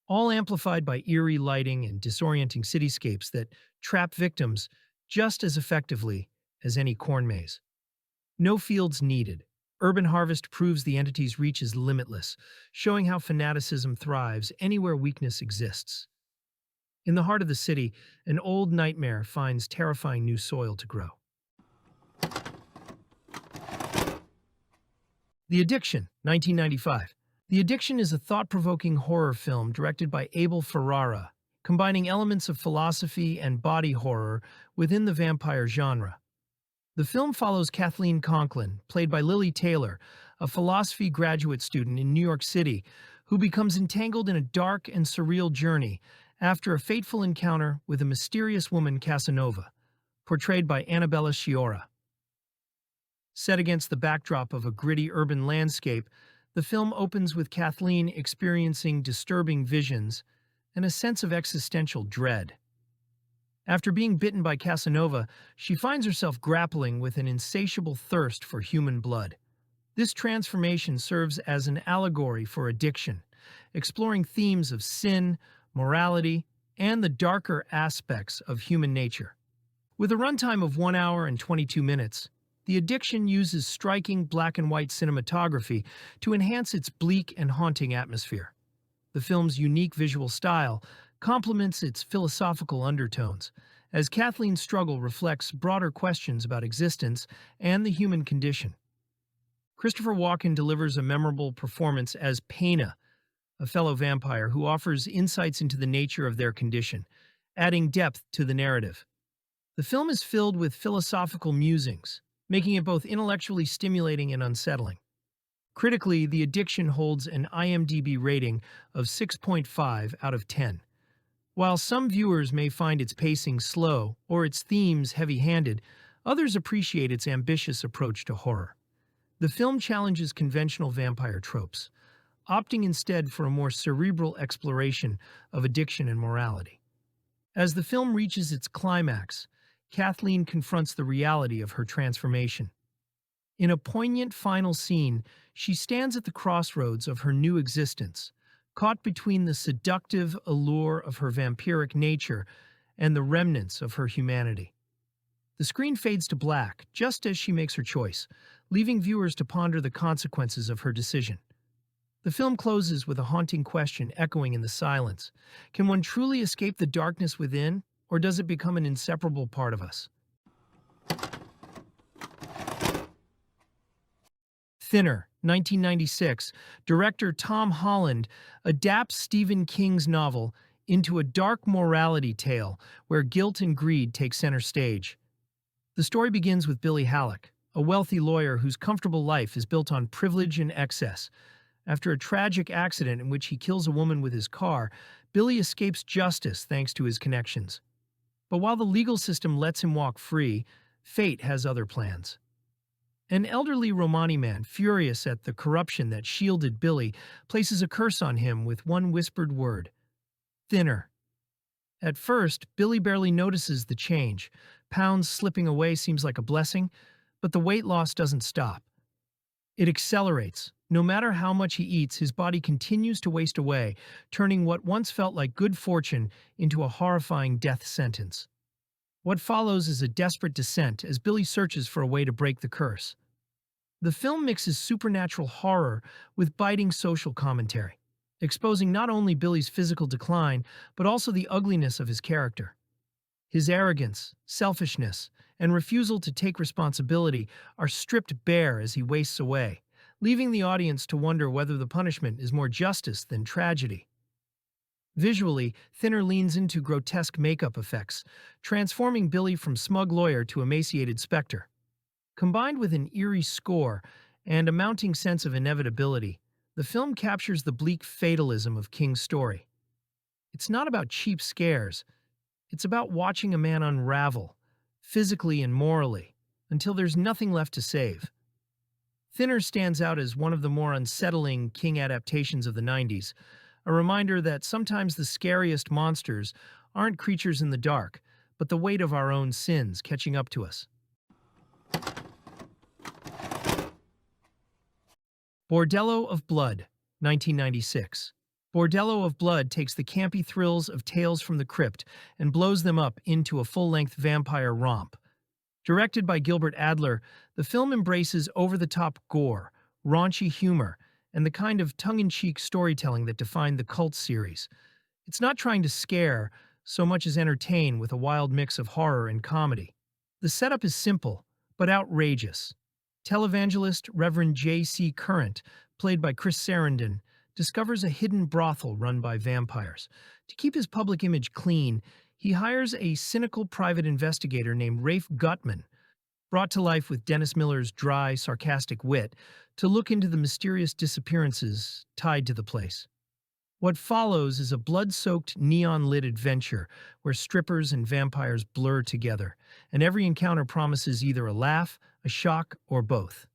Speaker 1: all amplified by eerie lighting and disorienting cityscapes that trap victims just as effectively as any corn maze. No fields needed. Urban Harvest proves the entity's reach is limitless, showing how fanaticism thrives anywhere weakness exists. In the heart of the city, an old nightmare finds terrifying new soil to grow. The Addiction, 1995. The Addiction is a thought-provoking horror film directed by Abel Ferrara, combining elements of philosophy and body horror within the vampire genre. The film follows Kathleen Conklin, played by Lily Taylor, a philosophy graduate student in New York City, who becomes entangled in a dark and surreal journey after a fateful encounter with a mysterious woman Casanova, portrayed by Annabella Sciorra. Set against the backdrop of a gritty urban landscape, the film opens with Kathleen experiencing disturbing visions and a sense of existential dread. After being bitten by Casanova, she finds herself grappling with an insatiable thirst for human blood. This transformation serves as an allegory for addiction, exploring themes of sin, morality, and the darker aspects of human nature. With a runtime of 1 hour and 22 minutes, The Addiction uses striking black and white cinematography to enhance its bleak and haunting atmosphere. The film's unique visual style complements its philosophical undertones, as Kathleen's struggle reflects broader questions about existence and the human condition. Christopher Walken delivers a memorable performance as Pena, a fellow vampire who offers insights into the nature of their condition, adding depth to the narrative. The film is filled with philosophical musings, making it both intellectually stimulating and unsettling. Critically, The Addiction holds an IMDb rating of 6.5 out of 10. While some viewers may find its pacing slow or its themes heavy-handed, others appreciate its ambitious approach to horror. The film challenges conventional vampire tropes, opting instead for a more cerebral exploration of addiction and morality. As the film reaches its climax, Kathleen confronts the reality of her transformation. In a poignant final scene, she stands at the crossroads of her new existence, caught between the seductive allure of her vampiric nature and the remnants of her humanity. The screen fades to black just as she makes her choice, leaving viewers to ponder the consequences of her decision. The film closes with a haunting question echoing in the silence. Can one truly escape the darkness within, or does it become an inseparable part of us? Thinner, 1996, director Tom Holland adapts Stephen King's novel into a dark morality tale where guilt and greed take center stage. The story begins with Billy Halleck, a wealthy lawyer whose comfortable life is built on privilege and excess. After a tragic accident in which he kills a woman with his car, Billy escapes justice thanks to his connections. But while the legal system lets him walk free, fate has other plans. An elderly Romani man, furious at the corruption that shielded Billy, places a curse on him with one whispered word: thinner. At first, Billy barely notices the change. Pounds slipping away seems like a blessing, but the weight loss doesn't stop. It accelerates. No matter how much he eats, his body continues to waste away, turning what once felt like good fortune into a horrifying death sentence. What follows is a desperate descent as Billy searches for a way to break the curse. The film mixes supernatural horror with biting social commentary, exposing not only Billy's physical decline, but also the ugliness of his character. His arrogance, selfishness, and refusal to take responsibility are stripped bare as he wastes away, leaving the audience to wonder whether the punishment is more justice than tragedy. Visually, Thinner leans into grotesque makeup effects, transforming Billy from smug lawyer to emaciated specter. Combined with an eerie score and a mounting sense of inevitability, the film captures the bleak fatalism of King's story. It's not about cheap scares. It's about watching a man unravel, physically and morally, until there's nothing left to save. Thinner stands out as one of the more unsettling King adaptations of the 90s, a reminder that sometimes the scariest monsters aren't creatures in the dark, but the weight of our own sins catching up to us. Bordello of Blood, 1996. Bordello of Blood takes the campy thrills of Tales from the Crypt and blows them up into a full-length vampire romp. Directed by Gilbert Adler, the film embraces over-the-top gore, raunchy humor, and the kind of tongue-in-cheek storytelling that defined the cult series. It's not trying to scare so much as entertain with a wild mix of horror and comedy. The setup is simple, but outrageous. Televangelist Reverend J.C. Current, played by Chris Sarandon, discovers a hidden brothel run by vampires. To keep his public image clean, he hires a cynical private investigator named Rafe Gutman, brought to life with Dennis Miller's dry, sarcastic wit, to look into the mysterious disappearances tied to the place. What follows is a blood-soaked, neon-lit adventure where strippers and vampires blur together, and every encounter promises either a laugh, a shock, or both.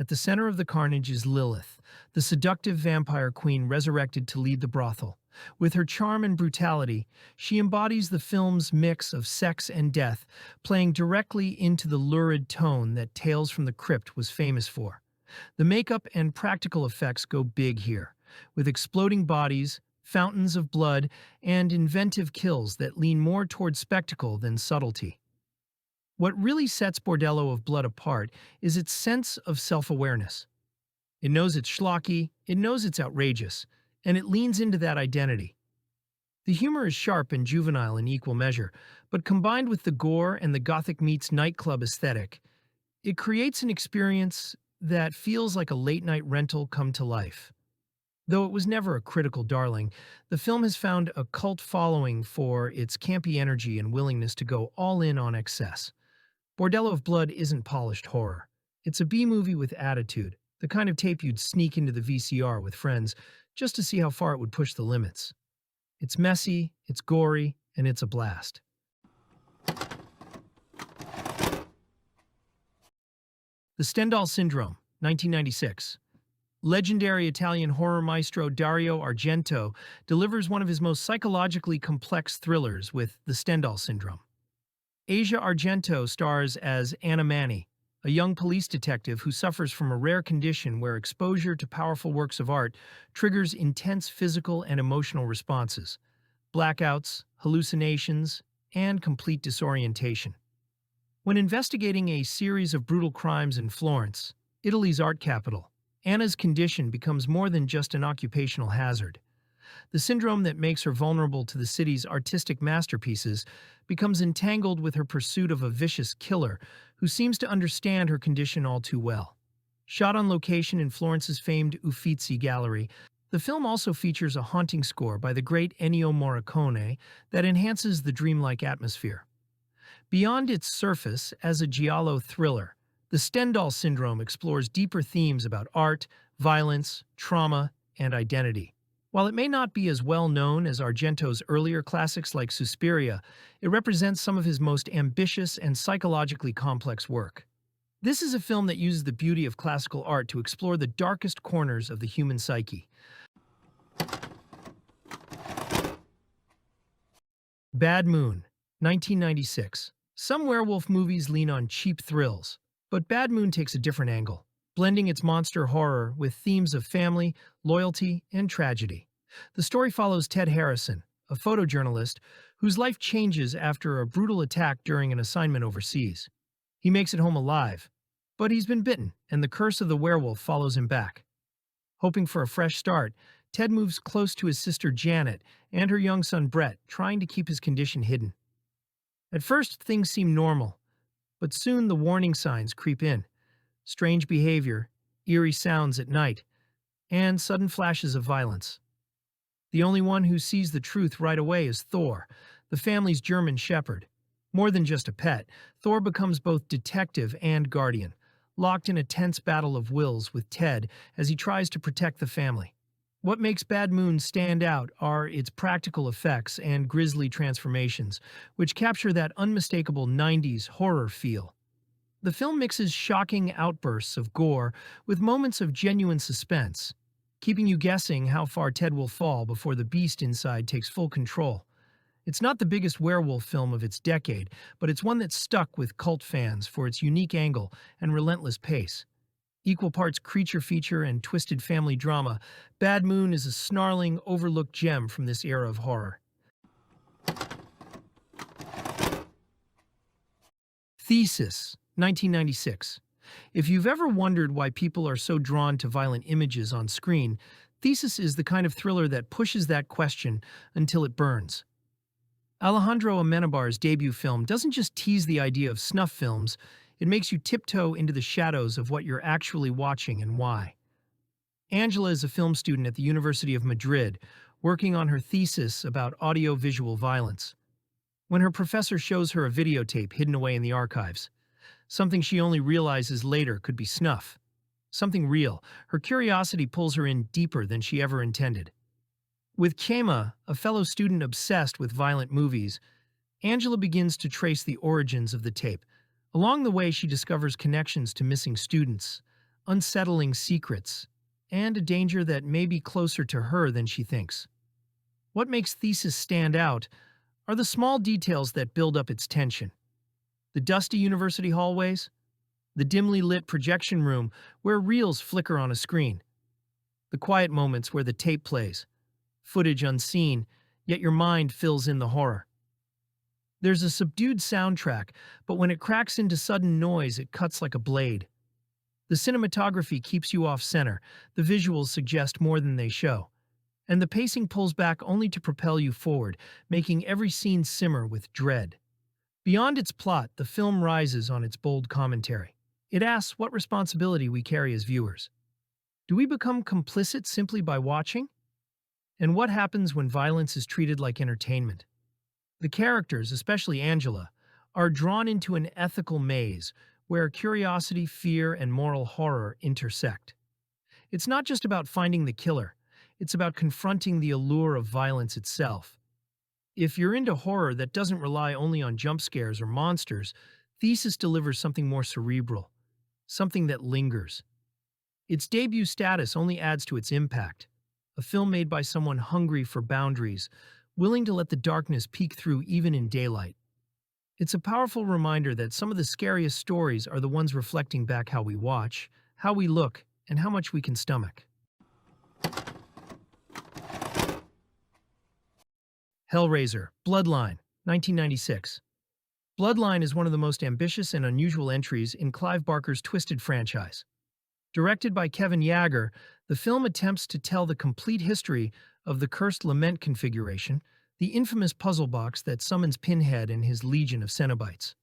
Speaker 1: At the center of the carnage is Lilith, the seductive vampire queen resurrected to lead the brothel. With her charm and brutality, she embodies the film's mix of sex and death, playing directly into the lurid tone that Tales from the Crypt was famous for. The makeup and practical effects go big here, with exploding bodies, fountains of blood, and inventive kills that lean more toward spectacle than subtlety. What really sets Bordello of Blood apart is its sense of self-awareness. It knows it's schlocky, it knows it's outrageous, and it leans into that identity. The humor is sharp and juvenile in equal measure, but combined with the gore and the gothic meets nightclub aesthetic, it creates an experience that feels like a late-night rental come to life. Though it was never a critical darling, the film has found a cult following for its campy energy and willingness to go all in on excess. Bordello of Blood isn't polished horror. It's a B-movie with attitude, the kind of tape you'd sneak into the VCR with friends just to see how far it would push the limits. It's messy, it's gory, and it's a blast. The Stendhal Syndrome, 1996. Legendary Italian horror maestro Dario Argento delivers one of his most psychologically complex thrillers with The Stendhal Syndrome. Asia Argento stars as Anna Manny, a young police detective who suffers from a rare condition where exposure to powerful works of art triggers intense physical and emotional responses, blackouts, hallucinations, and complete disorientation. When investigating a series of brutal crimes in Florence, Italy's art capital, Anna's condition becomes more than just an occupational hazard. The syndrome that makes her vulnerable to the city's artistic masterpieces becomes entangled with her pursuit of a vicious killer who seems to understand her condition all too well. Shot on location in Florence's famed Uffizi Gallery, the film also features a haunting score by the great Ennio Morricone that enhances the dreamlike atmosphere. Beyond its surface as a giallo thriller, the Stendhal Syndrome explores deeper themes about art, violence, trauma, and identity. While it may not be as well known as Argento's earlier classics like Suspiria, it represents some of his most ambitious and psychologically complex work. This is a film that uses the beauty of classical art to explore the darkest corners of the human psyche. Bad Moon, 1996. Some werewolf movies lean on cheap thrills, but Bad Moon takes a different angle, blending its monster horror with themes of family, loyalty, and tragedy. The story follows Ted Harrison, a photojournalist whose life changes after a brutal attack during an assignment overseas. He makes it home alive, but he's been bitten, and the curse of the werewolf follows him back. Hoping for a fresh start, Ted moves close to his sister Janet and her young son Brett, trying to keep his condition hidden. At first, things seem normal, but soon the warning signs creep in. Strange behavior, eerie sounds at night, and sudden flashes of violence. The only one who sees the truth right away is Thor, the family's German shepherd. More than just a pet, Thor becomes both detective and guardian, locked in a tense battle of wills with Ted as he tries to protect the family. What makes Bad Moon stand out are its practical effects and grisly transformations, which capture that unmistakable 90s horror feel. The film mixes shocking outbursts of gore with moments of genuine suspense, keeping you guessing how far Ted will fall before the beast inside takes full control. It's not the biggest werewolf film of its decade, but it's one that's stuck with cult fans for its unique angle and relentless pace. Equal parts creature feature and twisted family drama, Bad Moon is a snarling, overlooked gem from this era of horror. Thesis, 1996. If you've ever wondered why people are so drawn to violent images on screen, Thesis is the kind of thriller that pushes that question until it burns. Alejandro Amenabar's debut film doesn't just tease the idea of snuff films, it makes you tiptoe into the shadows of what you're actually watching and why. Angela is a film student at the University of Madrid, working on her thesis about audio-visual violence. When her professor shows her a videotape hidden away in the archives, something she only realizes later could be snuff. Something real, her curiosity pulls her in deeper than she ever intended. With Chema, a fellow student obsessed with violent movies, Angela begins to trace the origins of the tape. Along the way, she discovers connections to missing students, unsettling secrets, and a danger that may be closer to her than she thinks. What makes Thesis stand out are the small details that build up its tension. The dusty university hallways, the dimly lit projection room where reels flicker on a screen, the quiet moments where the tape plays, footage unseen, yet your mind fills in the horror. There's a subdued soundtrack, but when it cracks into sudden noise, it cuts like a blade. The cinematography keeps you off-center, the visuals suggest more than they show, and the pacing pulls back only to propel you forward, making every scene simmer with dread. Beyond its plot, the film rises on its bold commentary. It asks what responsibility we carry as viewers. Do we become complicit simply by watching? And what happens when violence is treated like entertainment? The characters, especially Angela, are drawn into an ethical maze where curiosity, fear, and moral horror intersect. It's not just about finding the killer, it's about confronting the allure of violence itself. If you're into horror that doesn't rely only on jump scares or monsters, Thesis delivers something more cerebral, something that lingers. Its debut status only adds to its impact. A film made by someone hungry for boundaries, willing to let the darkness peek through even in daylight. It's a powerful reminder that some of the scariest stories are the ones reflecting back how we watch, how we look, and how much we can stomach. Hellraiser, Bloodline, 1996. Bloodline is one of the most ambitious and unusual entries in Clive Barker's Twisted franchise. Directed by Kevin Yagher, the film attempts to tell the complete history of the Cursed Lament configuration, the infamous puzzle box that summons Pinhead and his legion of Cenobites.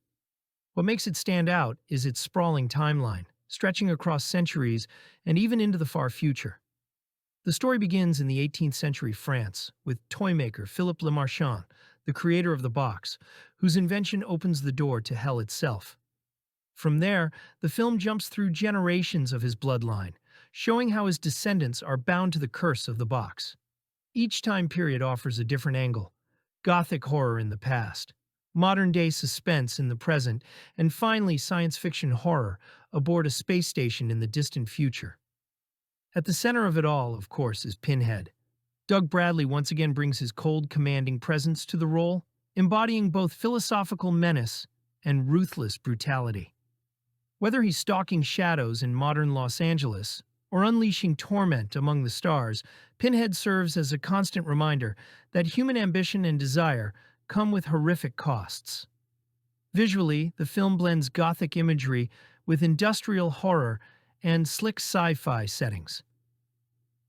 Speaker 1: What makes it stand out is its sprawling timeline, stretching across centuries and even into the far future. The story begins in the 18th century France, with toymaker Philippe Le Marchand, the creator of the box, whose invention opens the door to hell itself. From there, the film jumps through generations of his bloodline, showing how his descendants are bound to the curse of the box. Each time period offers a different angle: Gothic horror in the past, modern-day suspense in the present, and finally science fiction horror aboard a space station in the distant future. At the center of it all, of course, is Pinhead. Doug Bradley once again brings his cold, commanding presence to the role, embodying both philosophical menace and ruthless brutality. Whether he's stalking shadows in modern Los Angeles or unleashing torment among the stars, Pinhead serves as a constant reminder that human ambition and desire come with horrific costs. Visually, the film blends gothic imagery with industrial horror and slick sci-fi settings.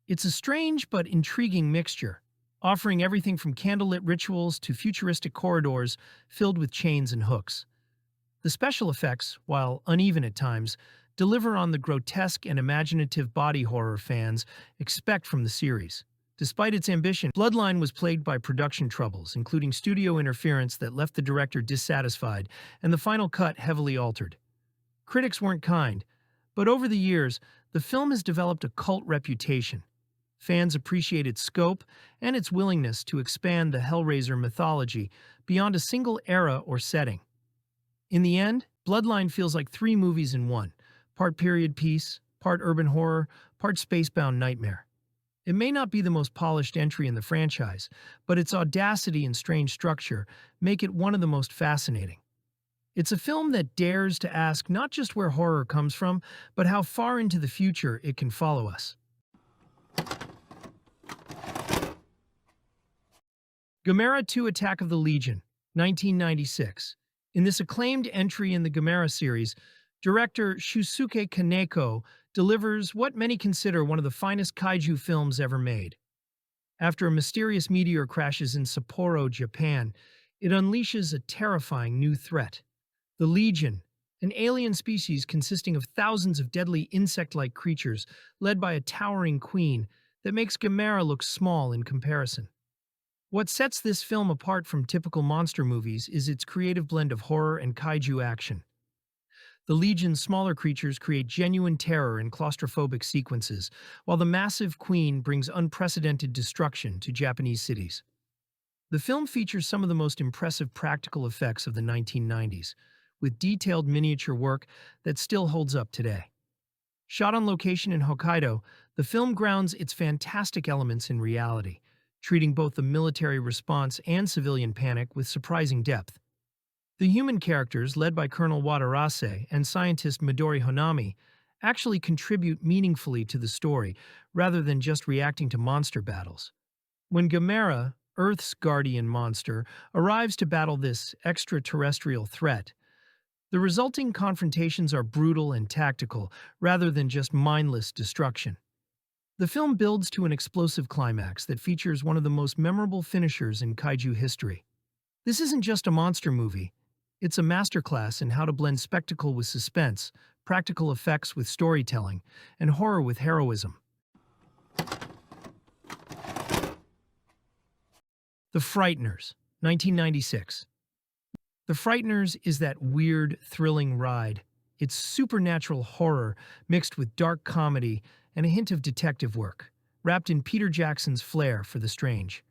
Speaker 1: It's a strange but intriguing mixture, offering everything from candlelit rituals to futuristic corridors filled with chains and hooks. The special effects, while uneven at times, deliver on the grotesque and imaginative body horror fans expect from the series. Despite its ambition, Bloodline was plagued by production troubles, including studio interference that left the director dissatisfied and the final cut heavily altered. Critics weren't kind, but over the years, the film has developed a cult reputation. Fans appreciate its scope and its willingness to expand the Hellraiser mythology beyond a single era or setting. In the end, Bloodline feels like three movies in one, part period piece, part urban horror, part spacebound nightmare. It may not be the most polished entry in the franchise, but its audacity and strange structure make it one of the most fascinating. It's a film that dares to ask not just where horror comes from, but how far into the future it can follow us. Gamera 2 Attack of the Legion, 1996. In this acclaimed entry in the Gamera series, director Shusuke Kaneko delivers what many consider one of the finest kaiju films ever made. After a mysterious meteor crashes in Sapporo, Japan, it unleashes a terrifying new threat. The Legion, an alien species consisting of thousands of deadly insect-like creatures led by a towering queen that makes Gamera look small in comparison. What sets this film apart from typical monster movies is its creative blend of horror and kaiju action. The Legion's smaller creatures create genuine terror in claustrophobic sequences, while the massive queen brings unprecedented destruction to Japanese cities. The film features some of the most impressive practical effects of the 1990s, with detailed miniature work that still holds up today. Shot on location in Hokkaido, the film grounds its fantastic elements in reality, treating both the military response and civilian panic with surprising depth. The human characters, led by Colonel Wadarase and scientist Midori Honami, actually contribute meaningfully to the story, rather than just reacting to monster battles. When Gamera, Earth's guardian monster, arrives to battle this extraterrestrial threat, the resulting confrontations are brutal and tactical, rather than just mindless destruction. The film builds to an explosive climax that features one of the most memorable finishers in kaiju history. This isn't just a monster movie, it's a masterclass in how to blend spectacle with suspense, practical effects with storytelling, and horror with heroism. The Frighteners, 1996. The Frighteners is that weird, thrilling ride. It's supernatural horror mixed with dark comedy and a hint of detective work, wrapped in Peter Jackson's flair for the strange.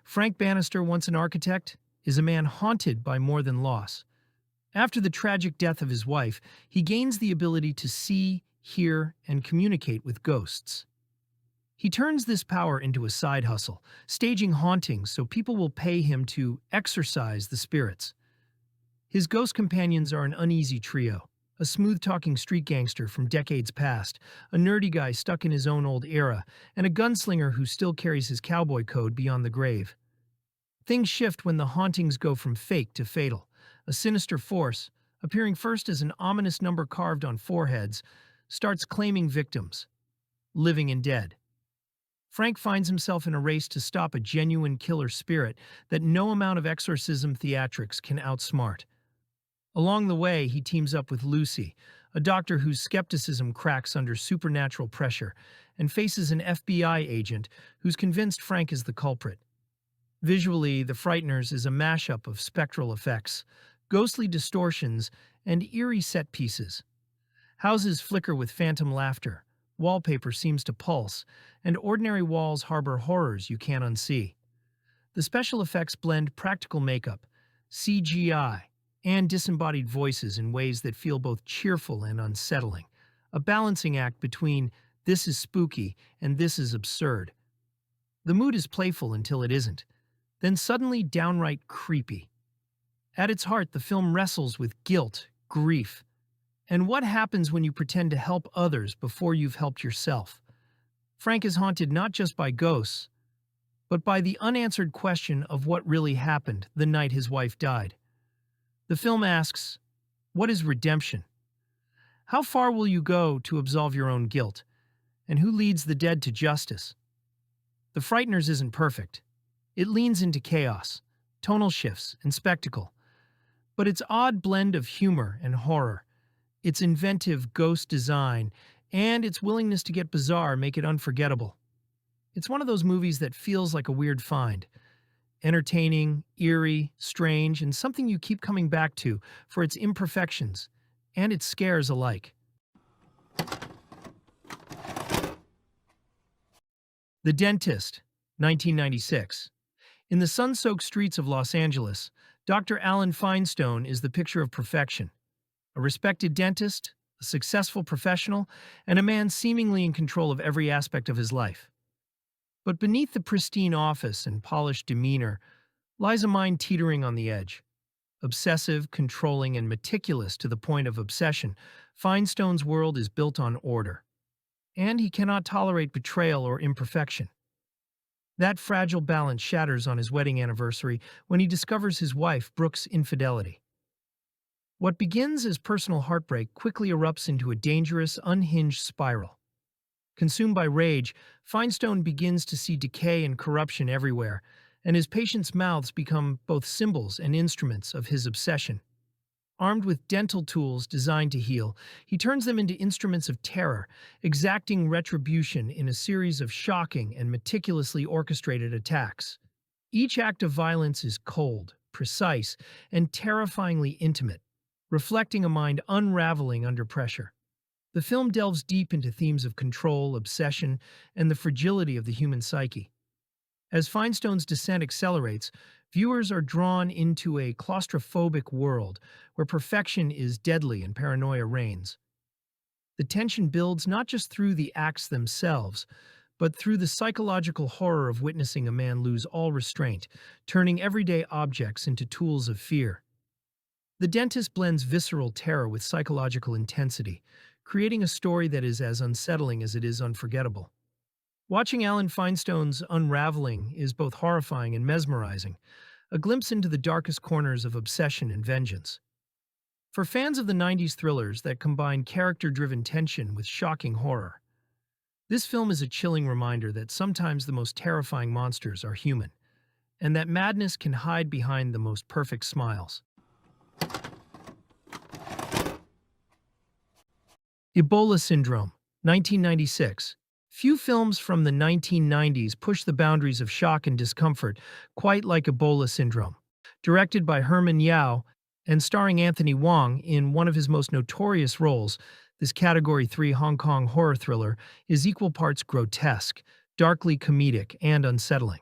Speaker 1: Frank Bannister, once an architect, is a man haunted by more than loss. After the tragic death of his wife, he gains the ability to see, hear, and communicate with ghosts. He turns this power into a side hustle, staging hauntings so people will pay him to exorcise the spirits. His ghost companions are an uneasy trio: a smooth-talking street gangster from decades past, a nerdy guy stuck in his own old era, and a gunslinger who still carries his cowboy code beyond the grave. Things shift when the hauntings go from fake to fatal. A sinister force, appearing first as an ominous number carved on foreheads, starts claiming victims, living and dead. Frank finds himself in a race to stop a genuine killer spirit that no amount of exorcism theatrics can outsmart. Along the way, he teams up with Lucy, a doctor whose skepticism cracks under supernatural pressure, and faces an FBI agent who's convinced Frank is the culprit. Visually, The Frighteners is a mashup of spectral effects, ghostly distortions, and eerie set pieces. Houses flicker with phantom laughter, wallpaper seems to pulse, and ordinary walls harbor horrors you can't unsee. The special effects blend practical makeup, CGI, and disembodied voices in ways that feel both cheerful and unsettling, a balancing act between this is spooky and this is absurd. The mood is playful until it isn't, then suddenly downright creepy. At its heart, the film wrestles with guilt, grief, and what happens when you pretend to help others before you've helped yourself. Frank is haunted not just by ghosts, but by the unanswered question of what really happened the night his wife died. The film asks, what is redemption? How far will you go to absolve your own guilt? And who leads the dead to justice? The Frighteners isn't perfect. It leans into chaos, tonal shifts, and spectacle. But its odd blend of humor and horror, its inventive ghost design, and its willingness to get bizarre make it unforgettable. It's one of those movies that feels like a weird find. Entertaining, eerie, strange, and something you keep coming back to for its imperfections and its scares alike. The Dentist, 1996. In the sun-soaked streets of Los Angeles, Dr. Alan Finestone is the picture of perfection. A respected dentist, a successful professional, and a man seemingly in control of every aspect of his life. But beneath the pristine office and polished demeanor lies a mind teetering on the edge. Obsessive, controlling, and meticulous to the point of obsession, Finestone's world is built on order, and he cannot tolerate betrayal or imperfection. That fragile balance shatters on his wedding anniversary when he discovers his wife, Brooke's infidelity. What begins as personal heartbreak quickly erupts into a dangerous, unhinged spiral. Consumed by rage, Finestone begins to see decay and corruption everywhere, and his patients' mouths become both symbols and instruments of his obsession. Armed with dental tools designed to heal, he turns them into instruments of terror, exacting retribution in a series of shocking and meticulously orchestrated attacks. Each act of violence is cold, precise, and terrifyingly intimate, reflecting a mind unraveling under pressure. The film delves deep into themes of control, obsession, and the fragility of the human psyche. As Finestone's descent accelerates, viewers are drawn into a claustrophobic world where perfection is deadly and paranoia reigns. The tension builds not just through the acts themselves, but through the psychological horror of witnessing a man lose all restraint, turning everyday objects into tools of fear. The dentist blends visceral terror with psychological intensity, creating a story that is as unsettling as it is unforgettable. Watching Alan Finestone's unraveling is both horrifying and mesmerizing, a glimpse into the darkest corners of obsession and vengeance. For fans of the 90s thrillers that combine character-driven tension with shocking horror, this film is a chilling reminder that sometimes the most terrifying monsters are human, and that madness can hide behind the most perfect smiles. Ebola Syndrome, 1996. Few films from the 1990s push the boundaries of shock and discomfort quite like Ebola Syndrome. Directed by Herman Yao and starring Anthony Wong in one of his most notorious roles, this Category 3 Hong Kong horror thriller is equal parts grotesque, darkly comedic, and unsettling.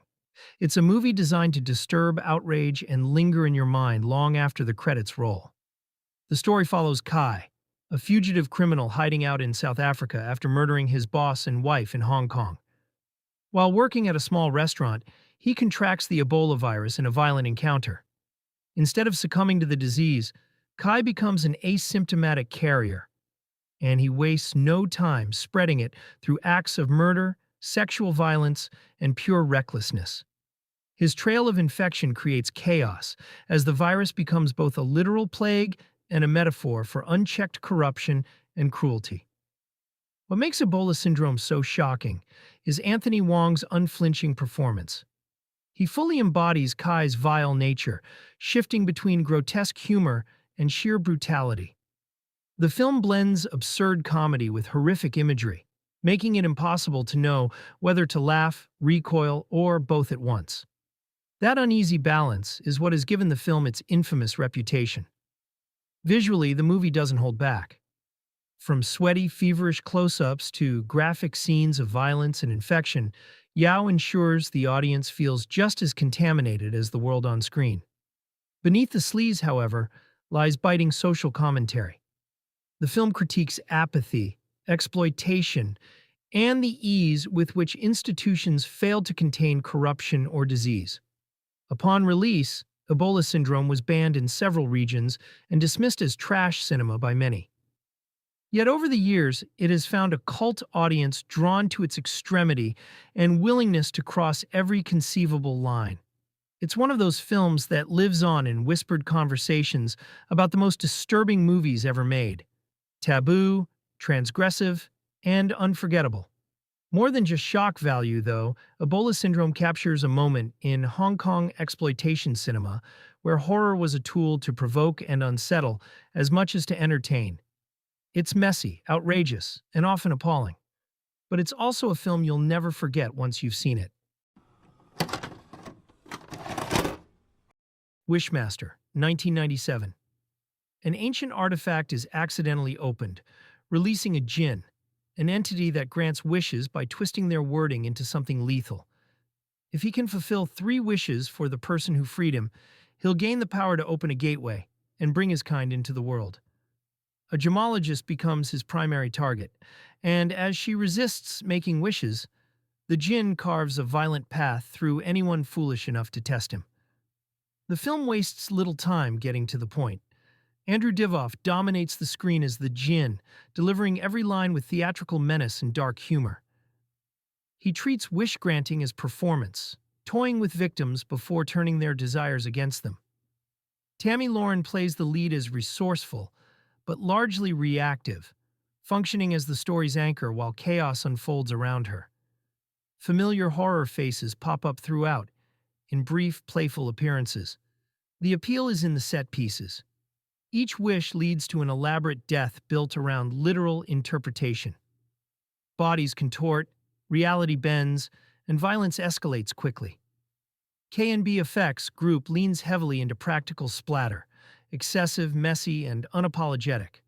Speaker 1: It's a movie designed to disturb, outrage, and linger in your mind long after the credits roll. The story follows Kai, a fugitive criminal hiding out in South Africa after murdering his boss and wife in Hong Kong. While working at a small restaurant, he contracts the Ebola virus in a violent encounter. Instead of succumbing to the disease, Kai becomes an asymptomatic carrier, and he wastes no time spreading it through acts of murder, sexual violence, and pure recklessness. His trail of infection creates chaos as the virus becomes both a literal plague and a metaphor for unchecked corruption and cruelty. What makes Ebola Syndrome so shocking is Anthony Wong's unflinching performance. He fully embodies Kai's vile nature, shifting between grotesque humor and sheer brutality. The film blends absurd comedy with horrific imagery, making it impossible to know whether to laugh, recoil, or both at once. That uneasy balance is what has given the film its infamous reputation. Visually, the movie doesn't hold back. From sweaty, feverish close-ups to graphic scenes of violence and infection, Yao ensures the audience feels just as contaminated as the world on screen. Beneath the sleaze, however, lies biting social commentary. The film critiques apathy, exploitation, and the ease with which institutions fail to contain corruption or disease. Upon release, Ebola Syndrome was banned in several regions and dismissed as trash cinema by many. Yet over the years, it has found a cult audience drawn to its extremity and willingness to cross every conceivable line. It's one of those films that lives on in whispered conversations about the most disturbing movies ever made. Taboo, transgressive, and unforgettable. More than just shock value, though, Ebola Syndrome captures a moment in Hong Kong exploitation cinema where horror was a tool to provoke and unsettle as much as to entertain. It's messy, outrageous, and often appalling. But it's also a film you'll never forget once you've seen it. Wishmaster, 1997. An ancient artifact is accidentally opened, releasing a djinn, an entity that grants wishes by twisting their wording into something lethal. If he can fulfill 3 wishes for the person who freed him, he'll gain the power to open a gateway and bring his kind into the world. A gemologist becomes his primary target, and as she resists making wishes, the djinn carves a violent path through anyone foolish enough to test him. The film wastes little time getting to the point. Andrew Divoff dominates the screen as the djinn, delivering every line with theatrical menace and dark humor. He treats wish-granting as performance, toying with victims before turning their desires against them. Tammy Lauren plays the lead as resourceful, but largely reactive, functioning as the story's anchor while chaos unfolds around her. Familiar horror faces pop up throughout, in brief, playful appearances. The appeal is in the set pieces. Each wish leads to an elaborate death built around literal interpretation. Bodies contort, reality bends, and violence escalates quickly. K&B Effects Group leans heavily into practical splatter, excessive, messy, and unapologetic.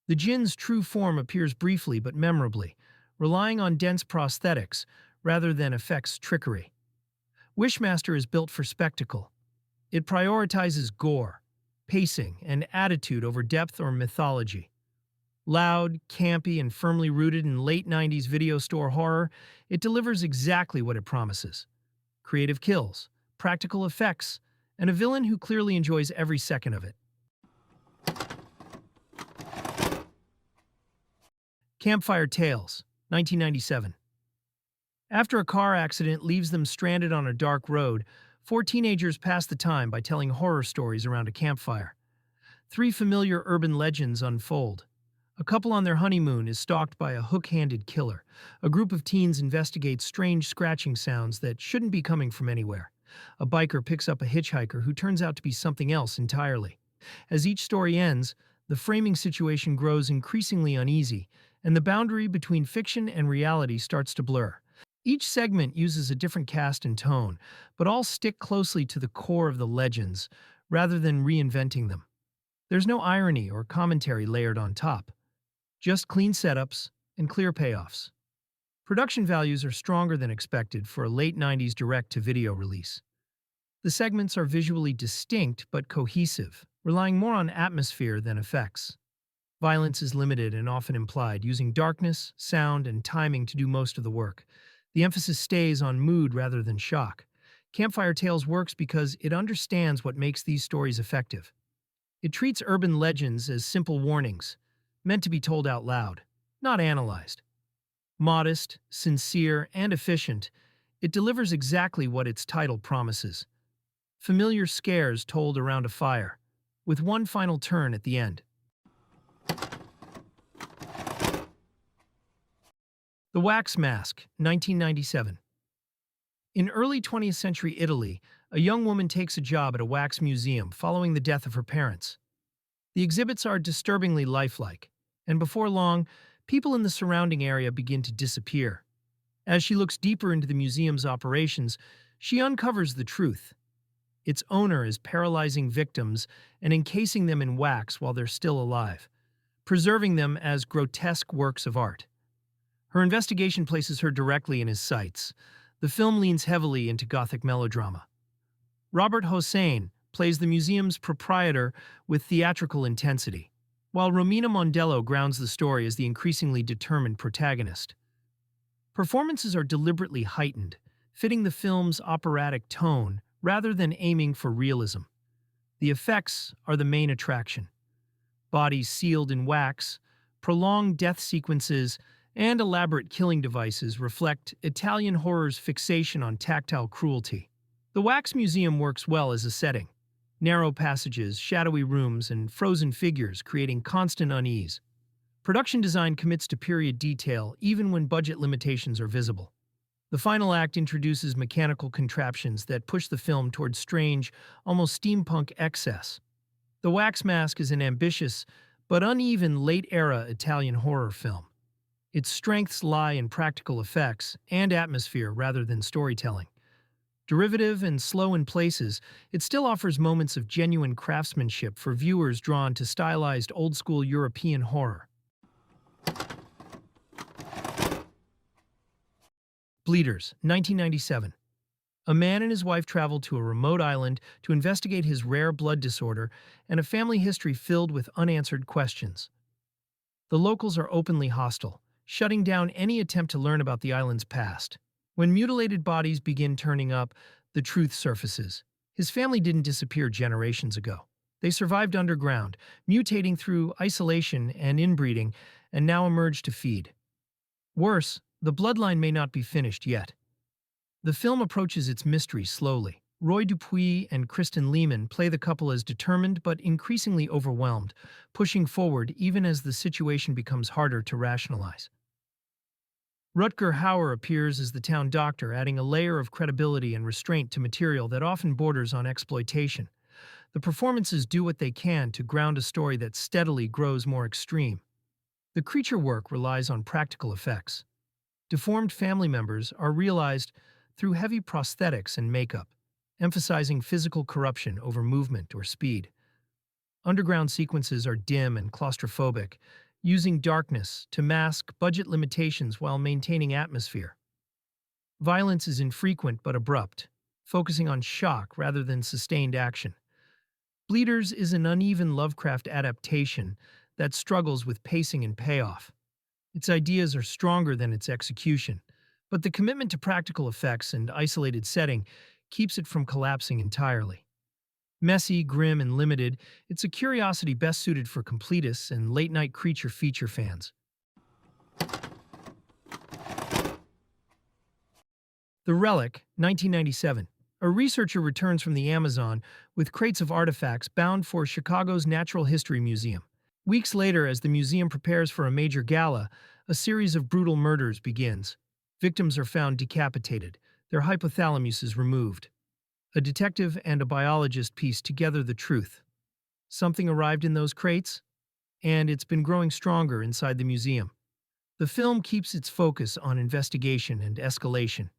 Speaker 1: The djinn's true form appears briefly but memorably, relying on dense prosthetics rather than effects trickery. Wishmaster is built for spectacle. It prioritizes gore, pacing, and attitude over depth or mythology. Loud, campy, and firmly rooted in late 90s video store horror, it delivers exactly what it promises. Creative kills, practical effects, and a villain who clearly enjoys every second of it. Campfire Tales, 1997. After a car accident leaves them stranded on a dark road, 4 teenagers pass the time by telling horror stories around a campfire. 3 familiar urban legends unfold. A couple on their honeymoon is stalked by a hook-handed killer. A group of teens investigate strange scratching sounds that shouldn't be coming from anywhere. A biker picks up a hitchhiker who turns out to be something else entirely. As each story ends, the framing situation grows increasingly uneasy, and the boundary between fiction and reality starts to blur. Each segment uses a different cast and tone, but all stick closely to the core of the legends, rather than reinventing them. There's no irony or commentary layered on top, just clean setups and clear payoffs. Production values are stronger than expected for a late 90s direct-to-video release. The segments are visually distinct but cohesive, relying more on atmosphere than effects. Violence is limited and often implied, using darkness, sound, and timing to do most of the work. The emphasis stays on mood rather than shock. Campfire Tales works because it understands what makes these stories effective. It treats urban legends as simple warnings, meant to be told out loud, not analyzed. Modest, sincere, and efficient, it delivers exactly what its title promises. Familiar scares told around a fire, with one final turn at the end. The Wax Mask, 1997. In early 20th century Italy, a young woman takes a job at a wax museum following the death of her parents. The exhibits are disturbingly lifelike, and before long, people in the surrounding area begin to disappear. As she looks deeper into the museum's operations, she uncovers the truth. Its owner is paralyzing victims and encasing them in wax while they're still alive, preserving them as grotesque works of art. Her investigation places her directly in his sights. The film leans heavily into gothic melodrama. Robert Hossein plays the museum's proprietor with theatrical intensity, while Romina Mondello grounds the story as the increasingly determined protagonist. Performances are deliberately heightened, fitting the film's operatic tone rather than aiming for realism. The effects are the main attraction. Bodies sealed in wax, prolonged death sequences, and elaborate killing devices reflect Italian horror's fixation on tactile cruelty. The Wax Museum works well as a setting. Narrow passages, shadowy rooms, and frozen figures creating constant unease. Production design commits to period detail even when budget limitations are visible. The final act introduces mechanical contraptions that push the film towards strange, almost steampunk excess. The Wax Mask is an ambitious but uneven late-era Italian horror film. Its strengths lie in practical effects and atmosphere rather than storytelling. Derivative and slow in places, it still offers moments of genuine craftsmanship for viewers drawn to stylized old-school European horror. Bleeders, 1997. A man and his wife travel to a remote island to investigate his rare blood disorder and a family history filled with unanswered questions. The locals are openly hostile, shutting down any attempt to learn about the island's past. When mutilated bodies begin turning up, the truth surfaces. His family didn't disappear generations ago. They survived underground, mutating through isolation and inbreeding, and now emerged to feed. Worse, the bloodline may not be finished yet. The film approaches its mystery slowly. Roy Dupuis and Kristen Lehman play the couple as determined but increasingly overwhelmed, pushing forward even as the situation becomes harder to rationalize. Rutger Hauer appears as the town doctor, adding a layer of credibility and restraint to material that often borders on exploitation. The performances do what they can to ground a story that steadily grows more extreme. The creature work relies on practical effects. Deformed family members are realized through heavy prosthetics and makeup, emphasizing physical corruption over movement or speed. Underground sequences are dim and claustrophobic, using darkness to mask budget limitations while maintaining atmosphere. Violence is infrequent but abrupt, focusing on shock rather than sustained action. Bleeders is an uneven Lovecraft adaptation that struggles with pacing and payoff. Its ideas are stronger than its execution, but the commitment to practical effects and isolated setting keeps it from collapsing entirely. Messy, grim, and limited, it's a curiosity best suited for completists and late-night creature feature fans. The Relic, 1997. A researcher returns from the Amazon with crates of artifacts bound for Chicago's Natural History Museum. Weeks later, as the museum prepares for a major gala, a series of brutal murders begins. Victims are found decapitated, their hypothalamuses removed. A detective and a biologist piece together the truth. Something arrived in those crates, and it's been growing stronger inside the museum. The film keeps its focus on investigation and escalation.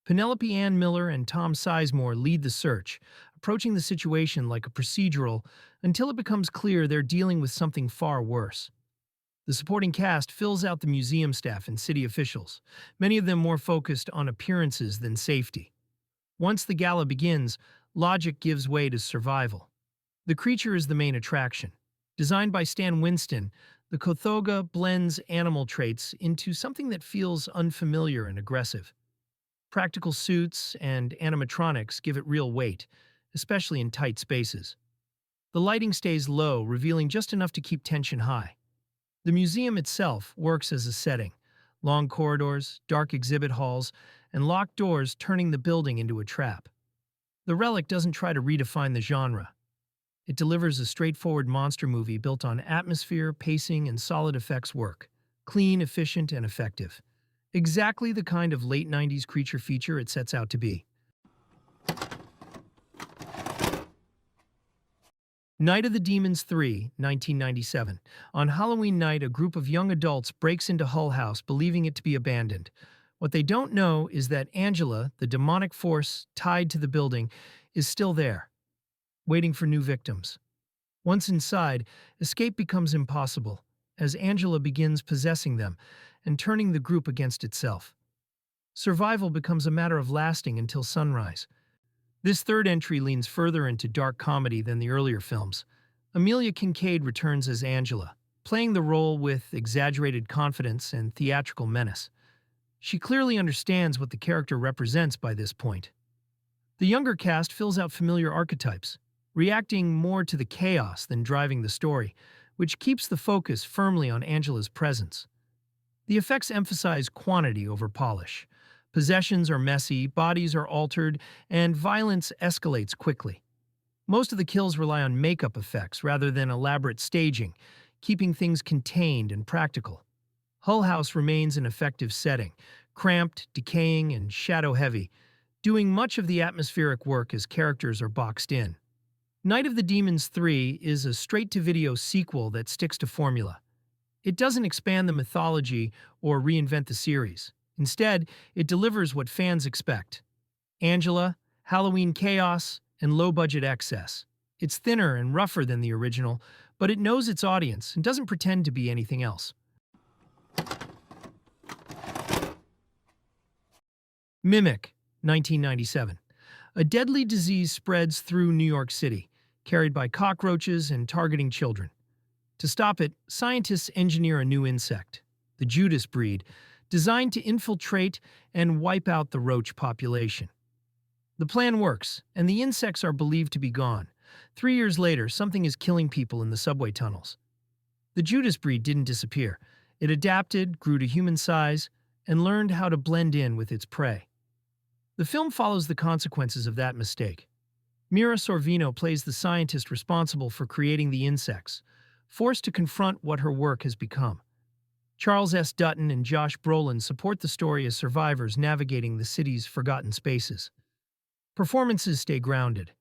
Speaker 1: Penelope Ann Miller and Tom Sizemore lead the search, approaching the situation like a procedural until it becomes clear they're dealing with something far worse. The supporting cast fills out the museum staff and city officials, many of them more focused on appearances than safety. Once the gala begins, logic gives way to survival. The creature is the main attraction. Designed by Stan Winston, the Kothoga blends animal traits into something that feels unfamiliar and aggressive. Practical suits and animatronics give it real weight, especially in tight spaces. The lighting stays low, revealing just enough to keep tension high. The museum itself works as a setting. Long corridors, dark exhibit halls, and locked doors turning the building into a trap. The Relic doesn't try to redefine the genre. It delivers a straightforward monster movie built on atmosphere, pacing, and solid effects work. Clean, efficient, and effective. Exactly the kind of late 90s creature feature it sets out to be. Night of the Demons 3, 1997. On Halloween night, a group of young adults breaks into Hull House believing it to be abandoned. What they don't know is that Angela, the demonic force tied to the building, is still there, waiting for new victims. Once inside, escape becomes impossible, as Angela begins possessing them and turning the group against itself. Survival becomes a matter of lasting until sunrise. This third entry leans further into dark comedy than the earlier films. Amelia Kincaid returns as Angela, playing the role with exaggerated confidence and theatrical menace. She clearly understands what the character represents by this point. The younger cast fills out familiar archetypes, reacting more to the chaos than driving the story, which keeps the focus firmly on Angela's presence. The effects emphasize quantity over polish. Possessions are messy, bodies are altered, and violence escalates quickly. Most of the kills rely on makeup effects rather than elaborate staging, keeping things contained and practical. Hull House remains an effective setting, cramped, decaying, and shadow-heavy, doing much of the atmospheric work as characters are boxed in. Night of the Demons 3 is a straight-to-video sequel that sticks to formula. It doesn't expand the mythology or reinvent the series. Instead, it delivers what fans expect. Angela, Halloween chaos, and low-budget excess. It's thinner and rougher than the original, but it knows its audience and doesn't pretend to be anything else. Mimic, 1997. A deadly disease spreads through New York City, carried by cockroaches and targeting children. To stop it, scientists engineer a new insect, the Judas breed, designed to infiltrate and wipe out the roach population. The plan works, and the insects are believed to be gone. 3 years later, something is killing people in the subway tunnels. The Judas breed didn't disappear. It adapted, grew to human size, and learned how to blend in with its prey. The film follows the consequences of that mistake. Mira Sorvino plays the scientist responsible for creating the insects, forced to confront what her work has become. Charles S. Dutton and Josh Brolin support the story as survivors navigating the city's forgotten spaces. Performances stay grounded,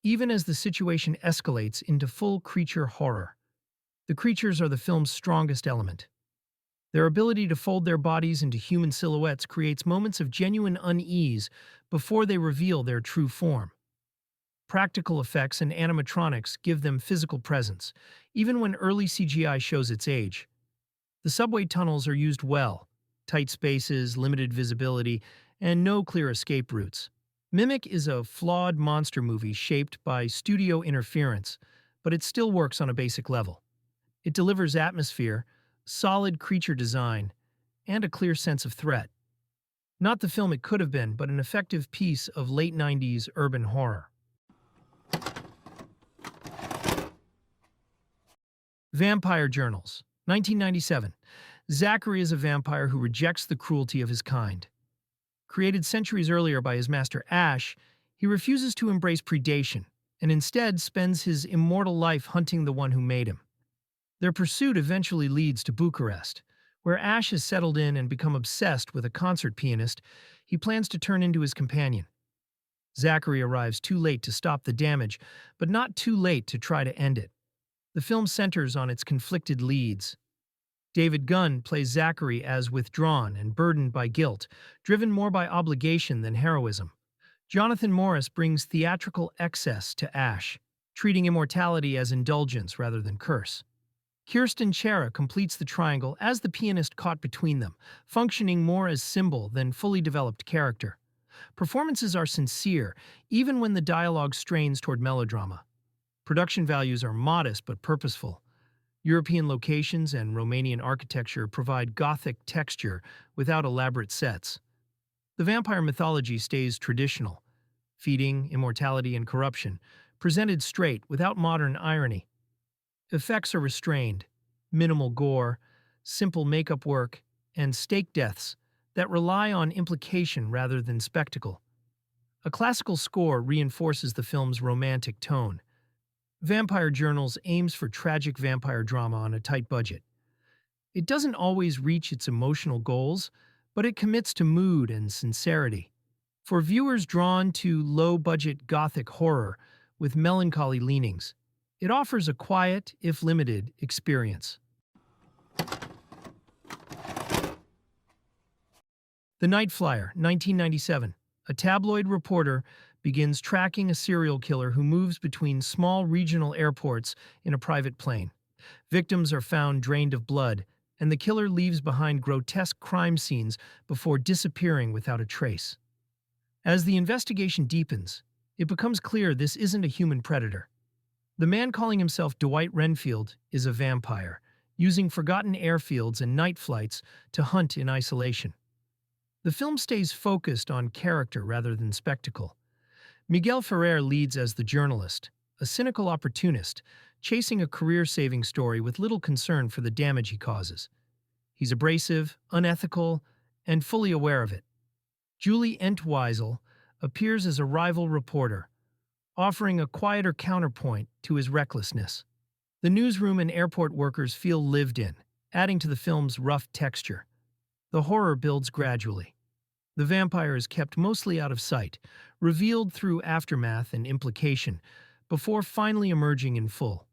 Speaker 1: even as the situation escalates into full creature horror. The creatures are the film's strongest element. Their ability to fold their bodies into human silhouettes creates moments of genuine unease before they reveal their true form. Practical effects and animatronics give them physical presence, even when early CGI shows its age. The subway tunnels are used well: tight spaces, limited visibility, and no clear escape routes. Mimic is a flawed monster movie shaped by studio interference, but it still works on a basic level. It delivers atmosphere, solid creature design, and a clear sense of threat. Not the film it could have been, but an effective piece of late 90s urban horror. Vampire Journals, 1997. Zachary is a vampire who rejects the cruelty of his kind. Created centuries earlier by his master Ash, he refuses to embrace predation and instead spends his immortal life hunting the one who made him. Their pursuit eventually leads to Bucharest, where Ash has settled in and become obsessed with a concert pianist he plans to turn into his companion. Zachary arrives too late to stop the damage, but not too late to try to end it. The film centers on its conflicted leads. David Gunn plays Zachary as withdrawn and burdened by guilt, driven more by obligation than heroism. Jonathan Morris brings theatrical excess to Ash, treating immortality as indulgence rather than curse. Kirsten Chera completes the triangle as the pianist caught between them, functioning more as symbol than fully developed character. Performances are sincere, even when the dialogue strains toward melodrama. Production values are modest but purposeful. European locations and Romanian architecture provide Gothic texture without elaborate sets. The vampire mythology stays traditional: feeding, immortality, and corruption, presented straight without modern irony. Effects are restrained: minimal gore, simple makeup work, and stake deaths that rely on implication rather than spectacle. A classical score reinforces the film's romantic tone. Vampire Journals aims for tragic vampire drama on a tight budget. It doesn't always reach its emotional goals, but it commits to mood and sincerity. For viewers drawn to low-budget gothic horror with melancholy leanings, it offers a quiet, if limited, experience. The Night Flier, 1997. A tabloid reporter begins tracking a serial killer who moves between small regional airports in a private plane. Victims are found drained of blood, and the killer leaves behind grotesque crime scenes before disappearing without a trace. As the investigation deepens, it becomes clear this isn't a human predator. The man calling himself Dwight Renfield is a vampire, using forgotten airfields and night flights to hunt in isolation. The film stays focused on character rather than spectacle. Miguel Ferrer leads as the journalist, a cynical opportunist, chasing a career-saving story with little concern for the damage he causes. He's abrasive, unethical, and fully aware of it. Julie Entwistle appears as a rival reporter, offering a quieter counterpoint to his recklessness. The newsroom and airport workers feel lived in, adding to the film's rough texture. The horror builds gradually. The vampire is kept mostly out of sight, revealed through aftermath and implication, before finally emerging in full.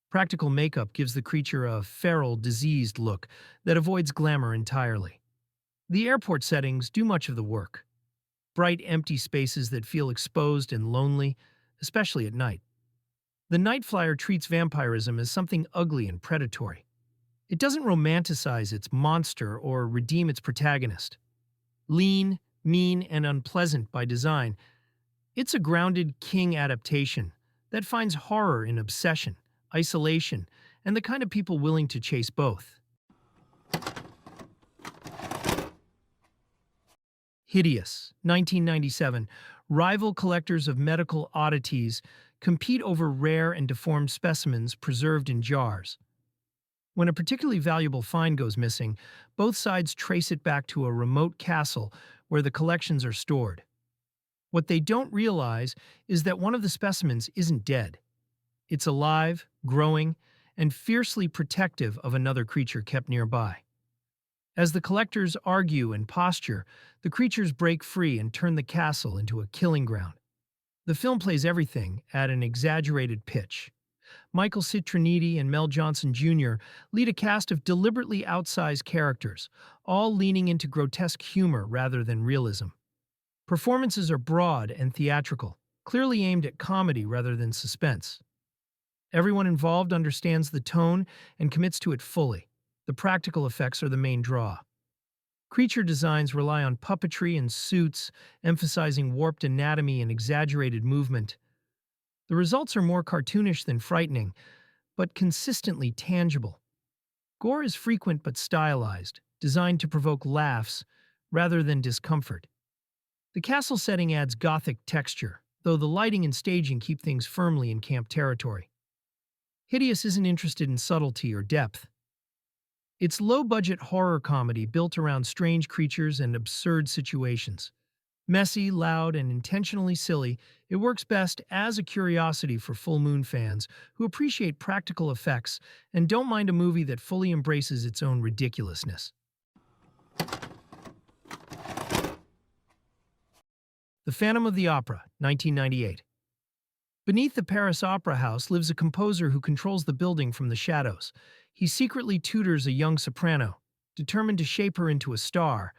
Speaker 1: Practical makeup gives the creature a feral, diseased look that avoids glamour entirely. The airport settings do much of the work. Bright, empty spaces that feel exposed and lonely, especially at night. The Night Flier treats vampirism as something ugly and predatory. It doesn't romanticize its monster or redeem its protagonist. Lean, mean, and unpleasant by design, it's a grounded King adaptation that finds horror in obsession, isolation, and the kind of people willing to chase both. Hideous, 1997. Rival collectors of medical oddities compete over rare and deformed specimens preserved in jars. When a particularly valuable find goes missing, both sides trace it back to a remote castle where the collections are stored. What they don't realize is that one of the specimens isn't dead. It's alive, growing, and fiercely protective of another creature kept nearby. As the collectors argue and posture, the creatures break free and turn the castle into a killing ground. The film plays everything at an exaggerated pitch. Michael Citroniti and Mel Johnson Jr. lead a cast of deliberately outsized characters, all leaning into grotesque humor rather than realism. Performances are broad and theatrical, clearly aimed at comedy rather than suspense. Everyone involved understands the tone and commits to it fully. The practical effects are the main draw. Creature designs rely on puppetry and suits, emphasizing warped anatomy and exaggerated movement. The results are more cartoonish than frightening, but consistently tangible. Gore is frequent but stylized, designed to provoke laughs rather than discomfort. The castle setting adds gothic texture, though the lighting and staging keep things firmly in camp territory. Hideous isn't interested in subtlety or depth. It's low-budget horror comedy built around strange creatures and absurd situations. Messy, loud, and intentionally silly, it works best as a curiosity for Full Moon fans who appreciate practical effects and don't mind a movie that fully embraces its own ridiculousness. The Phantom of the Opera, 1998. Beneath the Paris Opera House lives a composer who controls the building from the shadows. He secretly tutors a young soprano, determined to shape her into a star,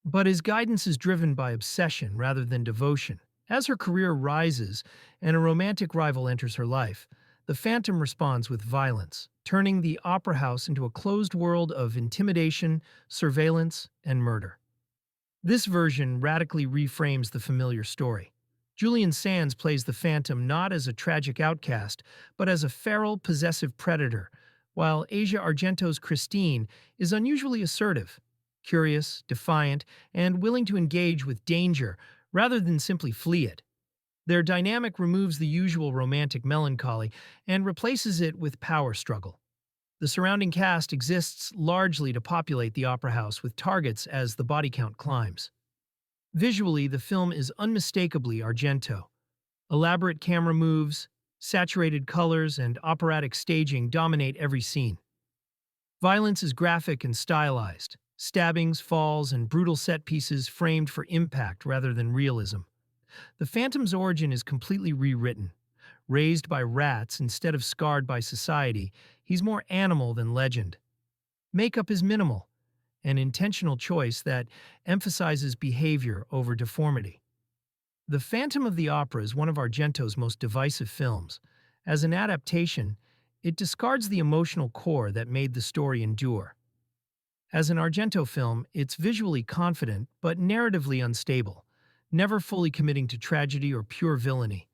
Speaker 1: but his guidance is driven by obsession rather than devotion. As her career rises and a romantic rival enters her life, the Phantom responds with violence, turning the opera house into a closed world of intimidation, surveillance, and murder. This version radically reframes the familiar story. Julian Sands plays the Phantom not as a tragic outcast, but as a feral, possessive predator, while Asia Argento's Christine is unusually assertive, curious, defiant, and willing to engage with danger rather than simply flee it. Their dynamic removes the usual romantic melancholy and replaces it with power struggle. The surrounding cast exists largely to populate the opera house with targets as the body count climbs. Visually, the film is unmistakably Argento. Elaborate camera moves, saturated colors, and operatic staging dominate every scene. Violence is graphic and stylized. Stabbings, falls, and brutal set pieces framed for impact rather than realism. The Phantom's origin is completely rewritten. Raised by rats instead of scarred by society, he's more animal than legend. Makeup is minimal, an intentional choice that emphasizes behavior over deformity. The Phantom of the Opera is one of Argento's most divisive films. As an adaptation, it discards the emotional core that made the story endure. As an Argento film, it's visually confident but narratively unstable, never fully committing to tragedy or pure villainy.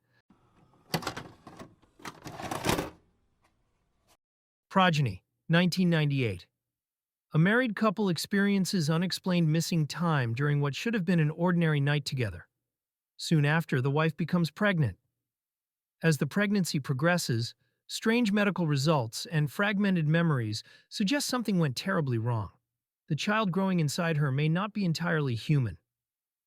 Speaker 1: Progeny, 1998. A married couple experiences unexplained missing time during what should have been an ordinary night together. Soon after, the wife becomes pregnant. As the pregnancy progresses, strange medical results and fragmented memories suggest something went terribly wrong. The child growing inside her may not be entirely human.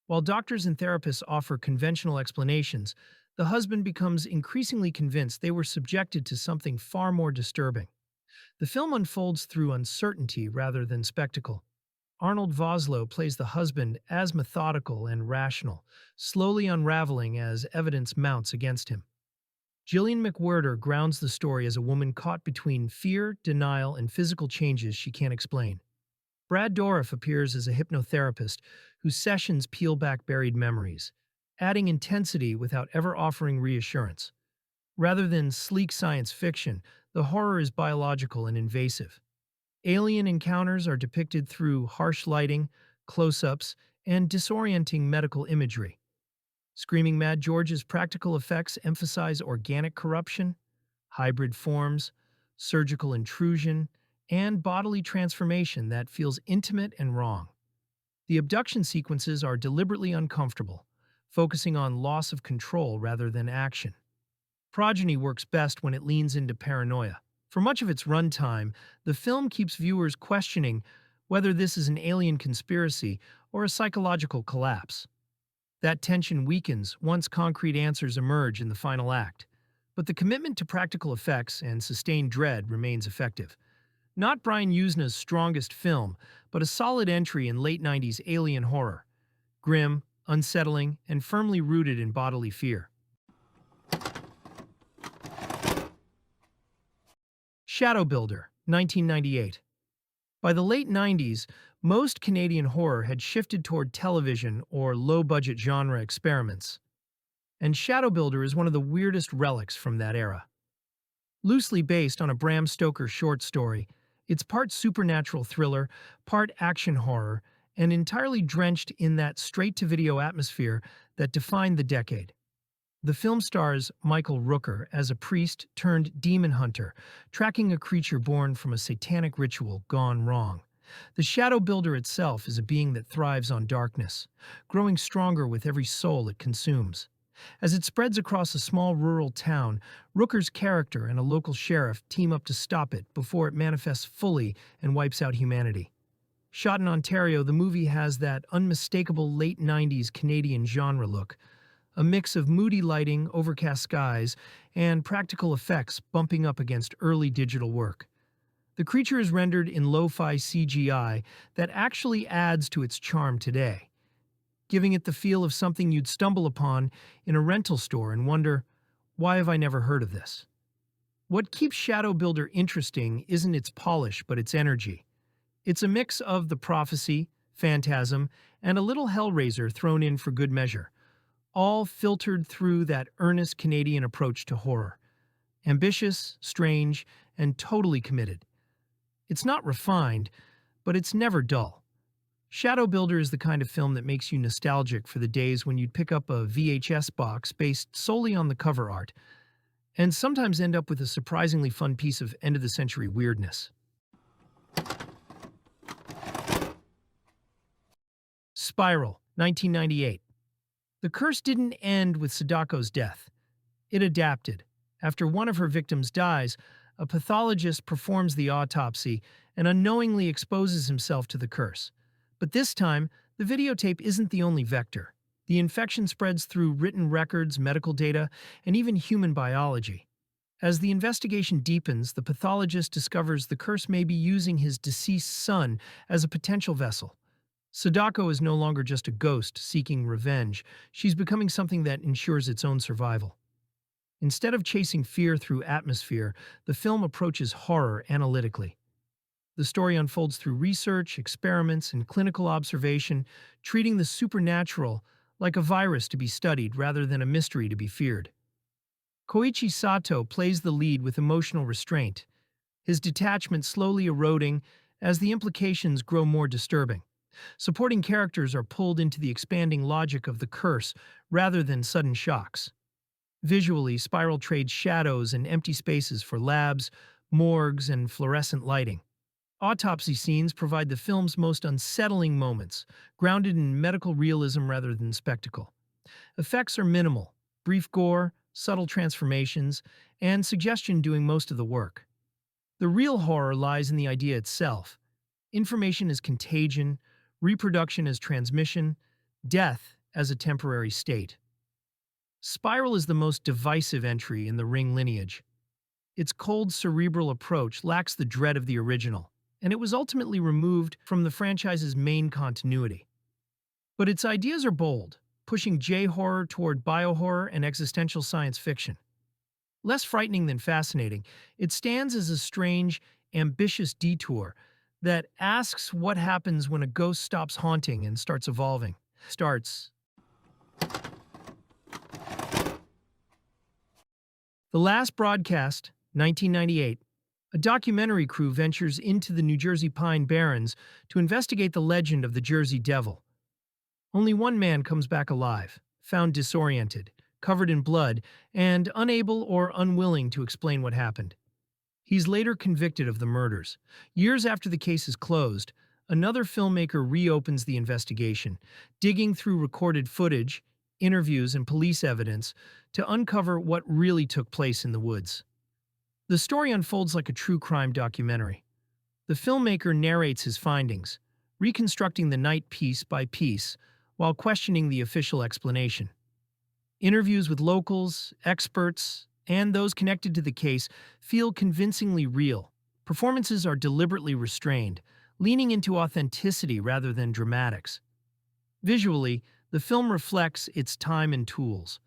Speaker 1: While doctors and therapists offer conventional explanations, the husband becomes increasingly convinced they were subjected to something far more disturbing. The film unfolds through uncertainty rather than spectacle. Arnold Vosloo plays the husband as methodical and rational, slowly unraveling as evidence mounts against him. Gillian McWhirter grounds the story as a woman caught between fear, denial, and physical changes she can't explain. Brad Dourif appears as a hypnotherapist whose sessions peel back buried memories, adding intensity without ever offering reassurance. Rather than sleek science fiction, the horror is biological and invasive. Alien encounters are depicted through harsh lighting, close-ups, and disorienting medical imagery. Screaming Mad George's practical effects emphasize organic corruption, hybrid forms, surgical intrusion, and bodily transformation that feels intimate and wrong. The abduction sequences are deliberately uncomfortable, focusing on loss of control rather than action. Progeny works best when it leans into paranoia. For much of its runtime, the film keeps viewers questioning whether this is an alien conspiracy or a psychological collapse. That tension weakens once concrete answers emerge in the final act, but the commitment to practical effects and sustained dread remains effective. Not Brian Usna's strongest film, but a solid entry in late 90s alien horror. Grim, unsettling, and firmly rooted in bodily fear. Shadow Builder, 1998. By the late 90s, most Canadian horror had shifted toward television or low-budget genre experiments, and Shadow Builder is one of the weirdest relics from that era. Loosely based on a Bram Stoker short story, it's part supernatural thriller, part action horror, and entirely drenched in that straight-to-video atmosphere that defined the decade. The film stars Michael Rooker as a priest-turned-demon hunter, tracking a creature born from a satanic ritual gone wrong. The Shadow Builder itself is a being that thrives on darkness, growing stronger with every soul it consumes. As it spreads across a small rural town, Rooker's character and a local sheriff team up to stop it before it manifests fully and wipes out humanity. Shot in Ontario, the movie has that unmistakable late 90s Canadian genre look, a mix of moody lighting, overcast skies, and practical effects bumping up against early digital work. The creature is rendered in lo-fi CGI that actually adds to its charm today, giving it the feel of something you'd stumble upon in a rental store and wonder, why have I never heard of this? What keeps Shadow Builder interesting isn't its polish, but its energy. It's a mix of the prophecy, phantasm, and a little Hellraiser thrown in for good measure, all filtered through that earnest Canadian approach to horror. Ambitious, strange, and totally committed. It's not refined, but it's never dull. Shadow Builder is the kind of film that makes you nostalgic for the days when you'd pick up a VHS box based solely on the cover art, and sometimes end up with a surprisingly fun piece of end-of-the-century weirdness. Spiral, 1998. The curse didn't end with Sadako's death. It adapted. After one of her victims dies, a pathologist performs the autopsy and unknowingly exposes himself to the curse. But this time, the videotape isn't the only vector. The infection spreads through written records, medical data, and even human biology. As the investigation deepens, the pathologist discovers the curse may be using his deceased son as a potential vessel. Sadako is no longer just a ghost seeking revenge. She's becoming something that ensures its own survival. Instead of chasing fear through atmosphere, the film approaches horror analytically. The story unfolds through research, experiments, and clinical observation, treating the supernatural like a virus to be studied rather than a mystery to be feared. Koichi Sato plays the lead with emotional restraint, his detachment slowly eroding as the implications grow more disturbing. Supporting characters are pulled into the expanding logic of the curse rather than sudden shocks. Visually, Spiral trades shadows and empty spaces for labs, morgues, and fluorescent lighting. Autopsy scenes provide the film's most unsettling moments, grounded in medical realism rather than spectacle. Effects are minimal, brief gore, subtle transformations, and suggestion doing most of the work. The real horror lies in the idea itself. Information as contagion, reproduction as transmission, death as a temporary state. Spiral is the most divisive entry in the Ring lineage. Its cold, cerebral approach lacks the dread of the original, and it was ultimately removed from the franchise's main continuity. But its ideas are bold, pushing J-horror toward biohorror and existential science fiction. Less frightening than fascinating, it stands as a strange, ambitious detour that asks what happens when a ghost stops haunting and starts evolving. The Last Broadcast, 1998. A documentary crew ventures into the New Jersey Pine Barrens to investigate the legend of the Jersey Devil. Only one man comes back alive, found disoriented, covered in blood, and unable or unwilling to explain what happened. He's later convicted of the murders. Years after the case is closed, another filmmaker reopens the investigation, digging through recorded footage, interviews, and police evidence to uncover what really took place in the woods. The story unfolds like a true crime documentary. The filmmaker narrates his findings, reconstructing the night piece by piece while questioning the official explanation. Interviews with locals, experts, and those connected to the case feel convincingly real. Performances are deliberately restrained, leaning into authenticity rather than dramatics. Visually, the film reflects its time and tools.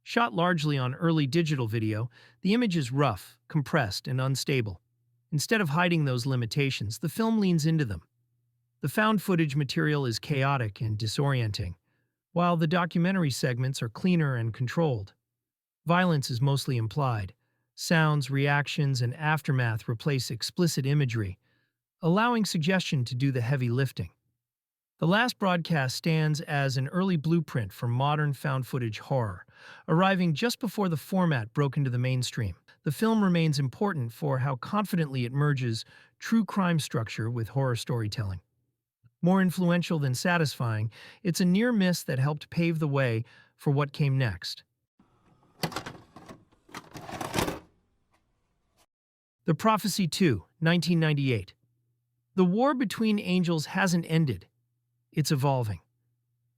Speaker 1: Shot largely on early digital video, the image is rough, compressed, and unstable. Instead of hiding those limitations, the film leans into them. The found footage material is chaotic and disorienting, while the documentary segments are cleaner and controlled. Violence is mostly implied. Sounds, reactions, and aftermath replace explicit imagery, allowing suggestion to do the heavy lifting. The last broadcast stands as an early blueprint for modern found footage horror, arriving just before the format broke into the mainstream. The film remains important for how confidently it merges true crime structure with horror storytelling. More influential than satisfying, it's a near miss that helped pave the way for what came next. The Prophecy II, 1998. The war between angels hasn't ended. It's evolving.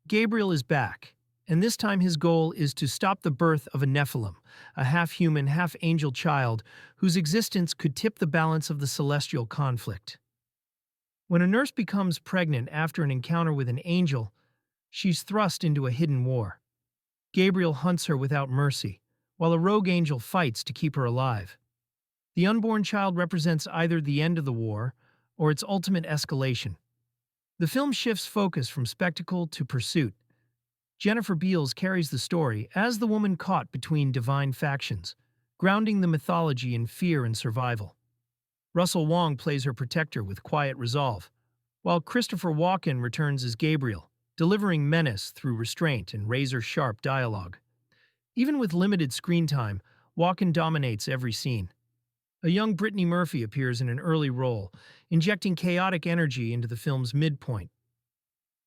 Speaker 1: Gabriel is back, and this time his goal is to stop the birth of a Nephilim, a half-human, half-angel child whose existence could tip the balance of the celestial conflict. When a nurse becomes pregnant after an encounter with an angel, she's thrust into a hidden war. Gabriel hunts her without mercy, while a rogue angel fights to keep her alive. The unborn child represents either the end of the war or its ultimate escalation. The film shifts focus from spectacle to pursuit. Jennifer Beals carries the story as the woman caught between divine factions, grounding the mythology in fear and survival. Russell Wong plays her protector with quiet resolve, while Christopher Walken returns as Gabriel, delivering menace through restraint and razor-sharp dialogue. Even with limited screen time, Walken dominates every scene. A young Brittany Murphy appears in an early role, injecting chaotic energy into the film's midpoint.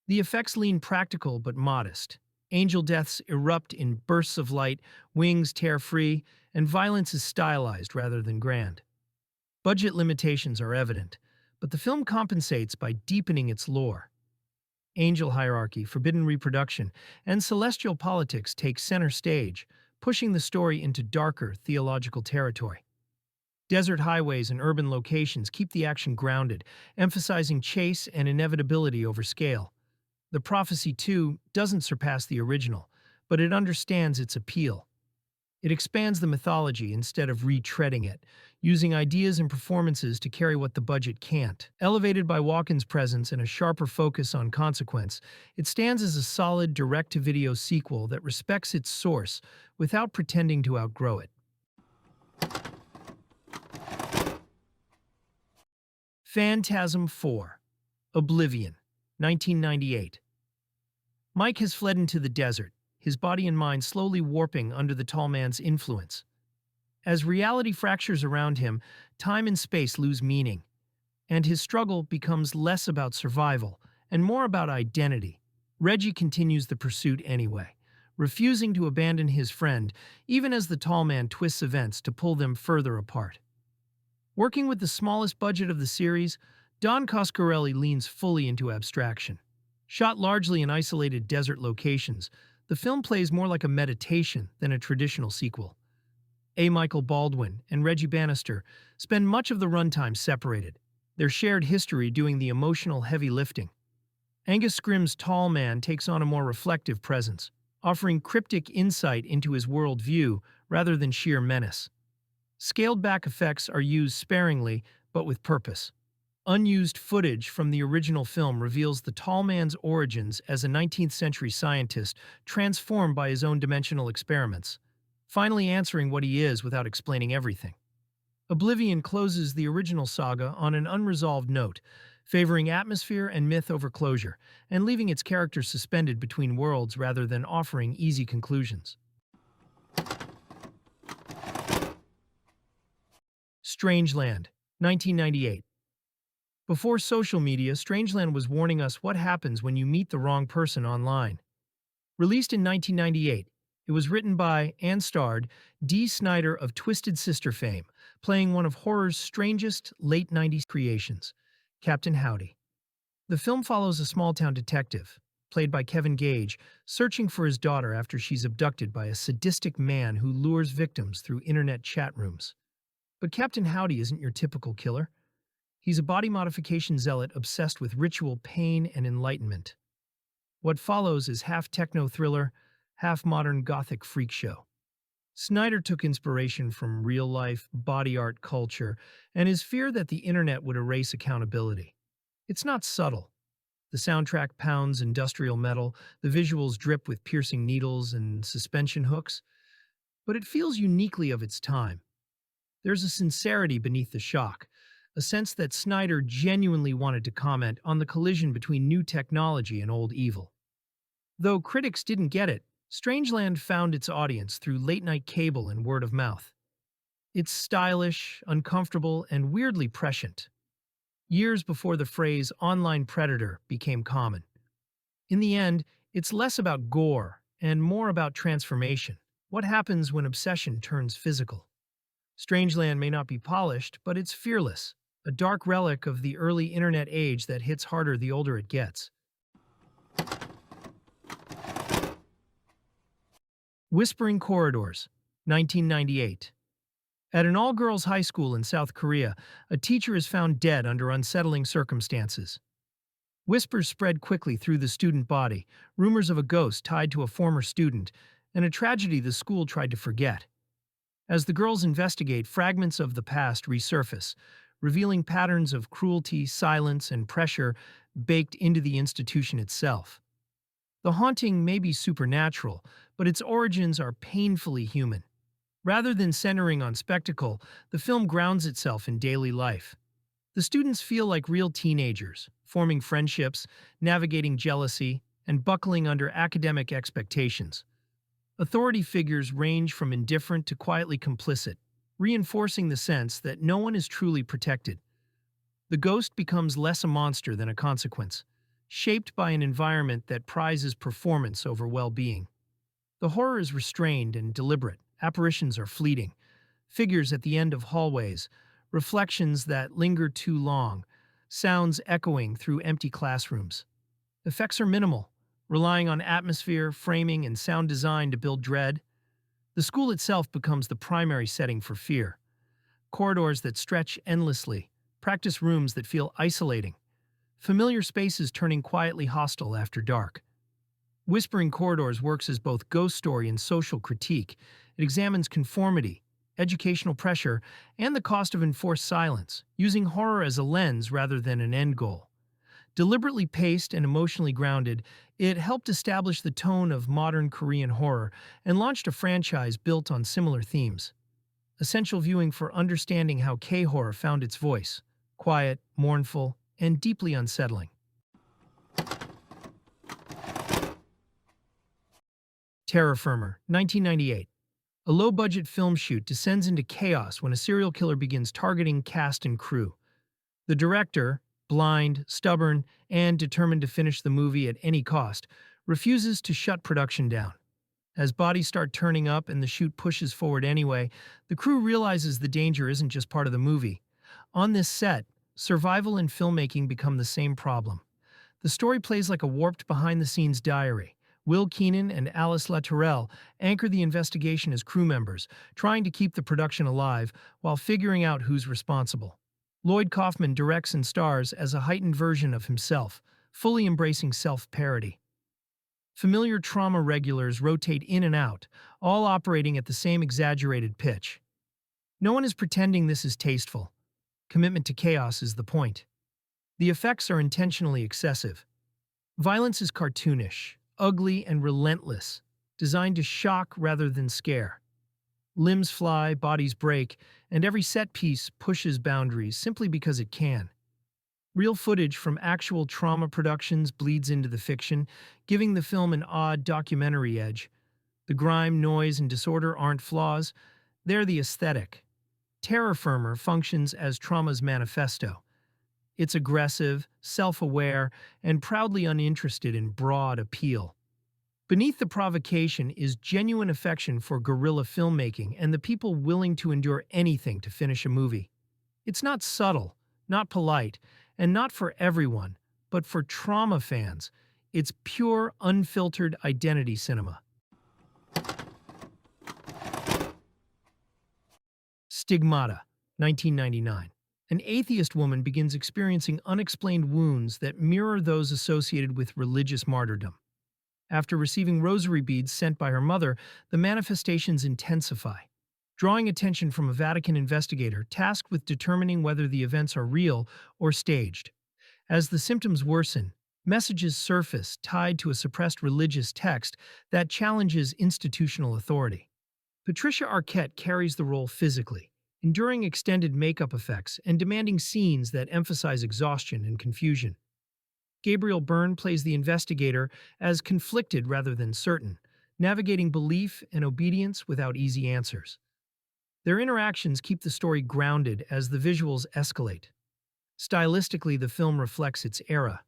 Speaker 1: The effects lean practical but modest. Angel deaths erupt in bursts of light, wings tear free, and violence is stylized rather than grand. Budget limitations are evident, but the film compensates by deepening its lore. Angel hierarchy, forbidden reproduction, and celestial politics take center stage, pushing the story into darker theological territory. Desert highways and urban locations keep the action grounded, emphasizing chase and inevitability over scale. The Prophecy II doesn't surpass the original, but it understands its appeal. It expands the mythology instead of retreading it, using ideas and performances to carry what the budget can't. Elevated by Walken's presence and a sharper focus on consequence, it stands as a solid direct-to-video sequel that respects its source without pretending to outgrow it. Phantasm IV, Oblivion, 1998. Mike has fled into the desert, his body and mind slowly warping under the tall man's influence. As reality fractures around him, time and space lose meaning, and his struggle becomes less about survival and more about identity. Reggie continues the pursuit anyway, refusing to abandon his friend, even as the tall man twists events to pull them further apart. Working with the smallest budget of the series, Don Coscarelli leans fully into abstraction. Shot largely in isolated desert locations, the film plays more like a meditation than a traditional sequel. A. Michael Baldwin and Reggie Bannister spend much of the runtime separated, their shared history doing the emotional heavy lifting. Angus Scrimm's tall man takes on a more reflective presence, offering cryptic insight into his worldview rather than sheer menace. Scaled-back effects are used sparingly, but with purpose. Unused footage from the original film reveals the tall man's origins as a 19th-century scientist transformed by his own dimensional experiments, finally answering what he is without explaining everything. Oblivion closes the original saga on an unresolved note, favoring atmosphere and myth over closure, and leaving its characters suspended between worlds rather than offering easy conclusions. Strangeland, 1998. Before social media, Strangeland was warning us what happens when you meet the wrong person online. Released in 1998, it was written by and starred Dee Snider of Twisted Sister fame, playing one of horror's strangest late 90s creations, Captain Howdy. The film follows a small-town detective, played by Kevin Gage, searching for his daughter after she's abducted by a sadistic man who lures victims through internet chat rooms. But Captain Howdy isn't your typical killer. He's a body modification zealot obsessed with ritual pain and enlightenment. What follows is half techno thriller, half modern gothic freak show. Snyder took inspiration from real-life body art culture and his fear that the internet would erase accountability. It's not subtle. The soundtrack pounds industrial metal, the visuals drip with piercing needles and suspension hooks, but it feels uniquely of its time. There's a sincerity beneath the shock, a sense that Snyder genuinely wanted to comment on the collision between new technology and old evil. Though critics didn't get it, Strangeland found its audience through late-night cable and word of mouth. It's stylish, uncomfortable, and weirdly prescient. Years before the phrase online predator became common. In the end, it's less about gore and more about transformation. What happens when obsession turns physical? Strangeland may not be polished, but it's fearless, a dark relic of the early internet age that hits harder the older it gets. Whispering Corridors, 1998. At an all-girls high school in South Korea, a teacher is found dead under unsettling circumstances. Whispers spread quickly through the student body, rumors of a ghost tied to a former student, and a tragedy the school tried to forget. As the girls investigate, fragments of the past resurface, revealing patterns of cruelty, silence, and pressure baked into the institution itself. The haunting may be supernatural, but its origins are painfully human. Rather than centering on spectacle, the film grounds itself in daily life. The students feel like real teenagers, forming friendships, navigating jealousy, and buckling under academic expectations. Authority figures range from indifferent to quietly complicit, reinforcing the sense that no one is truly protected. The ghost becomes less a monster than a consequence, shaped by an environment that prizes performance over well-being. The horror is restrained and deliberate. Apparitions are fleeting. Figures at the end of hallways, reflections that linger too long, sounds echoing through empty classrooms. Effects are minimal, relying on atmosphere, framing, and sound design to build dread. The school itself becomes the primary setting for fear. Corridors that stretch endlessly, practice rooms that feel isolating, familiar spaces turning quietly hostile after dark. Whispering Corridors works as both ghost story and social critique. It examines conformity, educational pressure, and the cost of enforced silence, using horror as a lens rather than an end goal. Deliberately paced and emotionally grounded, it helped establish the tone of modern Korean horror and launched a franchise built on similar themes. Essential viewing for understanding how K-horror found its voice: quiet, mournful, and deeply unsettling. Terror Firmer, 1998. A low-budget film shoot descends into chaos when a serial killer begins targeting cast and crew. The director, blind, stubborn, and determined to finish the movie at any cost, refuses to shut production down. As bodies start turning up and the shoot pushes forward anyway, the crew realizes the danger isn't just part of the movie. On this set, survival and filmmaking become the same problem. The story plays like a warped behind-the-scenes diary. Will Keenan and Alice Latourelle anchor the investigation as crew members, trying to keep the production alive while figuring out who's responsible. Lloyd Kaufman directs and stars as a heightened version of himself, fully embracing self-parody. Familiar trauma regulars rotate in and out, all operating at the same exaggerated pitch. No one is pretending this is tasteful. Commitment to chaos is the point. The effects are intentionally excessive. Violence is cartoonish, ugly, and relentless, designed to shock rather than scare. Limbs fly, bodies break, and every set piece pushes boundaries simply because it can. Real footage from actual trauma productions bleeds into the fiction, giving the film an odd documentary edge. The grime, noise, and disorder aren't flaws, they're the aesthetic. Terror Firmer functions as trauma's manifesto. It's aggressive, self-aware, and proudly uninterested in broad appeal. Beneath the provocation is genuine affection for guerrilla filmmaking and the people willing to endure anything to finish a movie. It's not subtle, not polite, and not for everyone, but for trauma fans. It's pure, unfiltered identity cinema. Stigmata, 1999. An atheist woman begins experiencing unexplained wounds that mirror those associated with religious martyrdom. After receiving rosary beads sent by her mother, the manifestations intensify, drawing attention from a Vatican investigator tasked with determining whether the events are real or staged. As the symptoms worsen, messages surface tied to a suppressed religious text that challenges institutional authority. Patricia Arquette carries the role physically, enduring extended makeup effects and demanding scenes that emphasize exhaustion and confusion. Gabriel Byrne plays the investigator as conflicted rather than certain, navigating belief and obedience without easy answers. Their interactions keep the story grounded as the visuals escalate. Stylistically, the film reflects its era.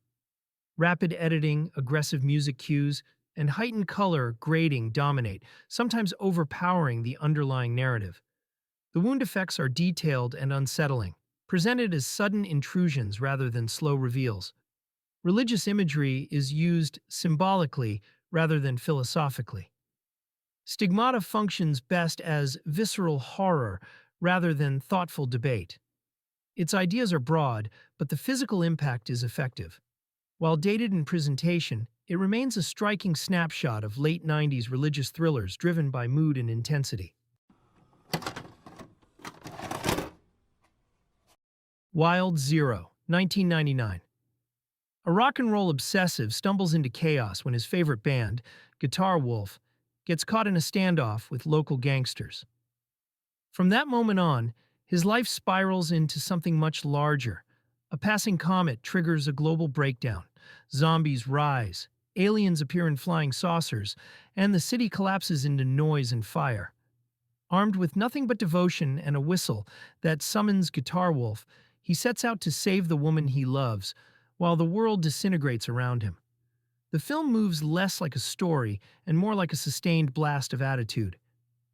Speaker 1: Rapid editing, aggressive music cues, and heightened color grading dominate, sometimes overpowering the underlying narrative. The wound effects are detailed and unsettling, presented as sudden intrusions rather than slow reveals. Religious imagery is used symbolically rather than philosophically. Stigmata functions best as visceral horror rather than thoughtful debate. Its ideas are broad, but the physical impact is effective. While dated in presentation, it remains a striking snapshot of late 90s religious thrillers driven by mood and intensity. Wild Zero, 1999. A rock and roll obsessive stumbles into chaos when his favorite band, Guitar Wolf, gets caught in a standoff with local gangsters. From that moment on, his life spirals into something much larger. A passing comet triggers a global breakdown. Zombies rise, aliens appear in flying saucers, and the city collapses into noise and fire. Armed with nothing but devotion and a whistle that summons Guitar Wolf, he sets out to save the woman he loves, while the world disintegrates around him. The film moves less like a story and more like a sustained blast of attitude.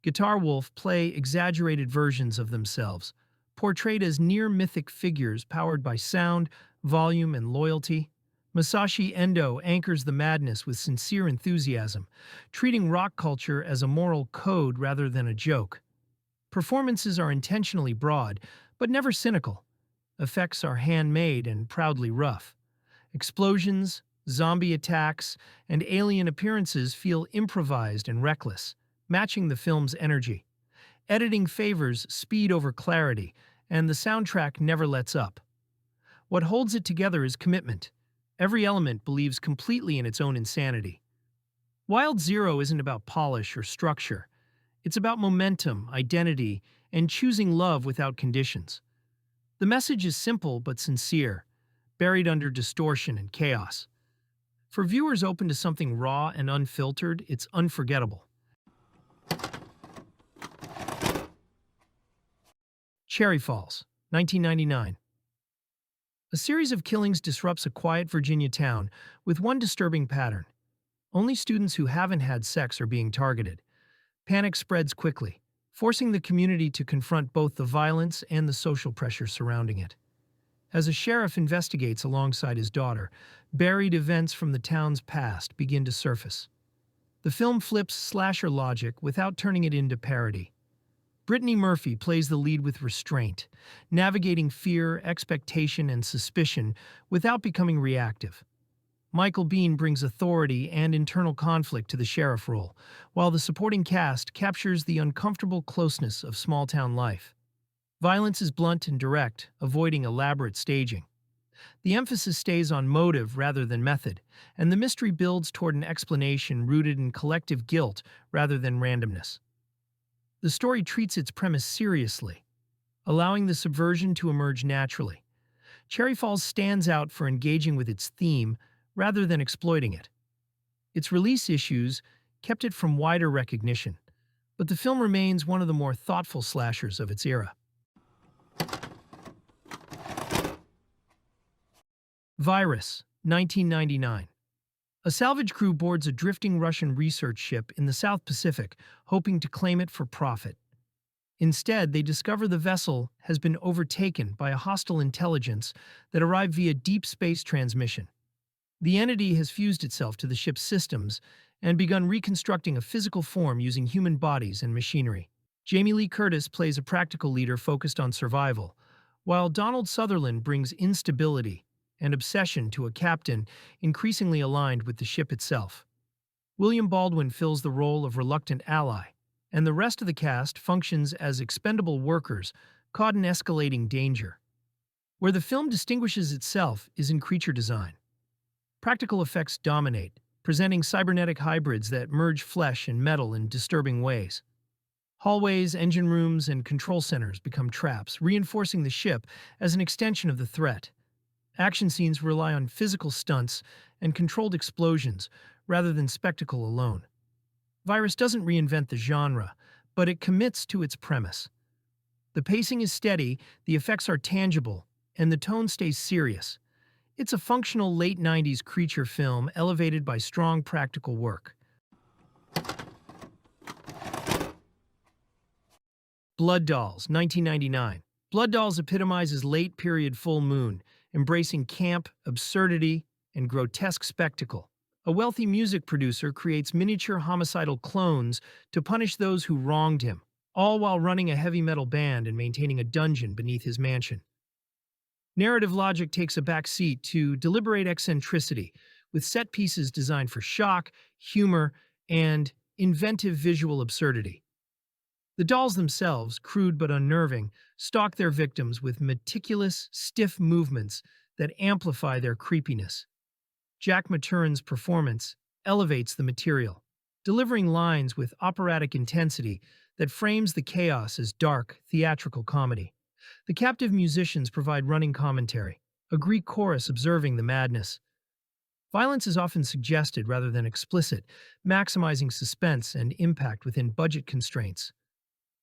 Speaker 1: Guitar Wolf play exaggerated versions of themselves, portrayed as near-mythic figures powered by sound, volume, and loyalty. Masashi Endo anchors the madness with sincere enthusiasm, treating rock culture as a moral code rather than a joke. Performances are intentionally broad, but never cynical. Effects are handmade and proudly rough. Explosions, zombie attacks, and alien appearances feel improvised and reckless, matching the film's energy. Editing favors speed over clarity, and the soundtrack never lets up. What holds it together is commitment. Every element believes completely in its own insanity. Wild Zero isn't about polish or structure. It's about momentum, identity, and choosing love without conditions. The message is simple but sincere, buried under distortion and chaos. For viewers open to something raw and unfiltered, it's unforgettable. Cherry Falls, 1999. A series of killings disrupts a quiet Virginia town with one disturbing pattern. Only students who haven't had sex are being targeted. Panic spreads quickly, forcing the community to confront both the violence and the social pressure surrounding it. As a sheriff investigates alongside his daughter, buried events from the town's past begin to surface. The film flips slasher logic without turning it into parody. Brittany Murphy plays the lead with restraint, navigating fear, expectation, and suspicion without becoming reactive. Michael Biehn brings authority and internal conflict to the sheriff role, while the supporting cast captures the uncomfortable closeness of small-town life. Violence is blunt and direct, avoiding elaborate staging. The emphasis stays on motive rather than method, and the mystery builds toward an explanation rooted in collective guilt rather than randomness. The story treats its premise seriously, allowing the subversion to emerge naturally. Cherry Falls stands out for engaging with its theme rather than exploiting it. Its release issues kept it from wider recognition, but the film remains one of the more thoughtful slashers of its era. Virus, 1999. A salvage crew boards a drifting Russian research ship in the South Pacific, hoping to claim it for profit. Instead, they discover the vessel has been overtaken by a hostile intelligence that arrived via deep space transmission. The entity has fused itself to the ship's systems and begun reconstructing a physical form using human bodies and machinery. Jamie Lee Curtis plays a practical leader focused on survival, while Donald Sutherland brings instability and obsession to a captain increasingly aligned with the ship itself. William Baldwin fills the role of reluctant ally, and the rest of the cast functions as expendable workers caught in escalating danger. Where the film distinguishes itself is in creature design. Practical effects dominate, presenting cybernetic hybrids that merge flesh and metal in disturbing ways. Hallways, engine rooms, and control centers become traps, reinforcing the ship as an extension of the threat. Action scenes rely on physical stunts and controlled explosions rather than spectacle alone. Virus doesn't reinvent the genre, but it commits to its premise. The pacing is steady, the effects are tangible, and the tone stays serious. It's a functional late 90s creature film elevated by strong practical work. Blood Dolls, 1999. Blood Dolls epitomizes late-period full moon, embracing camp, absurdity, and grotesque spectacle. A wealthy music producer creates miniature homicidal clones to punish those who wronged him, all while running a heavy metal band and maintaining a dungeon beneath his mansion. Narrative logic takes a back seat to deliberate eccentricity, with set pieces designed for shock, humor, and inventive visual absurdity. The dolls themselves, crude but unnerving, stalk their victims with meticulous, stiff movements that amplify their creepiness. Jack Maturin's performance elevates the material, delivering lines with operatic intensity that frames the chaos as dark, theatrical comedy. The captive musicians provide running commentary, a Greek chorus observing the madness. Violence is often suggested rather than explicit, maximizing suspense and impact within budget constraints.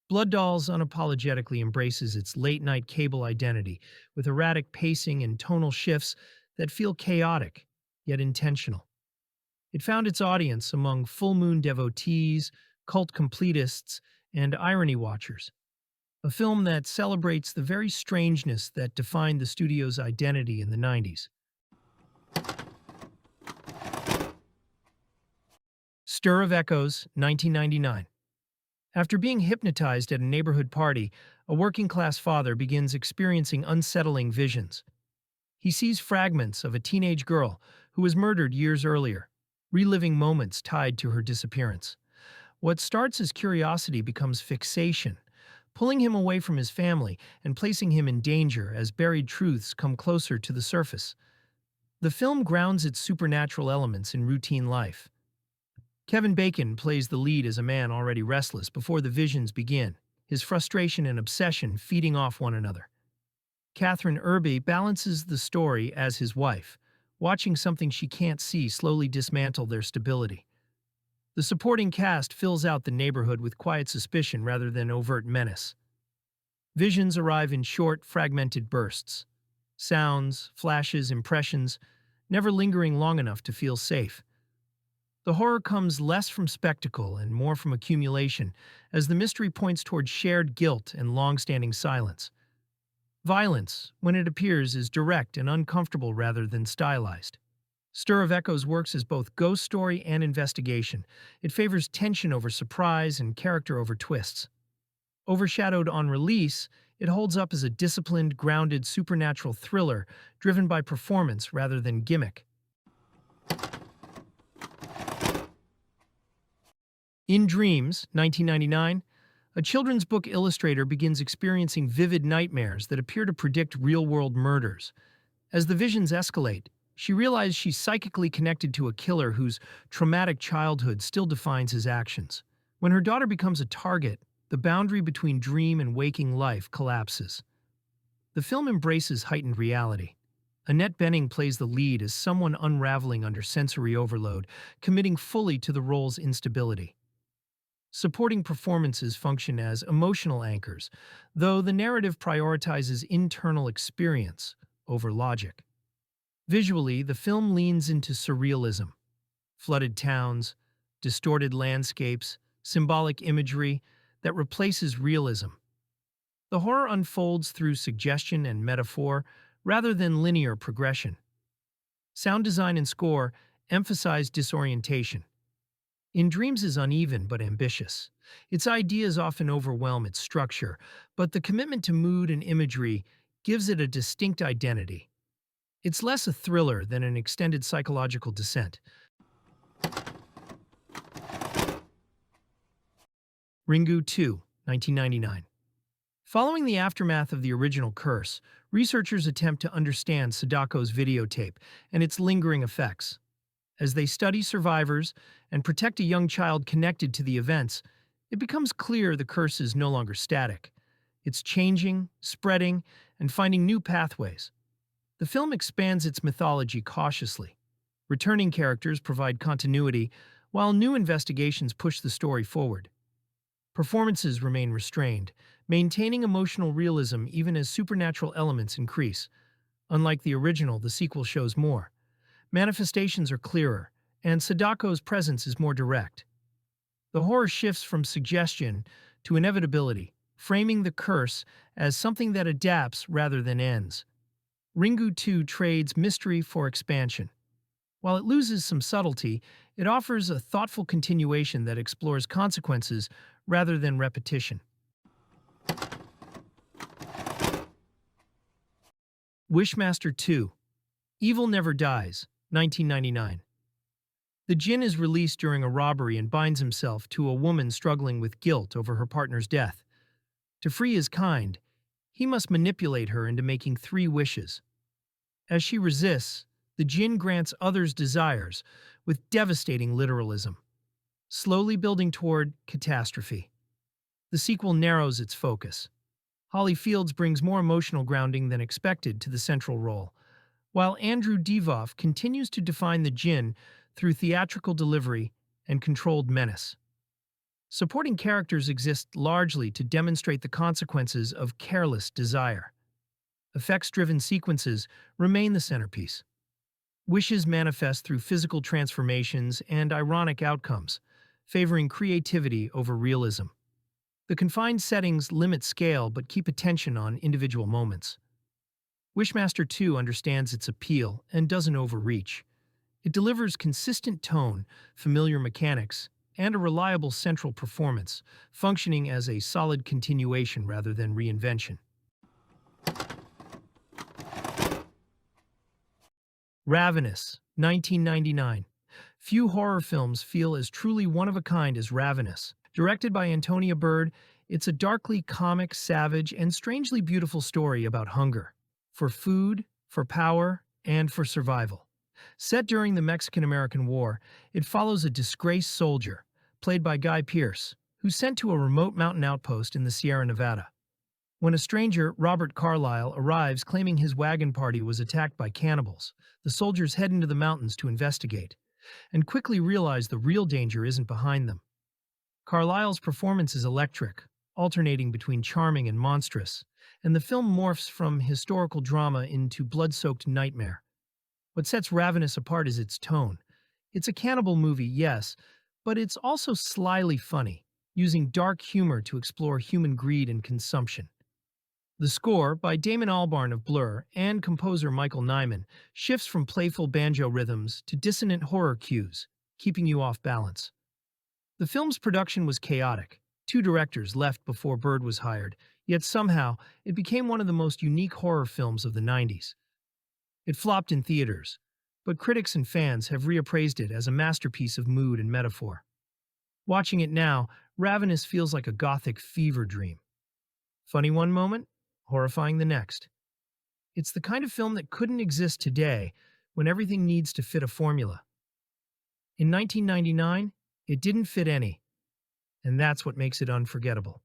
Speaker 1: Blood Dolls unapologetically embraces its late-night cable identity, with erratic pacing and tonal shifts that feel chaotic, yet intentional. It found its audience among full-moon devotees, cult completists, and irony watchers. A film that celebrates the very strangeness that defined the studio's identity in the 90s. Stir of Echoes, 1999. After being hypnotized at a neighborhood party, a working-class father begins experiencing unsettling visions. He sees fragments of a teenage girl who was murdered years earlier, reliving moments tied to her disappearance. What starts as curiosity becomes fixation, pulling him away from his family and placing him in danger as buried truths come closer to the surface. The film grounds its supernatural elements in routine life. Kevin Bacon plays the lead as a man already restless before the visions begin, his frustration and obsession feeding off one another. Catherine Irby balances the story as his wife, watching something she can't see slowly dismantle their stability. The supporting cast fills out the neighborhood with quiet suspicion rather than overt menace. Visions arrive in short, fragmented bursts. Sounds, flashes, impressions, never lingering long enough to feel safe. The horror comes less from spectacle and more from accumulation, as the mystery points toward shared guilt and long-standing silence. Violence, when it appears, is direct and uncomfortable rather than stylized. Stir of Echoes works as both ghost story and investigation. It favors tension over surprise and character over twists. Overshadowed on release, it holds up as a disciplined, grounded, supernatural thriller driven by performance rather than gimmick. In Dreams, 1999, a children's book illustrator begins experiencing vivid nightmares that appear to predict real-world murders. As the visions escalate, she realizes she's psychically connected to a killer whose traumatic childhood still defines his actions. When her daughter becomes a target, the boundary between dream and waking life collapses. The film embraces heightened reality. Annette Bening plays the lead as someone unraveling under sensory overload, committing fully to the role's instability. Supporting performances function as emotional anchors, though the narrative prioritizes internal experience over logic. Visually, the film leans into surrealism. Flooded towns, distorted landscapes, symbolic imagery that replaces realism. The horror unfolds through suggestion and metaphor rather than linear progression. Sound design and score emphasize disorientation. In Dreams is uneven but ambitious. Its ideas often overwhelm its structure, but the commitment to mood and imagery gives it a distinct identity. It's less a thriller than an extended psychological descent. Ringu 2, 1999. Following the aftermath of the original curse, researchers attempt to understand Sadako's videotape and its lingering effects. As they study survivors and protect a young child connected to the events, it becomes clear the curse is no longer static. It's changing, spreading, and finding new pathways. The film expands its mythology cautiously. Returning characters provide continuity, while new investigations push the story forward. Performances remain restrained, maintaining emotional realism even as supernatural elements increase. Unlike the original, the sequel shows more. Manifestations are clearer, and Sadako's presence is more direct. The horror shifts from suggestion to inevitability, framing the curse as something that adapts rather than ends. Ringu 2 trades mystery for expansion. While it loses some subtlety, it offers a thoughtful continuation that explores consequences rather than repetition. Wishmaster 2, Evil Never Dies, 1999. The djinn is released during a robbery and binds himself to a woman struggling with guilt over her partner's death. To free his kind, he must manipulate her into making 3 wishes. As she resists, the djinn grants others desires with devastating literalism, slowly building toward catastrophe. The sequel narrows its focus. Holly Fields brings more emotional grounding than expected to the central role, while Andrew Divoff continues to define the djinn through theatrical delivery and controlled menace. Supporting characters exist largely to demonstrate the consequences of careless desire. Effects-driven sequences remain the centerpiece. Wishes manifest through physical transformations and ironic outcomes, favoring creativity over realism. The confined settings limit scale but keep attention on individual moments. Wishmaster 2 understands its appeal and doesn't overreach. It delivers consistent tone, familiar mechanics, and a reliable central performance, functioning as a solid continuation rather than reinvention. Ravenous, 1999. Few horror films feel as truly one-of-a-kind as Ravenous. Directed by Antonia Bird, it's a darkly comic, savage, and strangely beautiful story about hunger. For food, for power, and for survival. Set during the Mexican-American War, it follows a disgraced soldier, played by Guy Pearce, who's sent to a remote mountain outpost in the Sierra Nevada. When a stranger, Robert Carlyle, arrives claiming his wagon party was attacked by cannibals, the soldiers head into the mountains to investigate, and quickly realize the real danger isn't behind them. Carlyle's performance is electric, alternating between charming and monstrous, and the film morphs from historical drama into blood-soaked nightmare. What sets Ravenous apart is its tone. It's a cannibal movie, yes, but it's also slyly funny, using dark humor to explore human greed and consumption. The score, by Damon Albarn of Blur and composer Michael Nyman, shifts from playful banjo rhythms to dissonant horror cues, keeping you off balance. The film's production was chaotic. 2 directors left before Bird was hired, yet somehow it became one of the most unique horror films of the 90s. It flopped in theaters, but critics and fans have reappraised it as a masterpiece of mood and metaphor. Watching it now, Ravenous feels like a gothic fever dream. Funny one moment, horrifying the next. It's the kind of film that couldn't exist today when everything needs to fit a formula. In 1999, it didn't fit any, and that's what makes it unforgettable.